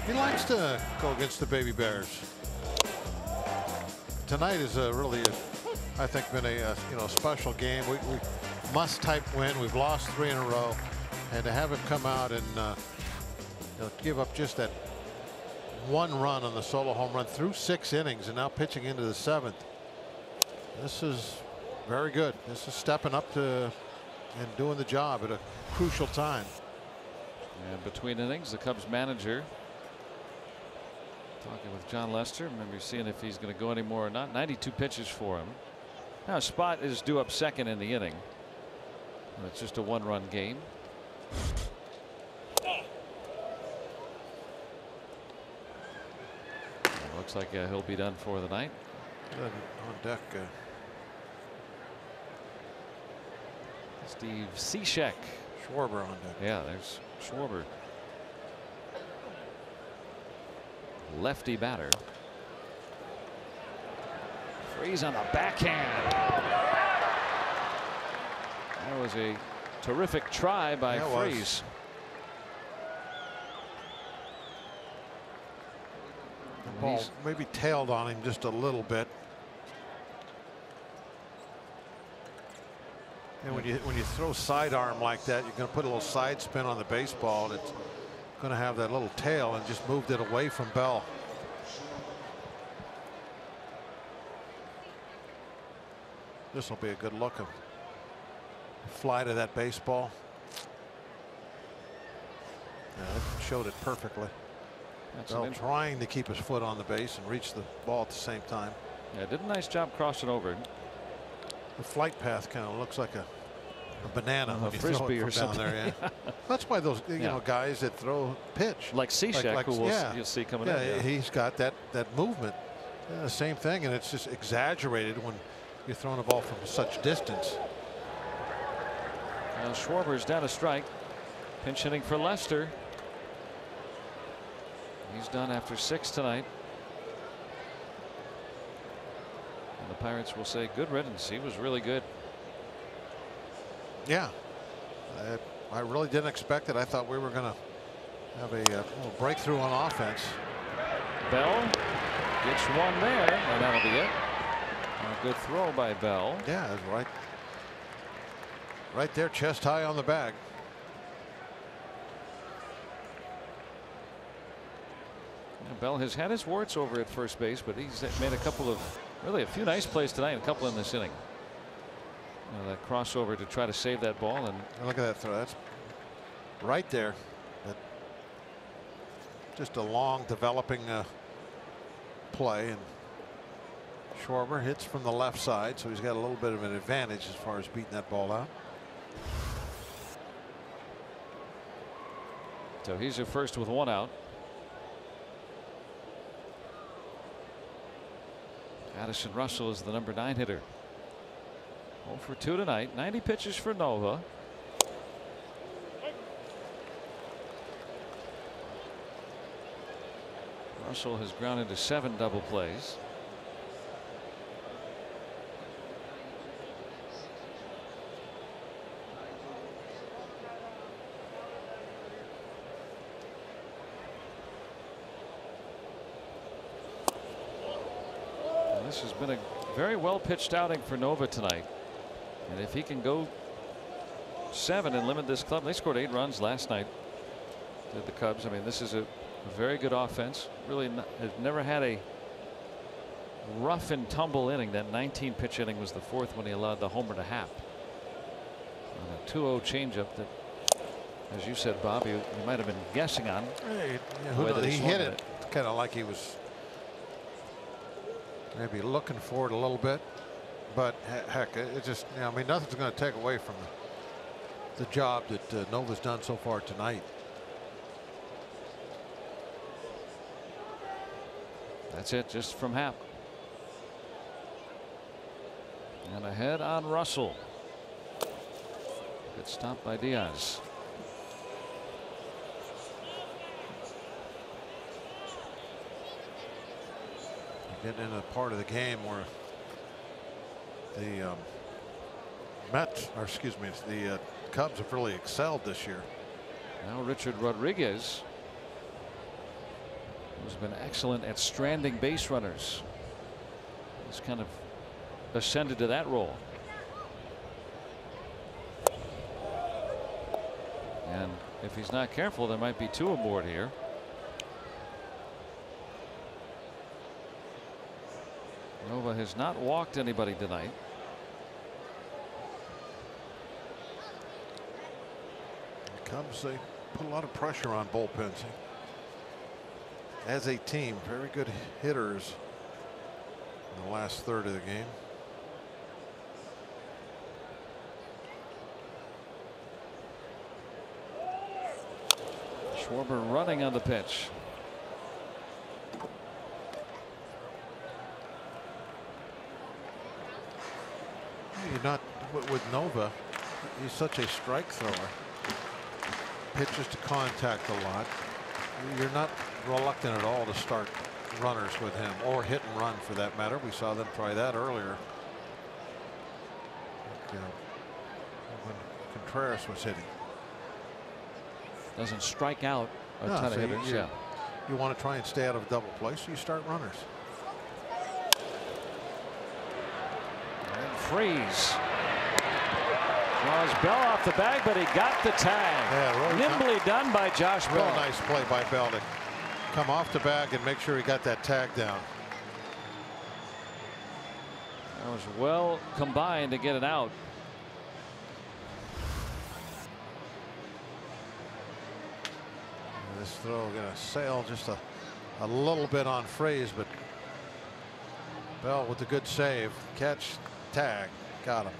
he likes to go against the Baby Bears. Tonight is really, I think, been a special game. We must-type win. We've lost 3 in a row, and to have him come out and give up just that 1 run on the solo home run through 6 innings, and now pitching into the 7th. This is very good. This is stepping up to and doing the job at a crucial time. And between innings, the Cubs manager talking with John Lester. Remember seeing if he's going to go anymore or not. 92 pitches for him. Now Spot is due up second in the inning. And it's just a 1-run game. Looks like he'll be done for the night. On deck. Steve Cishek. Schwarber on deck. Yeah, there's Schwarber. Lefty batter. Freeze on the backhand. That was a terrific try by Freeze. The ball maybe tailed on him just a little bit. And when you throw sidearm like that, you're going to put a little side spin on the baseball, and it's going to have that little tail, and just moved it away from Bell. This will be a good look of fly to that baseball. Yeah, it showed it perfectly. Bell trying to keep his foot on the base and reach the ball at the same time. Yeah, did a nice job crossing over. The flight path kind of looks like a banana when you frisbee throw it from down there. Yeah. That's why those guys that throw pitch like Cishek, who you'll see coming in. Yeah, he's got that movement. Yeah, same thing, and it's just exaggerated when you're throwing a ball from such distance. Now Schwarber's down a strike. Pinch hitting for Lester. He's done after 6 tonight. And the Pirates will say good riddance. He was really good. Yeah, I really didn't expect it. I thought we were going to have a little breakthrough on offense. Bell gets one there, and that'll be it. A good throw by Bell. Yeah, that's right there, chest high on the bag. Bell has had his warts over at first base, but he's made a few nice plays tonight, a couple in this inning. That crossover to try to save that ball, and look at that throw. That's right there. Just a long developing play, and Schwarber hits from the left side, so he's got a little bit of an advantage as far as beating that ball out. So he's at first with 1 out. Addison Russell is the number 9 hitter. 0 for 2 tonight. 90 pitches for Nova. Russell has grounded to 7 double plays. This has been a very well pitched outing for Nova tonight. And if he can go 7 and limit this club, they scored 8 runs last night. Did the Cubs. I mean, this is a very good offense. Really have never had a rough and tumble inning. That 19 pitch inning was the 4th when he allowed the homer to Happ. On a 2-0 changeup that, as you said, Bob, you might have been guessing on. He hit it kind of like he was maybe looking for it a little bit, but heck, it just, I mean, nothing's going to take away from the job that Nova's done so far tonight. That's it, just from Happ. And ahead on Russell. Good stop by Diaz. getting in a part of the game where the the Cubs have really excelled this year. Now Richard Rodriguez, who's been excellent at stranding base runners, has kind of ascended to that role. And if he's not careful, there might be 2 aboard here. Nova has not walked anybody tonight. The Cubs, they put a lot of pressure on bullpens. As a team, very good hitters in the last third of the game. Schwarber running on the pitch. You're not with Nova. He's such a strike thrower. Pitches to contact a lot. You're not reluctant at all to start runners with him, or hit and run for that matter. We saw them try that earlier. When Contreras was hitting. Doesn't strike out a ton of hitters. You want to try and stay out of double play, so you start runners. And Freeze draws Bell off the bag, but he got the tag. Yeah, really nimbly done by Josh Bell. Real nice play by Bell to come off the bag and make sure he got that tag down. That was well combined to get it out. This throw gonna sail just a little bit on Freeze, but Bell with the good save. Catch, tag, got him.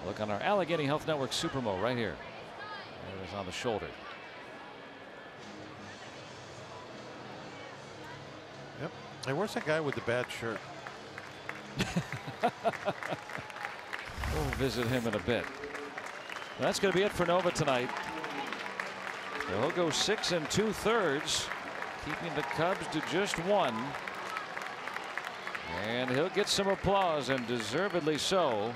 Look on our Allegheny Health Network Supermo right here. It was on the shoulder. Yep. Hey, where's that guy with the bad shirt? We'll visit him in a bit. That's going to be it for Nova tonight. They'll go 6 2/3, keeping the Cubs to just 1. And he'll get some applause, and deservedly so,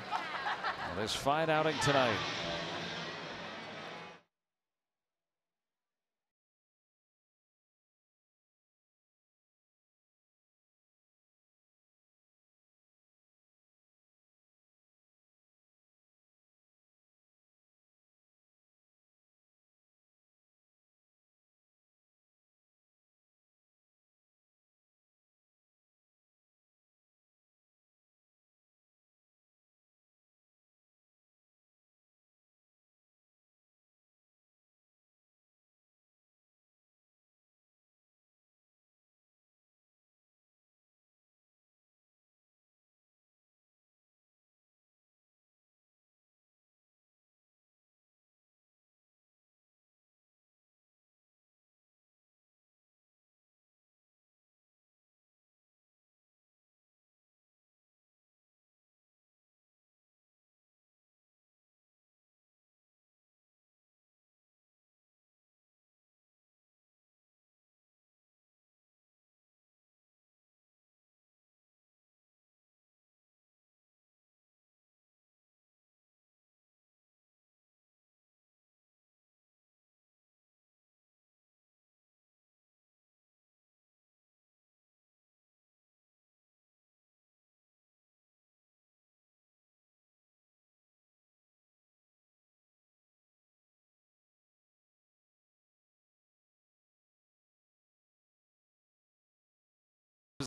on his fine outing tonight.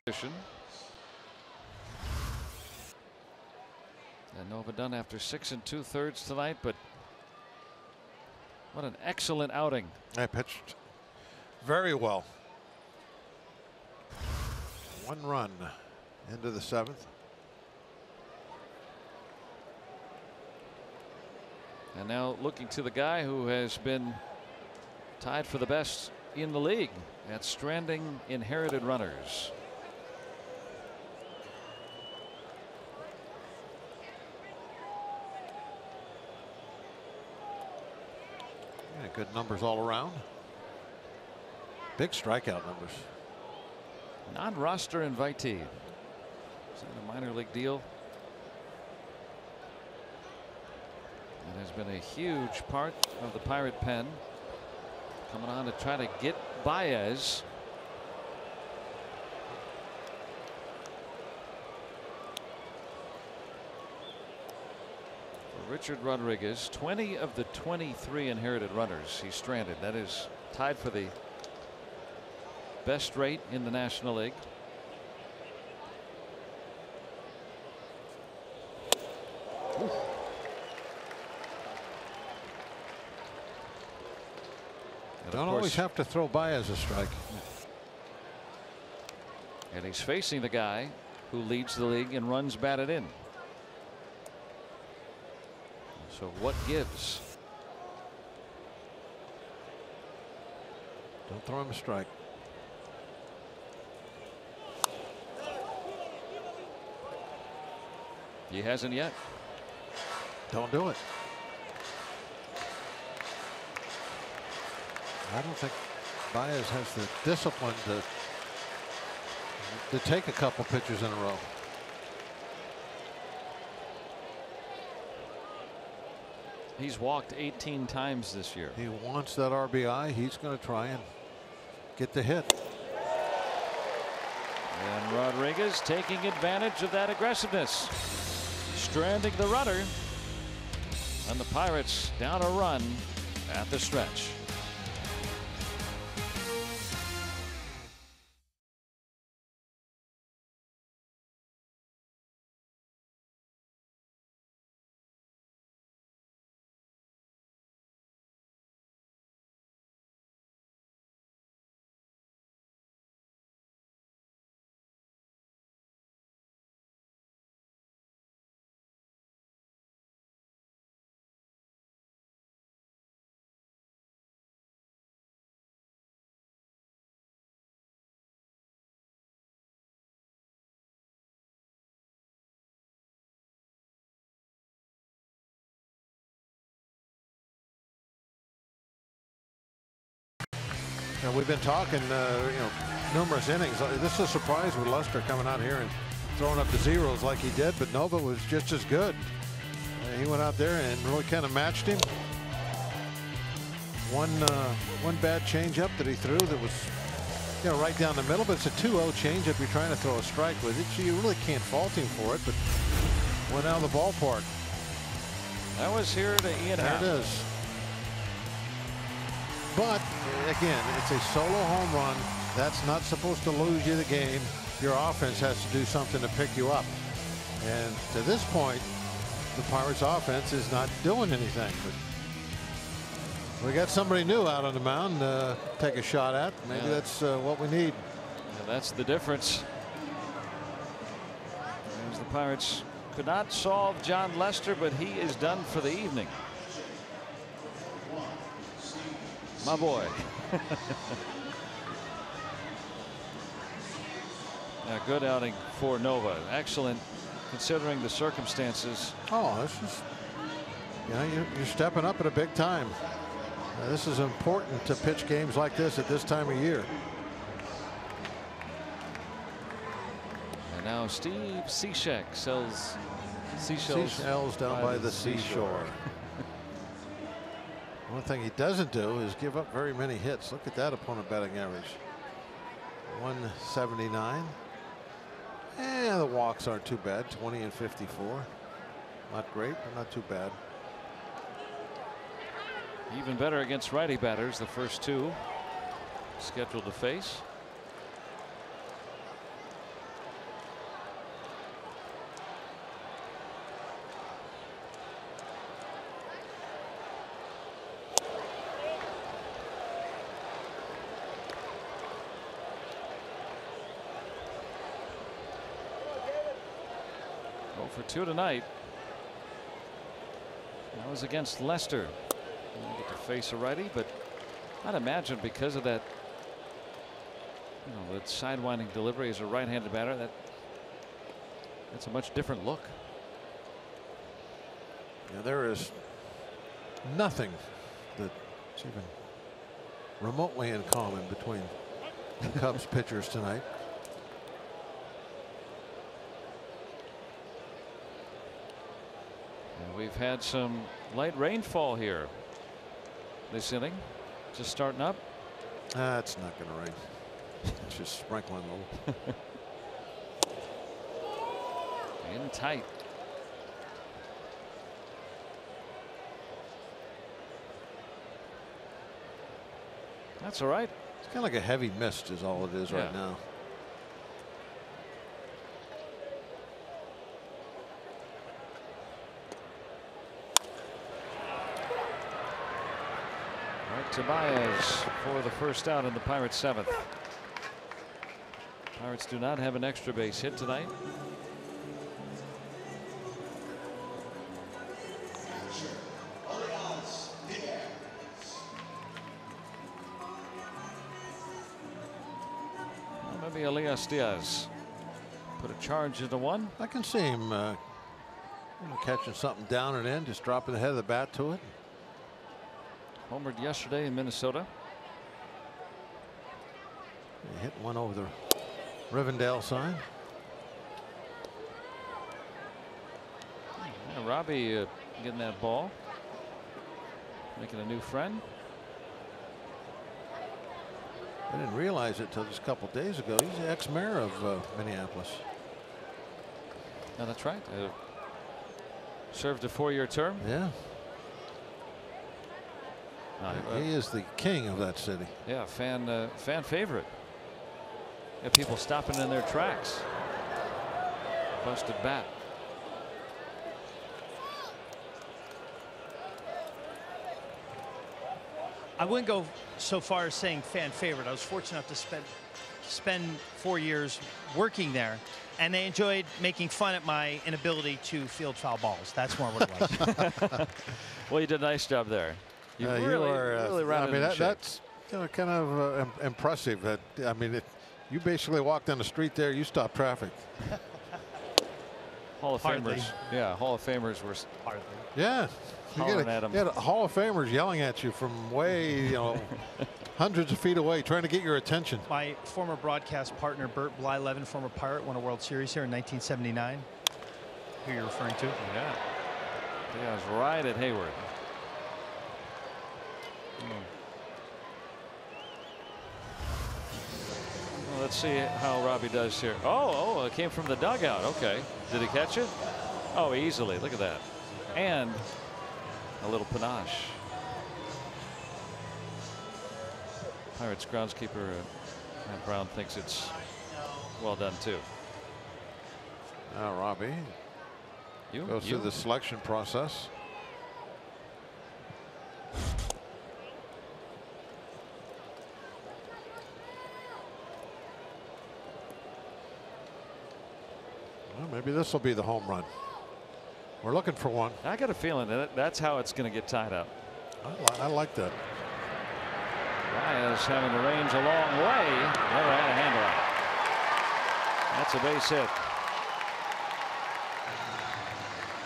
Position. And Nova done after 6 2/3 tonight, but what an excellent outing. I pitched very well. 1 run into the 7th. And now looking to the guy who has been tied for the best in the league at stranding inherited runners. Yeah, good numbers all around. Big strikeout numbers. Non-roster invitee. Is that a minor league deal? That has been a huge part of the Pirate pen. Coming on to try to get Baez. For Richard Rodriguez, 20 of the 23 inherited runners he's stranded. That is tied for the best rate in the National League. Ooh. Don't always have to throw Baez a strike. And he's facing the guy who leads the league in runs batted in. So what gives? Don't throw him a strike. He hasn't yet. Don't do it. I don't think Baez has the discipline to take a couple pitches in a row. He's walked 18 times this year. He wants that RBI. He's going to try and get the hit. And Rodriguez taking advantage of that aggressiveness, stranding the runner, and the Pirates down a run at the stretch. And we've been talking, numerous innings. This is a surprise with Lester coming out here and throwing up the zeros like he did, but Nova was just as good. He went out there and really kind of matched him. One bad changeup that he threw that was, right down the middle, but it's a 2-0 changeup. You're trying to throw a strike with it, so you really can't fault him for it. But went out of the ballpark. That was here to Ian There Happ. it is. But again, it's a solo home run. That's not supposed to lose you the game. Your offense has to do something to pick you up. And to this point, the Pirates offense is not doing anything. But we got somebody new out on the mound to take a shot at. Maybe that's what we need. Yeah, that's the difference. As the Pirates could not solve John Lester, but he is done for the evening. My boy. A good outing for Nova. Excellent considering the circumstances. Oh, this is, you're stepping up at a big time. This is important to pitch games like this at this time of year. And now Steve Cishek sells seashells down by the seashore. One thing he doesn't do is give up very many hits. Look at that opponent batting average. 179. And the walks aren't too bad. 20 and 54. Not great, but not too bad. Even better against righty batters, the first two scheduled to face. For 2 tonight. That was against Lester. Get to face a righty, but I'd imagine because of that, that sidewinding delivery as a right-handed batter, that's a much different look. Yeah, there is nothing that's even remotely in common between the Cubs pitchers tonight. We've had some light rainfall here this inning. Just starting up. It's not going to rain. It's just sprinkling a little. In tight. That's all right. It's kind of like a heavy mist is all it is right now. Right to Baez for the first out in the Pirates' 7th. Pirates do not have an extra base hit tonight. Maybe Elias Diaz put a charge into one. I can see him catching something down and in, just dropping the head of the bat to it. Homered yesterday in Minnesota. He hit one over the Rivendell sign. Yeah, Robbie getting that ball, making a new friend. I didn't realize it till just a couple days ago. He's the ex-mayor of Minneapolis. No, that's right. Served a 4-year term. Yeah. He is the king of that city. Yeah, fan favorite. Yeah, people stopping in their tracks. Busted bat. I wouldn't go so far as saying fan favorite. I was fortunate enough to spend 4 years working there, and they enjoyed making fun at my inability to field foul balls. That's more what it was. Well, you did a nice job there. You really I mean, that's kind of impressive. That I mean, you basically walked down the street there. You stopped traffic. Hall of Famers. Yeah, Hall of Famers were hardly. Yeah. You at get Hall of Famers yelling at you from way, hundreds of feet away, trying to get your attention. My former broadcast partner, Bert Blyleven, former Pirate, won a World Series here in 1979. Who you're referring to? Yeah. Yeah, I was right at Hayward. Well, let's see how Robbie does here. Oh, it came from the dugout. Okay. Did he catch it? Oh, easily. Look at that. And a little panache. Pirates groundskeeper Matt Brown thinks it's well done too. Now Robbie goes through the selection process. Well, maybe this will be the home run. We're looking for one. I got a feeling that that's how it's going to get tied up. I like that. Baez having to range a long way. Never had a handle on it. That's a base hit.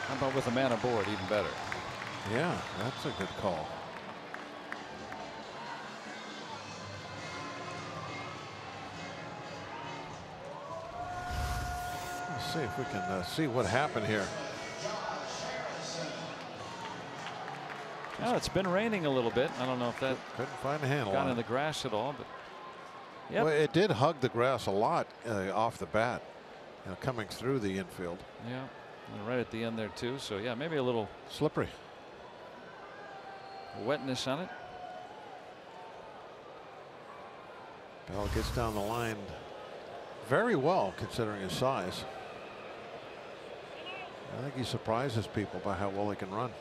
How about with a man aboard? Even better. Yeah, that's a good call. Let's see if we can see what happened here. Well, it's been raining a little bit. I don't know if that couldn't find a handle got on in the grass at all, but yep. Well, it did hug the grass a lot off the bat, coming through the infield. Yeah, and right at the end there too. So yeah, maybe a little slippery wetness on it. Bell gets down the line very well considering his size. I think he surprises people by how well he can run.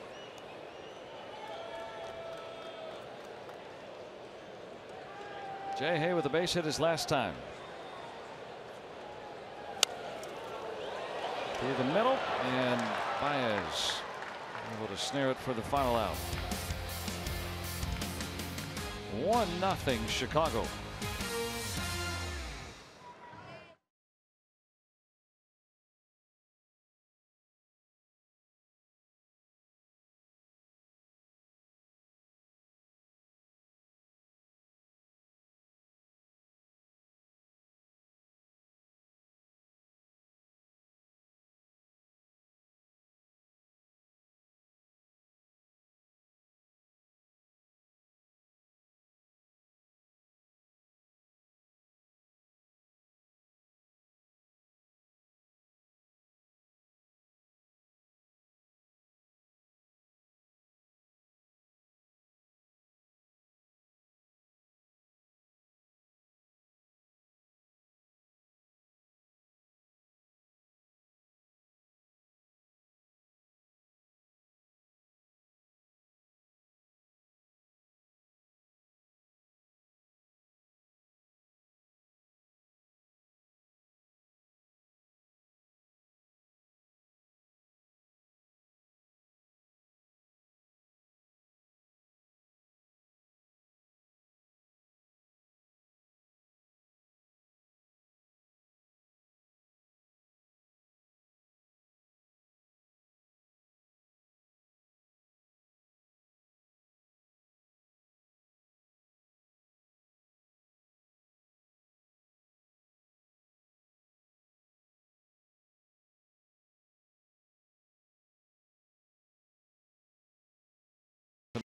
Jay Hay with a base hit his last time. Through the middle, and Baez able to snare it for the final out. 1-0 Chicago.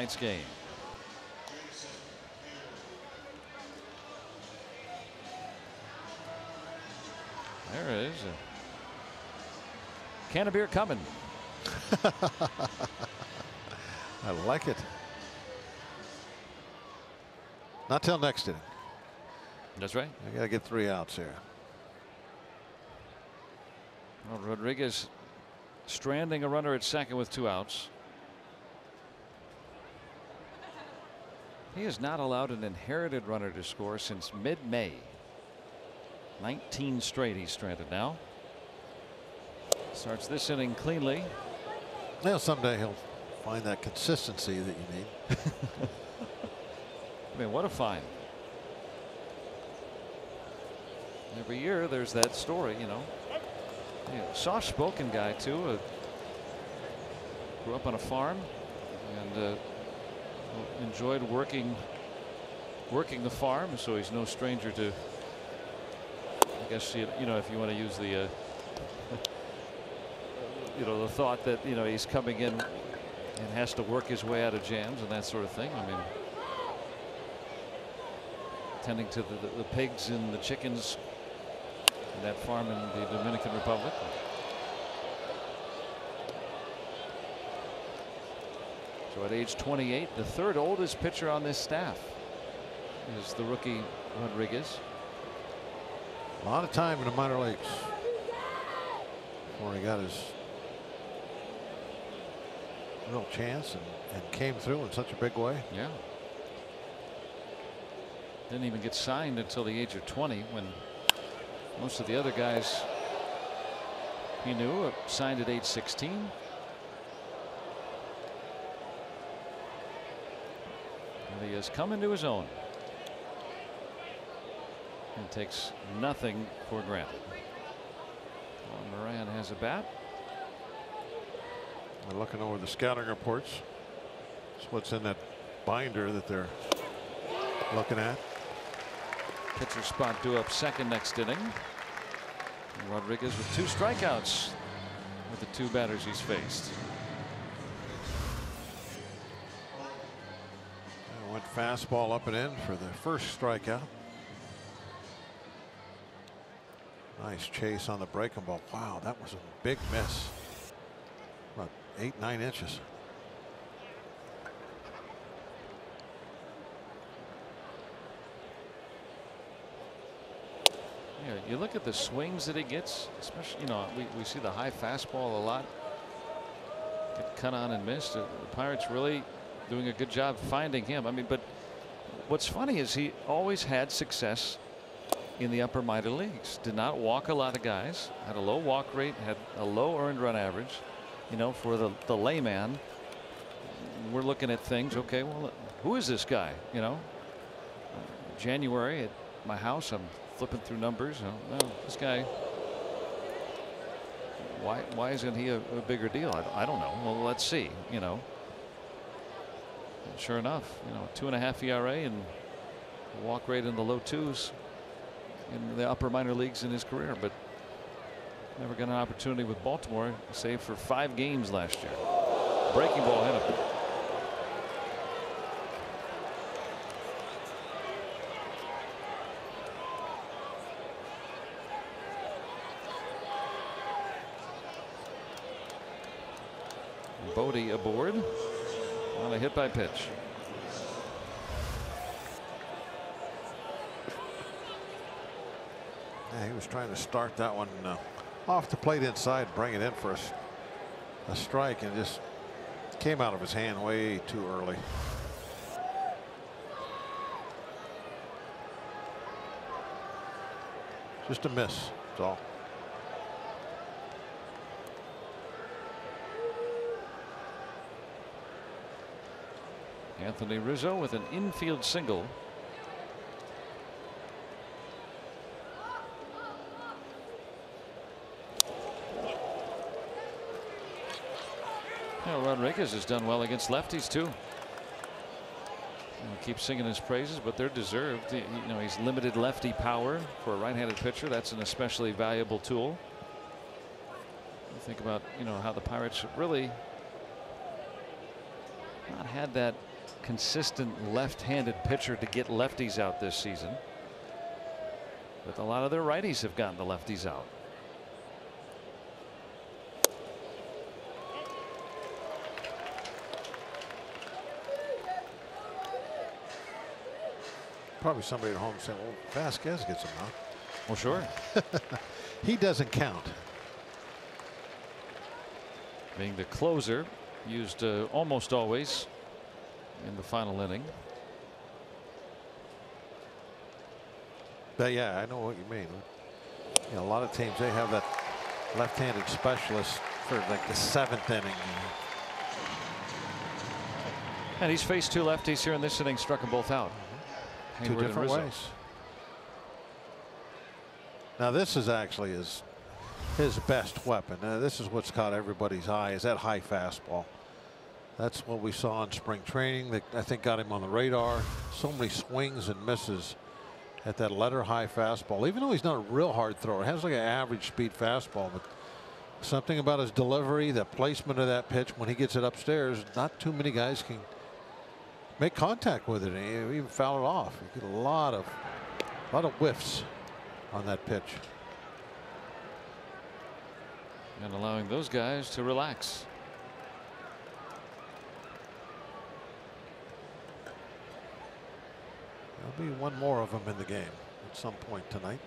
tonight's game. There it is. A can of beer coming. I like it. Not till next inning. That's right. I got to get 3 outs here. Well, Rodriguez stranding a runner at second with 2 outs. He has not allowed an inherited runner to score since mid-May. 19 straight he's stranded now. Starts this inning cleanly. Well, someday he'll find that consistency that you need. I mean, what a find. Every year there's that story, you know. Soft-spoken guy too. Grew up on a farm and enjoyed working the farm, so he's no stranger to, I guess, you know, if you want to use the you know, the thought that, you know, he's coming in and has to work his way out of jams and that sort of thing. I mean, tending to the pigs and the chickens in that farm in the Dominican Republic. So at age 28, the 3rd oldest pitcher on this staff is the rookie Rodriguez. A lot of time in the minor leagues before he got his real chance and came through in such a big way. Yeah. Didn't even get signed until the age of 20, when most of the other guys he knew signed at age 16. And he has come into his own and takes nothing for granted. Well, Moran has a bat. We're looking over the scouting reports. It's what's in that binder that they're looking at. Pitcher spot due up second next inning. And Rodriguez with 2 strikeouts with the 2 batters he's faced. Went fastball up and in for the first strikeout. Nice chase on the breaking ball. Wow, that was a big miss. About 8-9 inches. Yeah, you look at the swings that he gets, especially, you know, we see the high fastball a lot get cut on and missed. The Pirates really doing a good job finding him. I mean, but what's funny is he always had success in the upper minor leagues. Did not walk a lot of guys, had a low walk rate, had a low earned run average. You know, for the layman, we're looking at things. Okay, well, who is this guy? You know, January at my house, I'm flipping through numbers. Well, this guy, why isn't he a bigger deal? I don't know. Well, let's see. You know, and sure enough, you know, 2.5 ERA and walk rate in the low 2s in the upper minor leagues in his career, but never got an opportunity with Baltimore, save for 5 games last year. Breaking ball hit him. Bodie aboard on a hit by pitch. Yeah, he was trying to start that one off the plate inside, bring it in for a strike, and just came out of his hand way too early. Just a miss, that's all. Anthony Rizzo with an infield single. Well, Rodriguez has done well against lefties too. We'll keep singing his praises, but they're deserved. You know, he's limited lefty power for a right-handed pitcher. That's an especially valuable tool. You think about, you know, how the Pirates really not had that consistent left-handed pitcher to get lefties out this season. But a lot of their righties have gotten the lefties out. Probably somebody at home saying, well, Vasquez gets him out. Well, sure. He doesn't count. Being the closer, used almost always in the final inning. But yeah, I know what you mean. You know, a lot of teams, they have that left-handed specialist for like the 7th inning. And he's faced 2 lefties here in this inning, struck them both out. Two different ways. Now this is actually his best weapon. This is what's caught everybody's eye, is that high fastball. That's what we saw in spring training that I think got him on the radar. So many swings and misses at that letter high fastball. Even though he's not a real hard thrower, has like an average speed fastball, but something about his delivery, the placement of that pitch when he gets it upstairs, not too many guys can make contact with it and even foul it off. You get a lot of whiffs on that pitch. And allowing those guys to relax. There'll be one more of them in the game at some point tonight.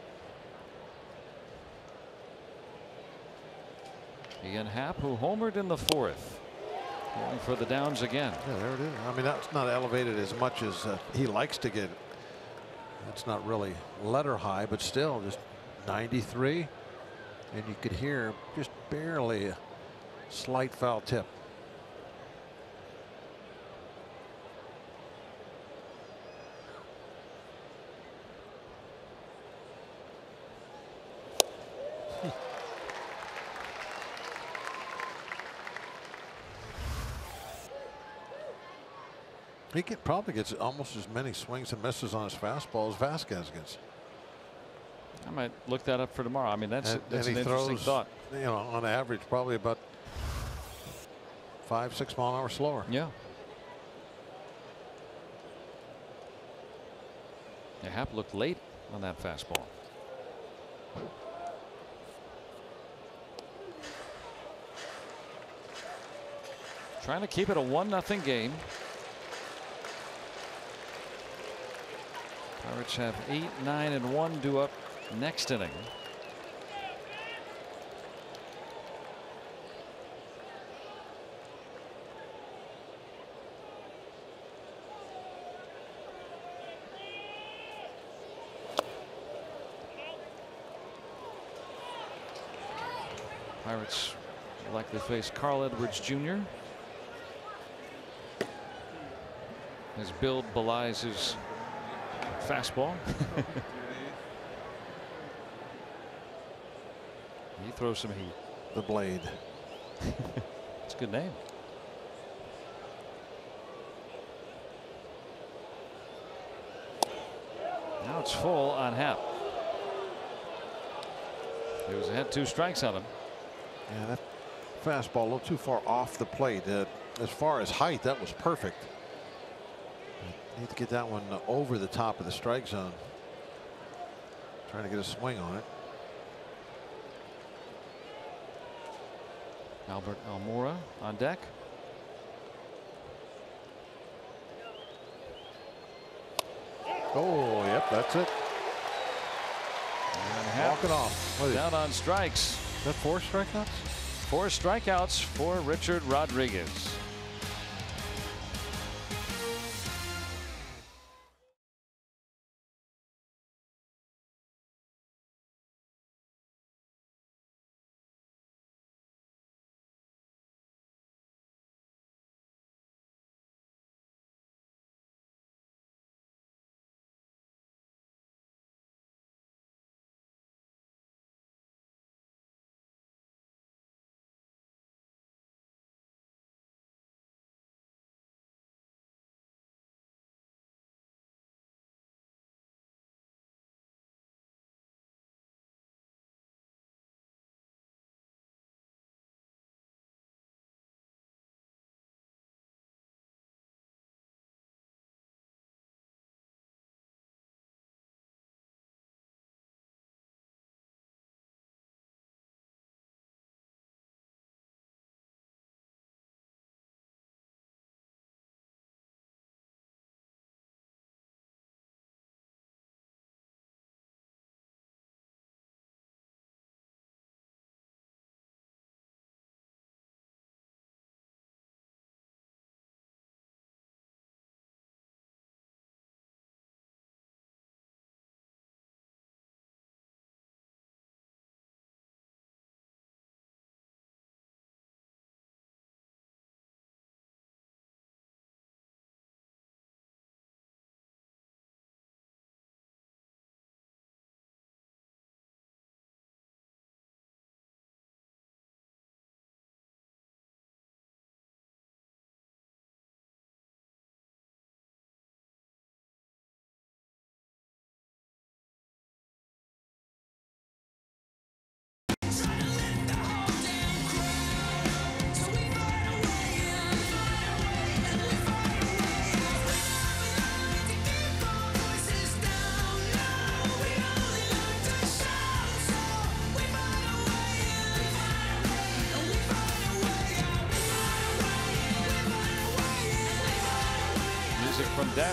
Ian Happ, who homered in the 4th. Going for the downs again. Yeah, there it is. I mean, that's not elevated as much as he likes to get. That's not really letter high, but still just 93. And you could hear just barely a slight foul tip. He probably gets almost as many swings and misses on his fastball as Vasquez gets. I might look that up for tomorrow. I mean, that's an interesting throws, thought. You know, on average, probably about 5-6 mile an hour slower. Yeah. Yeah, Happ looked late on that fastball. Trying to keep it a 1-0 game. Pirates have 8, 9, and 1 due up next inning. Pirates likely face Carl Edwards Jr. His build belies his fastball. He throws some heat. The Blade. It's a good name. Now it's full on Happ. He had 2 strikes on him. Yeah, that fastball a little too far off the plate. As far as height, that was perfect. Need to get that one over the top of the strike zone. Trying to get a swing on it. Albert Almora on deck. Oh, yep, that's it. And Happ walk it off. Down on strikes. Is that 4 strikeouts? 4 strikeouts for Richard Rodriguez.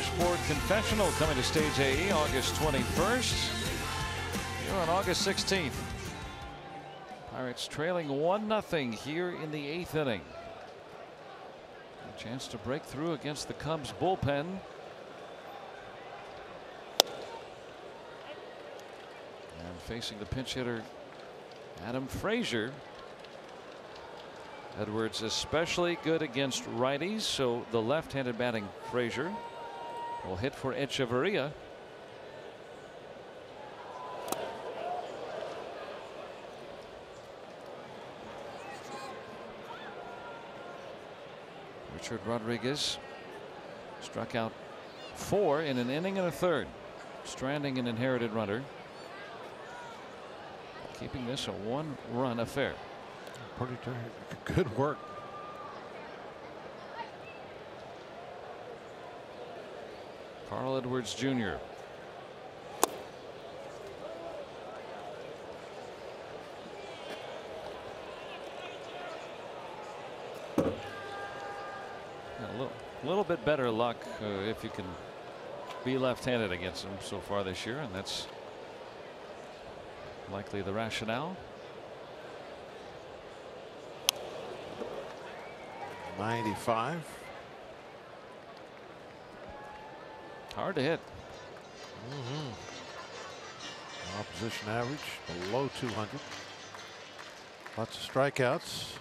Dashboard Confessional coming to Stage AE August 21st. Here on August 16th. Pirates trailing 1-0 here in the 8th inning. A chance to break through against the Cubs bullpen. And facing the pinch hitter Adam Frazier. Edwards especially good against righties, so the left-handed batting Frazier will hit for Echeverria. Richard Rodriguez struck out 4 in an inning and a third, stranding an inherited runner, keeping this a 1-run affair. Pretty good work. Carl Edwards Jr. A little bit better luck if you can be left-handed against him so far this year, and that's likely the rationale. 95. Hard to hit. Opposition average below 200. Lots of strikeouts.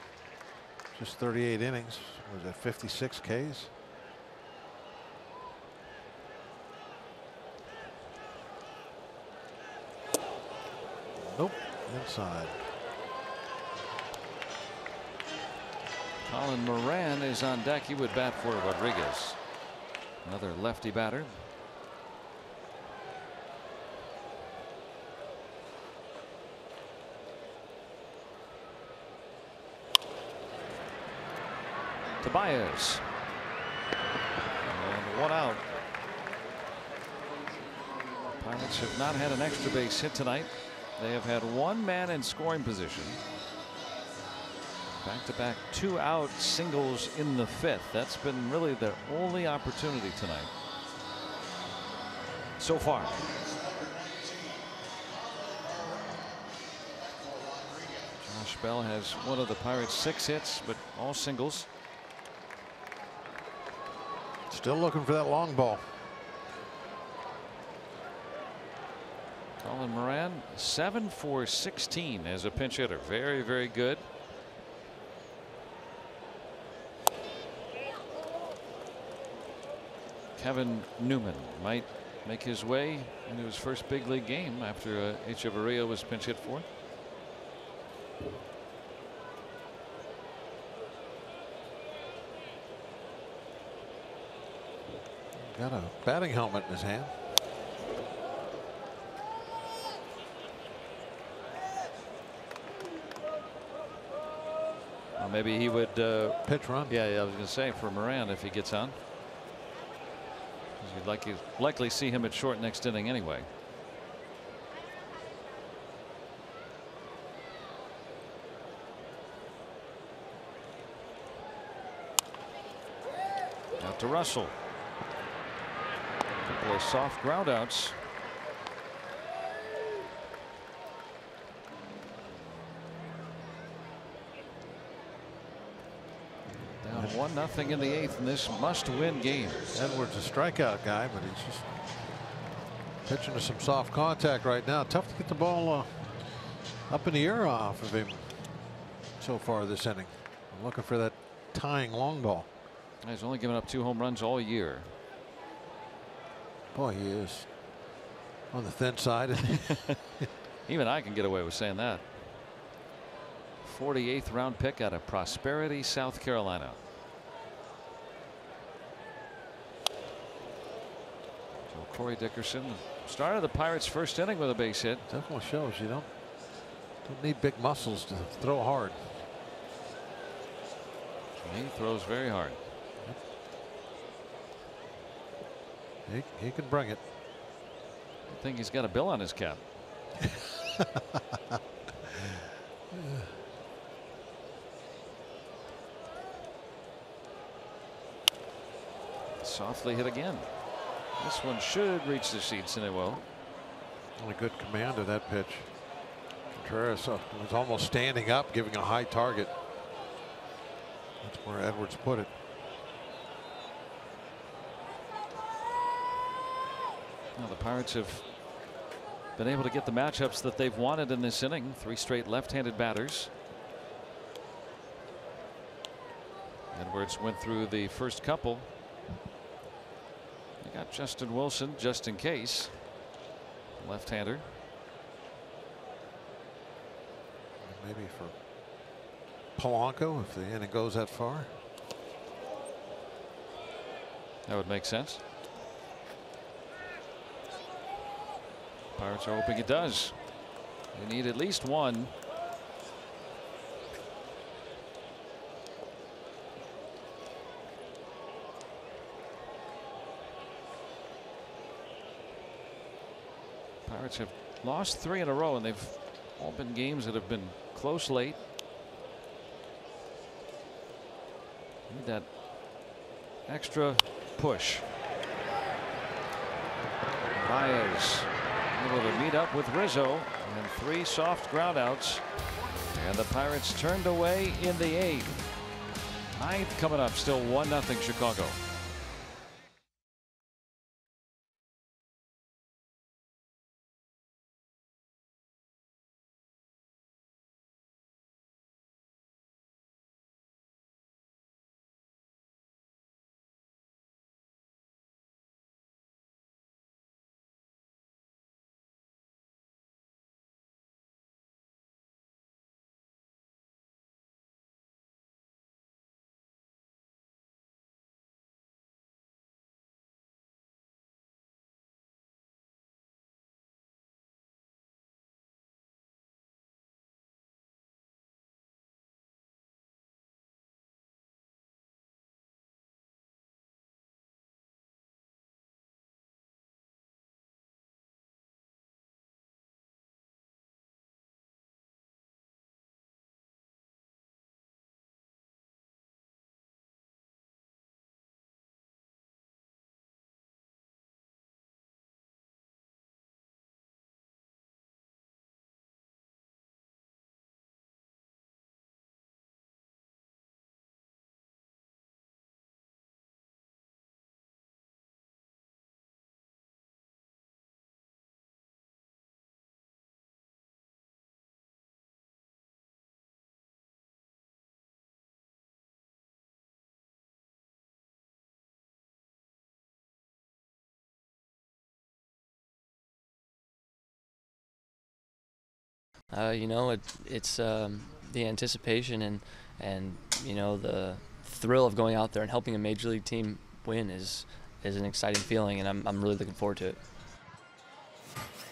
Just 38 innings. Was that 56 Ks? Nope. Inside. Colin Moran is on deck. He would bat for Rodriguez. Another lefty batter. Tobias. And 1 out. Pirates have not had an extra base hit tonight. They have had 1 man in scoring position. Back-to-back 2-out singles in the 5th. That's been really their only opportunity tonight so far. Josh Bell has one of the Pirates' 6 hits, but all singles. Still looking for that long ball. Colin Moran 7 for 16 as a pinch hitter. Very, very good. Kevin Newman might make his way into his first big league game after Echeverria was pinch hit for. Got a batting helmet in his hand. Well, maybe he would pitch run. Yeah, I was going to say for Moran if he gets on. You'd likely see him at short next inning anyway. Out to Russell. A couple of soft ground outs. Down 1-0 in the 8th in this must-win game. Edwards a strikeout guy, but he's just pitching to some soft contact right now. Tough to get the ball up in the air off of him so far this inning. I'm looking for that tying long ball. He's only given up 2 home runs all year. Boy, he is on the thin side. Even I can get away with saying that. 48th round pick out of Prosperity, South Carolina. So Corey Dickerson started the Pirates' first inning with a base hit. Definitely shows you don't need big muscles to throw hard. He throws very hard. He can bring it. I think he's got a bill on his cap. Softly hit again. This one should reach the seats, and it will. Only good command of that pitch. Contreras was almost standing up, giving a high target. That's where Edwards put it. Well, the Pirates have been able to get the matchups that they've wanted in this inning. 3 straight left-handed batters. Edwards went through the first couple. They got Justin Wilson just in case. Left-hander. Maybe for Polanco if the inning goes that far. That would make sense. Pirates are hoping it does. They need at least one. Pirates have lost 3 in a row, and they've all been games that have been close late. Need that extra push. Baez able to meet up with Rizzo, and 3 soft groundouts, and the Pirates turned away in the 8th. 9th coming up, still 1-0 Chicago. You know, it's the anticipation and you know the thrill of going out there and helping a major league team win is an exciting feeling, and I'm really looking forward to it.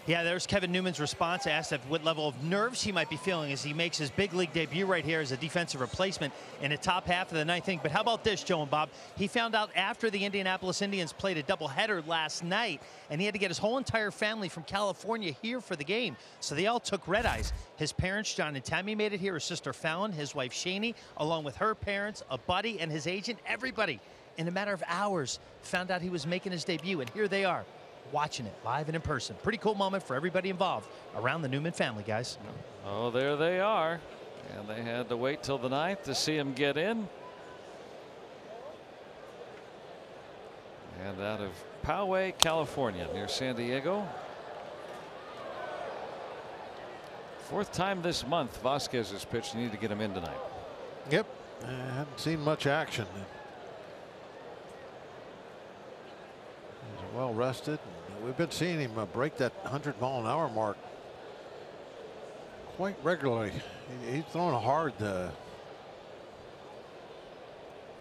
Yeah, there's Kevin Newman's response, asked at what level of nerves he might be feeling as he makes his big league debut right here as a defensive replacement in the top half of the 9th inning. But how about this, Joe and Bob? He found out after the Indianapolis Indians played a doubleheader last night, and he had to get his whole entire family from California here for the game. So they all took red eyes. His parents, John and Tammy, made it here. His sister Fallon, his wife Shani, along with her parents, a buddy, and his agent. Everybody, in a matter of hours, found out he was making his debut, and here they are, watching it live and in person. Pretty cool moment for everybody involved around the Newman family, guys. Oh, there they are. And they had to wait till the 9th to see him get in. And out of Poway, California, near San Diego. 4th time this month Vasquez has pitched. You need to get him in tonight. Yep. I haven't seen much action. He's well rested. We've been seeing him break that 100-mile-an-hour mark quite regularly. He's throwing hard.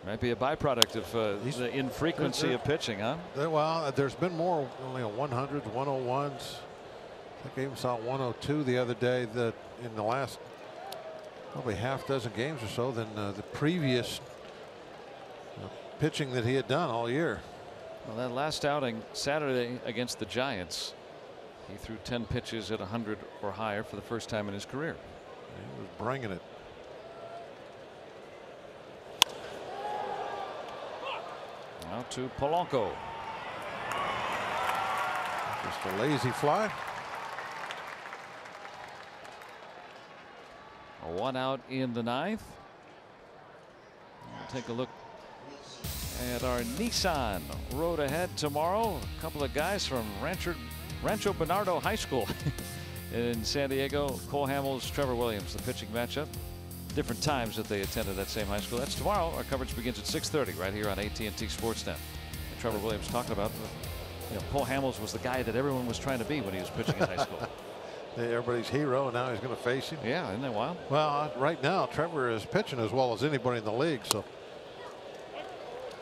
Might be a byproduct of the infrequency of pitching, huh? Well, there's been more, only 100s, 101s. I think I even saw 102 the other day. That in the last probably half dozen games or so than the previous pitching that he had done all year. Well, that last outing Saturday against the Giants, he threw 10 pitches at 100 or higher for the first time in his career. He was bringing it. Now to Polanco. Just a lazy fly. A 1 out in the 9th. We'll take a look at our Nissan road ahead tomorrow. A couple of guys from Rancho Bernardo High School in San Diego. Cole Hamels, Trevor Williams, the pitching matchup. Different times that they attended that same high school. That's tomorrow. Our coverage begins at 6:30 right here on AT&T Sportsnet. And Trevor Williams talking about, Cole Hamels was the guy that everyone was trying to be when he was pitching in high school. Everybody's hero, and now he's going to face him. Yeah, isn't that wild? Well, right now Trevor is pitching as well as anybody in the league, so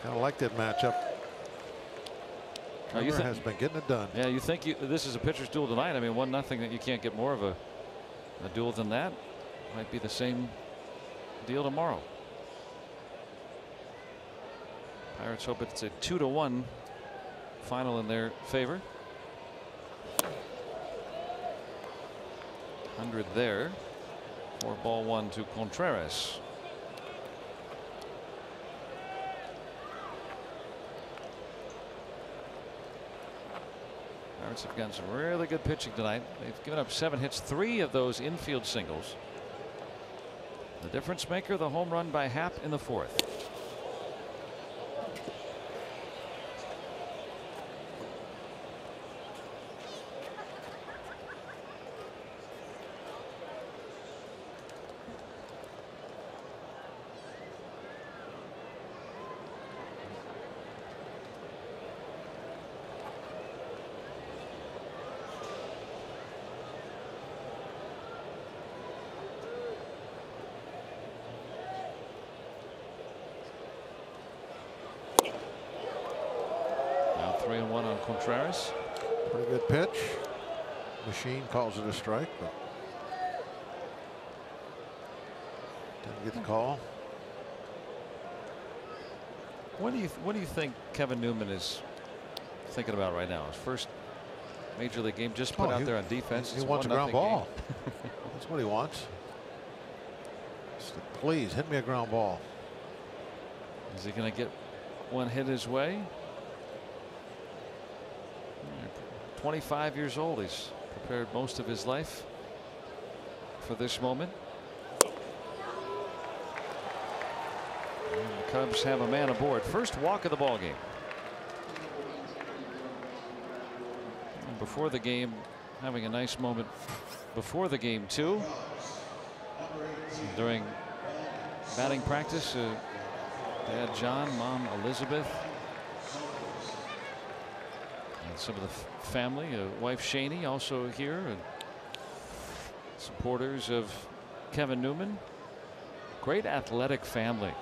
kind of like that matchup. Trevor has been getting it done. Yeah, you think this is a pitcher's duel tonight? I mean, 1-0, that you can't get more of a duel than that. Might be the same deal tomorrow. Pirates hope it's a 2-1 final in their favor. 100 there. 4-1 to Contreras. Pirates have gotten some really good pitching tonight. They've given up 7 hits, 3 of those infield singles. The difference maker, the home run by Happ in the 4th. Now 3-1 on Contreras. Pretty good pitch. Machine calls it a strike, but didn't get the call. What do you think Kevin Newman is thinking about right now? His first major league game, just put out there on defense. He wants a ground ball. That's what he wants. Just, please hit me a ground ball. Is he going to get one hit his way? 25 years old. He's prepared most of his life for this moment. And the Cubs have a man aboard. First walk of the ball game. And before the game, having a nice moment before the game too. During batting practice, Dad John, Mom Elizabeth, and some of the family, wife Shaney also here, and supporters of Kevin Newman. Great athletic family.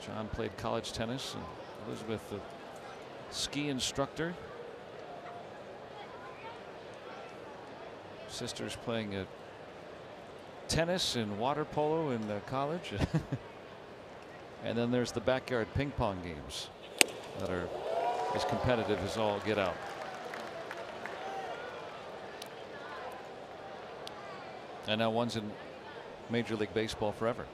John played college tennis, and Elizabeth, the ski instructor. Sisters playing tennis and water polo in college. And then there's the backyard ping pong games that are as competitive as all get out. And now one's in Major League Baseball forever.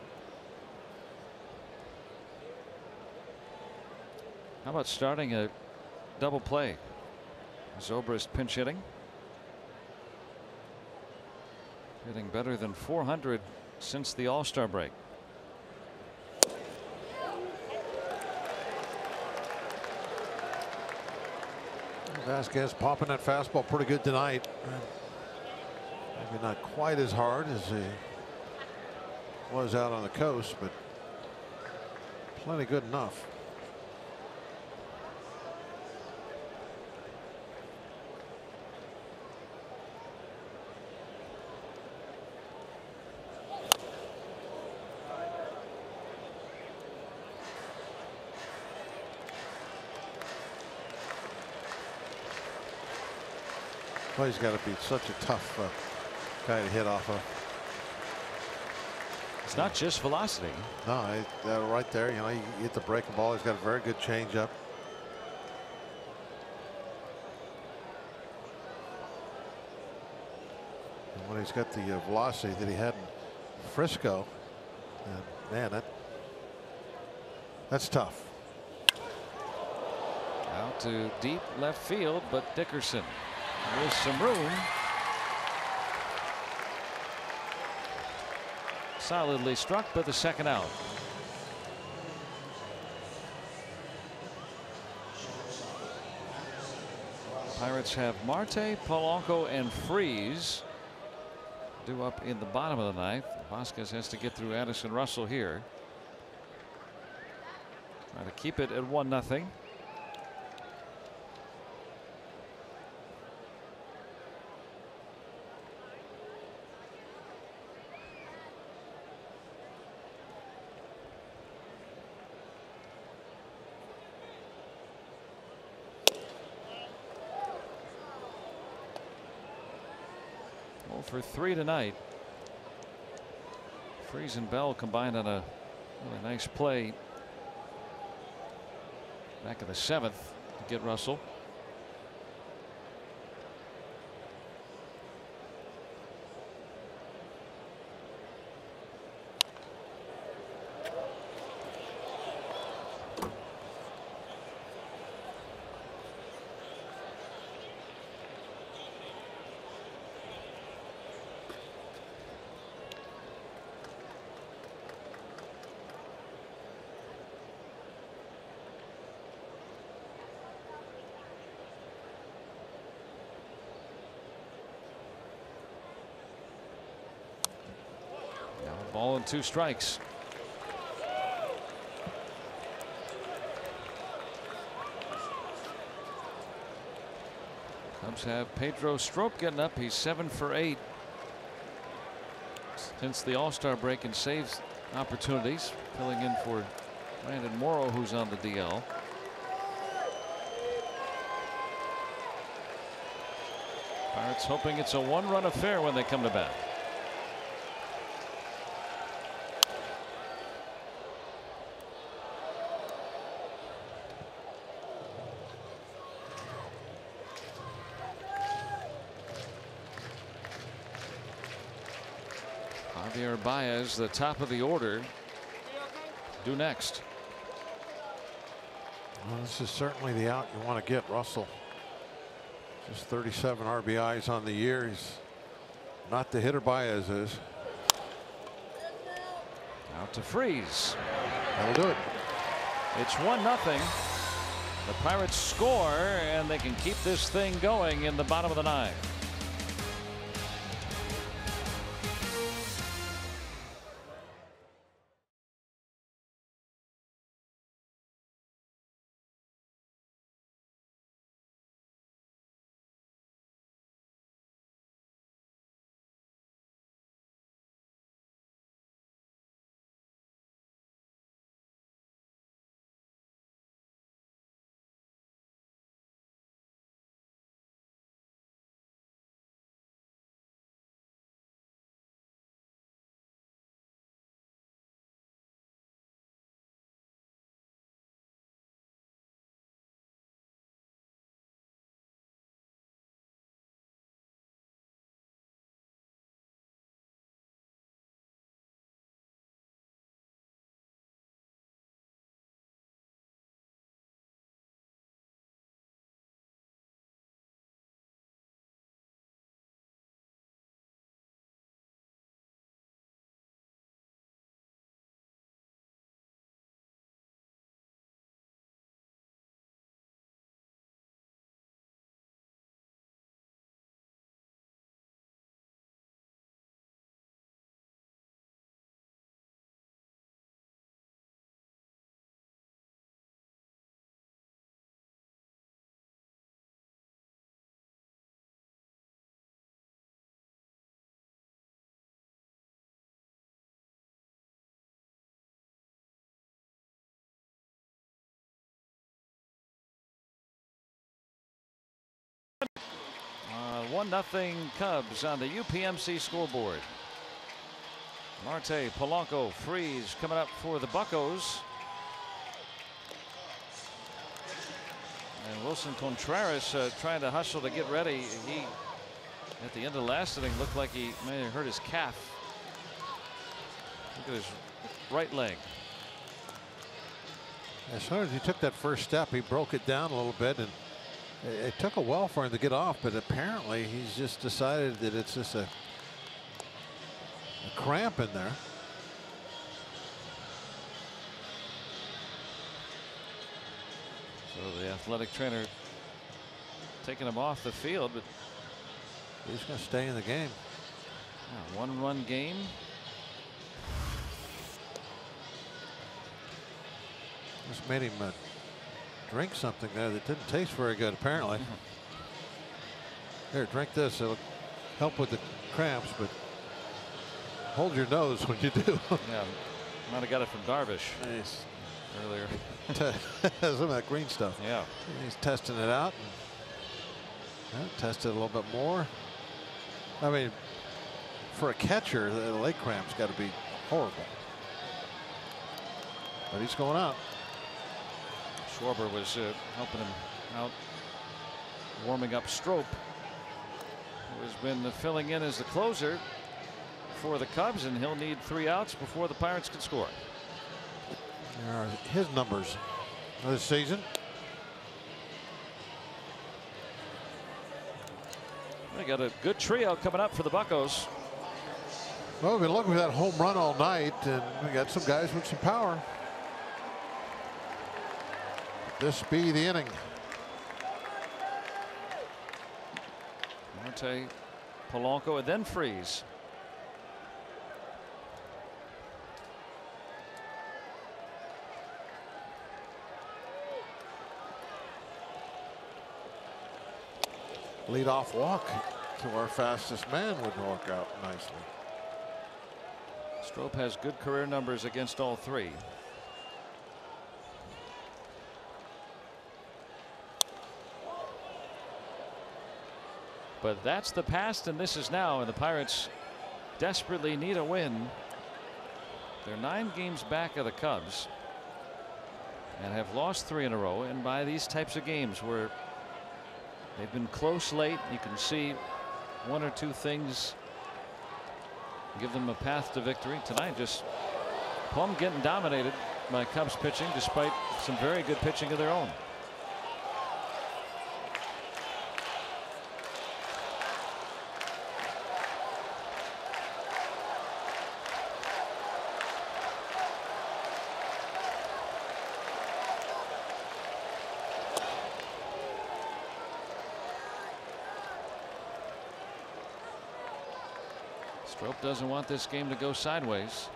How about starting a double play? Zobrist pinch hitting. Hitting better than 400 since the All-Star break. Vasquez popping that fastball pretty good tonight. Maybe not quite as hard as he was out on the coast, but plenty good enough. Well, he's got to be such a tough guy to hit off of. It's not just velocity. No, right there, you know, you hit the breaking ball. He's got a very good changeup. And when he's got the velocity that he had in Frisco, man, that's tough. Out to deep left field, but Dickerson with some room. Solidly struck, but the second out. Pirates have Marte, Polanco, and Freeze due up in the bottom of the ninth. Vasquez has to get through Addison Russell here. Try to keep it at 1-0. For 3 tonight. Freeze and Bell combined on a really nice play back in the 7th to get Russell. Ball and 2 strikes. Cubs have Pedro Strop getting up. He's 7 for 8 since the All-Star break and saves opportunities, filling in for Brandon Morrow, who's on the DL. Pirates hoping it's a 1-run affair when they come to bat. Baez, the top of the order, due next. Well, this is certainly the out you want to get. Russell, just 37 RBIs on the year. He's not the hitter Baez is. Out to Freeze. That'll do it. It's 1-0. The Pirates score, and they can keep this thing going in the bottom of the 9th. One 1-0 Cubs on the UPMC scoreboard. Marte, Polanco, Freeze coming up for the Buccos. And Wilson Contreras trying to hustle to get ready. He, at the end of the last inning, looked like he may have hurt his calf. Look at his right leg. As soon as he took that first step, he broke it down a little bit, and it took a while for him to get off, but apparently he's just decided that it's just a cramp in there. So the athletic trainer taking him off the field, but he's going to stay in the game. Yeah, 1-run game. Just made him drink something there that didn't taste very good, apparently. Here, drink this. It'll help with the cramps, but hold your nose when you do. Yeah, might have got it from Darvish Nice. earlier. Some of that green stuff. Yeah. He's testing it out. Test it a little bit more. I mean, for a catcher, the leg cramp's got to be horrible. But he's going out. Schwarber was helping him out, warming up Strop, who has been filling in as the closer for the Cubs, and he'll need 3 outs before the Pirates can score. There are his numbers this season. They got a good trio coming up for the Buccos. Well, we've been looking for that home run all night, and we got some guys with some power. This be the inning. Marte, Polanco, and then Freeze. Lead-off walk to our fastest man would work out nicely. Strop has good career numbers against all 3. But that's the past and this is now, and the Pirates desperately need a win. They're 9 games back of the Cubs and have lost 3 in a row, and by these types of games where they've been close late, you can see 1 or 2 things give them a path to victory. Tonight, just Plum getting dominated by Cubs pitching despite some very good pitching of their own. Strop doesn't want this game to go sideways.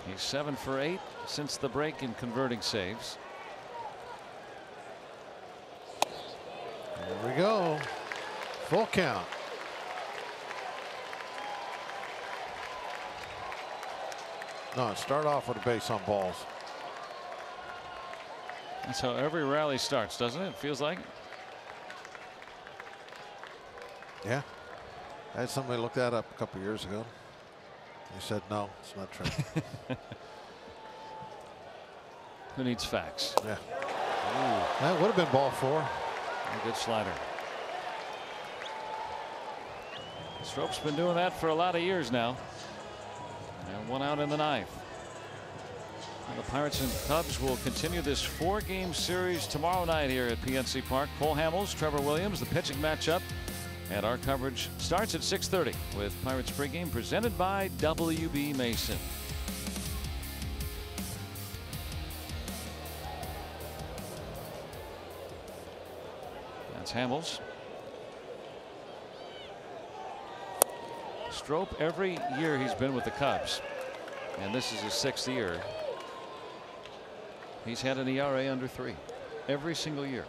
He's 7 for 8 since the break in converting saves. There we go. Full count. No, start off with a base on balls. That's how every rally starts, doesn't it? Feels like. Yeah. I had somebody look that up a couple years ago. They said, no, it's not true. Who needs facts? Yeah. Ooh. That would have been ball 4. A good slider. Strop's been doing that for a lot of years now. And 1 out in the 9th. And the Pirates and Cubs will continue this 4-game series tomorrow night here at PNC Park. Cole Hamels, Trevor Williams, the pitching matchup. And our coverage starts at 6:30 with Pirates pregame presented by WB Mason. That's Hamels. Strop, every year he's been with the Cubs, and this is his 6th year, he's had an ERA under 3 every single year.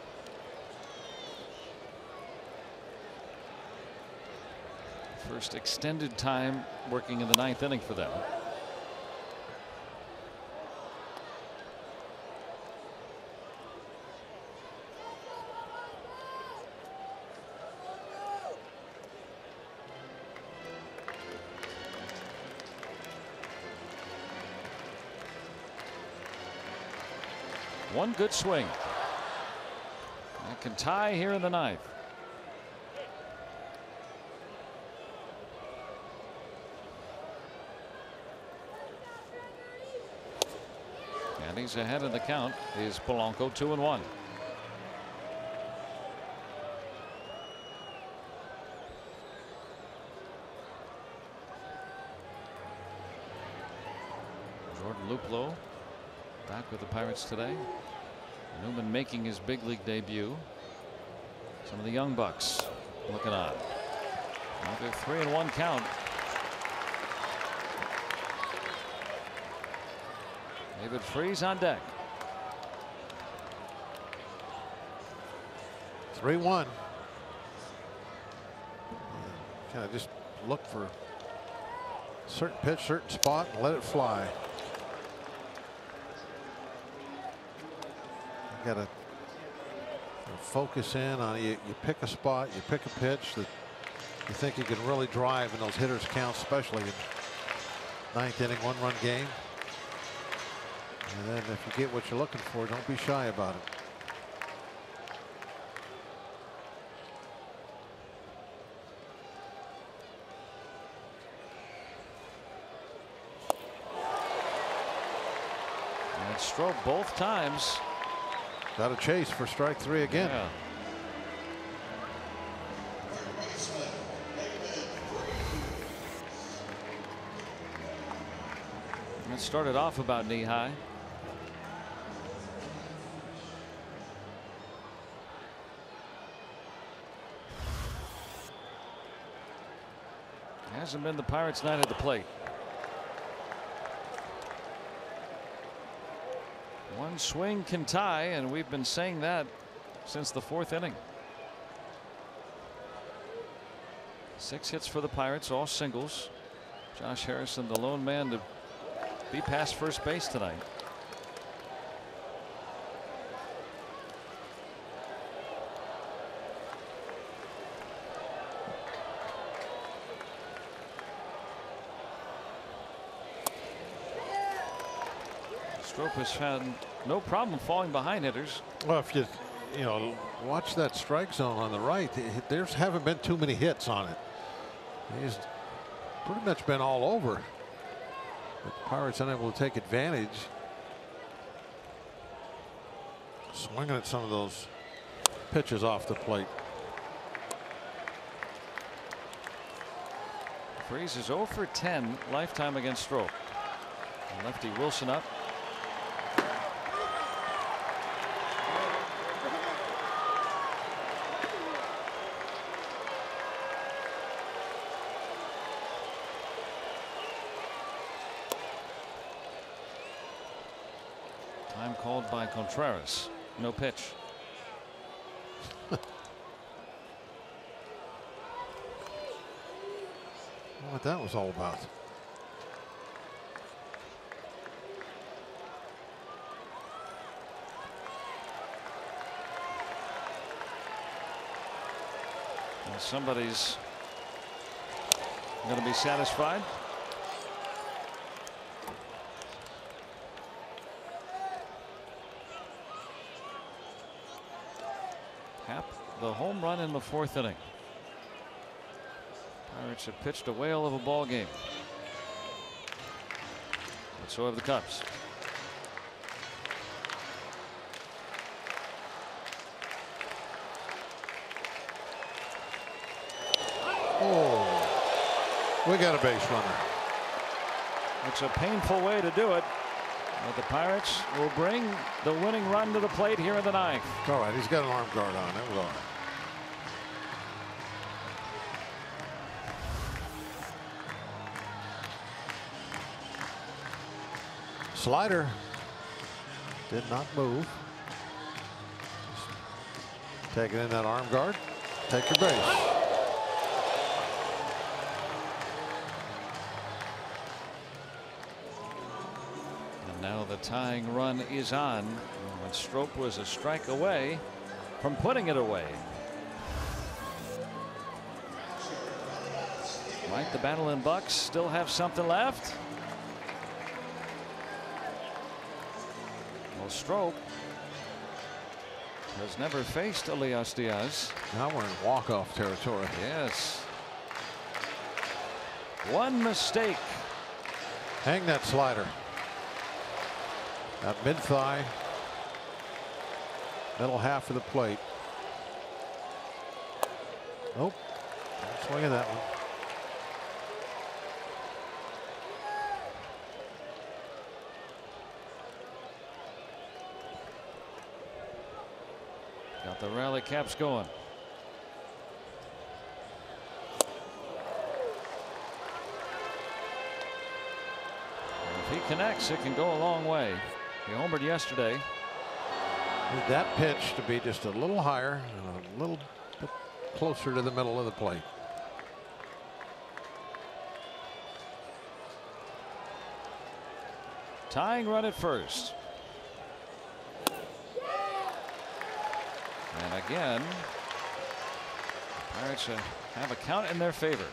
First extended time working in the 9th inning for them. One good swing. That can tie here in the 9th. And he's ahead in the count. Is Polanco 2-1. Jordan Luplow back with the Pirates today. Newman making his big league debut. Some of the young bucks looking on. Another 3-1 count. David Freese on deck. 3-1. Kind of just look for certain pitch, certain spot, and let it fly. You got to focus in on you pick a spot, you pick a pitch that you think you can really drive in those hitters count, especially in ninth inning 1-run game. And then if you get what you're looking for, don't be shy about it. And Stroke both times. Got a chase for strike 3 again. Yeah. It started off about knee high. Hasn't been the Pirates' night at the plate. One swing can tie, and we've been saying that since the 4th inning. 6 hits for the Pirates, all singles. Josh Harrison, the lone man to be past first base tonight. Strop has had no problem falling behind hitters. Well, if you watch that strike zone on the right, there's haven't been too many hits on it. He's pretty much been all over. But the Pirates unable to take advantage. Swinging at some of those pitches off the plate. Freese is 0 for 10 lifetime against Stroke. Lefty Wilson up. Time called by Contreras. No pitch. What that was all about. Well, somebody's going to be satisfied. The home run in the 4th inning. Pirates have pitched a whale of a ball game. But so have the Cubs. Oh, we got a base runner. It's a painful way to do it. But the Pirates will bring the winning run to the plate here in the 9th. All right, he's got an arm guard on. That was all right. Slider did not move. Just taking in that arm guard. Take your base. And now the tying run is on. When Strop was a strike away from putting it away. Might the Battling Bucks still have something left? Well, Strop has never faced Elias Diaz. Now we're in walk-off territory. Yes. One mistake. Hang that slider. That mid-thigh, middle half of the plate. Nope. Swing at that one. Got the rally caps going. If he connects, it can go a long way. He homered yesterday. Need that pitch to be just a little higher and a little bit closer to the middle of the plate. Tying run at first. And again, Pirates have a count in their favor.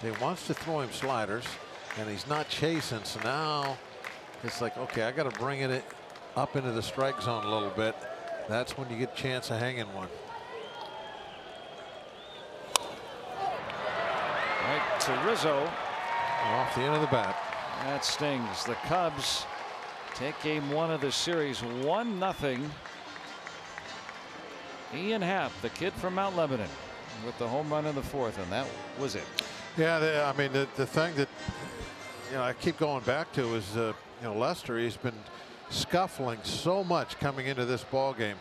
He wants to throw him sliders, and he's not chasing. So now it's like, okay, I got to bring it up into the strike zone a little bit. That's when you get a chance of hanging one. Right to Rizzo. Off the end of the bat. That stings. The Cubs take game 1 of the series 1-0. Ian Happ, the kid from Mount Lebanon, with the home run in the 4th, and that was it. Yeah, I mean, the thing that I keep going back to is Lester. He's been scuffling so much coming into this ball game,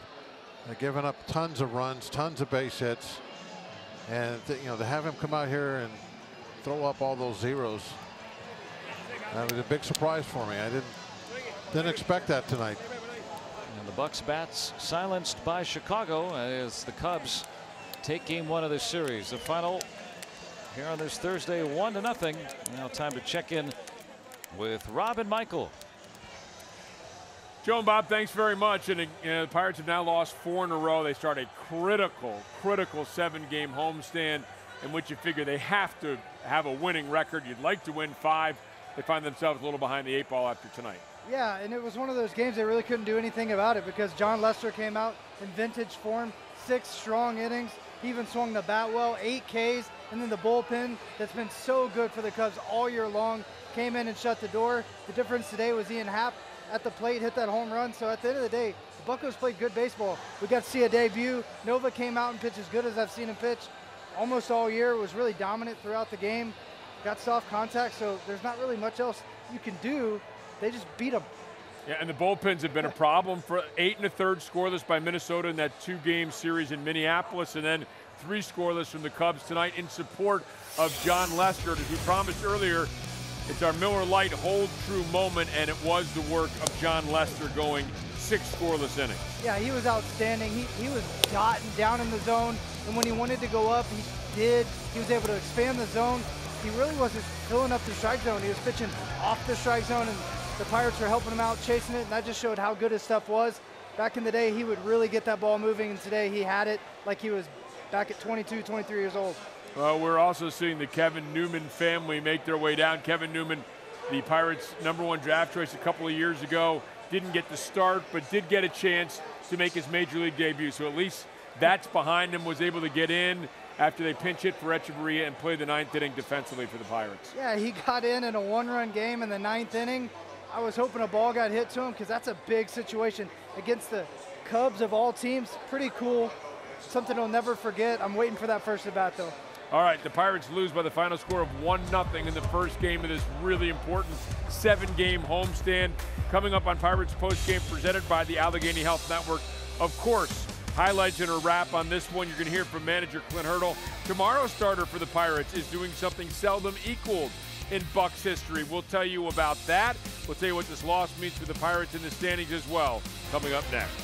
giving up tons of runs, tons of base hits, and to have him come out here and throw up all those zeros, that was a big surprise for me. I didn't expect that tonight. And the Bucks bats silenced by Chicago as the Cubs take game 1 of the series. The final here on this Thursday, 1-0. Now time to check in with Rob and Michael. Joe and Bob, thanks very much. And the Pirates have now lost 4 in a row. They start a critical 7-game homestand in which you figure they have to have a winning record. You'd like to win 5. They find themselves a little behind the 8 ball after tonight. Yeah, and it was one of those games they really couldn't do anything about it because John Lester came out in vintage form, 6 strong innings. He even swung the bat well, 8 Ks, and then the bullpen that's been so good for the Cubs all year long came in and shut the door. The difference today was Ian Happ at the plate, hit that home run. So at the end of the day, the Buccos played good baseball. We got to see a debut. Nova came out and pitched as good as I've seen him pitch almost all year. Was really dominant throughout the game. Got soft contact, so there's not really much else you can do. They just beat them. Yeah, and the bullpens have been a problem. For 8 1/3 scoreless by Minnesota in that 2-game series in Minneapolis, and then 3 scoreless from the Cubs tonight in support of John Lester. As we promised earlier, it's our Miller Lite hold true moment, and it was the work of John Lester going 6 scoreless innings. Yeah, he was outstanding. He was dotting down in the zone, and when he wanted to go up, he did. He was able to expand the zone. He really wasn't filling up the strike zone. He was pitching off the strike zone, and the Pirates were helping him out, chasing it, and that just showed how good his stuff was. Back in the day, he would really get that ball moving, and today he had it like he was back at 22, 23 years old. Well, we're also seeing the Kevin Newman family make their way down. Kevin Newman, the Pirates' #1 draft choice a couple of years ago, didn't get the start, but did get a chance to make his major league debut. So at least that's behind him, was able to get in after they pinch hit for Echeverria and play the 9th inning defensively for the Pirates. Yeah, he got in a 1-run game in the 9th inning. I was hoping a ball got hit to him because that's a big situation against the Cubs of all teams. Pretty cool. Something he'll never forget. I'm waiting for that first at bat, though. All right, the Pirates lose by the final score of 1-0 in the first game of this really important 7-game homestand. Coming up on Pirates postgame presented by the Allegheny Health Network. Of course, highlights and a wrap on this one. You're going to hear from manager Clint Hurdle. Tomorrow's starter for the Pirates is doing something seldom equaled in Bucks history. We'll tell you about that. We'll tell you what this loss means for the Pirates in the standings as well, coming up next.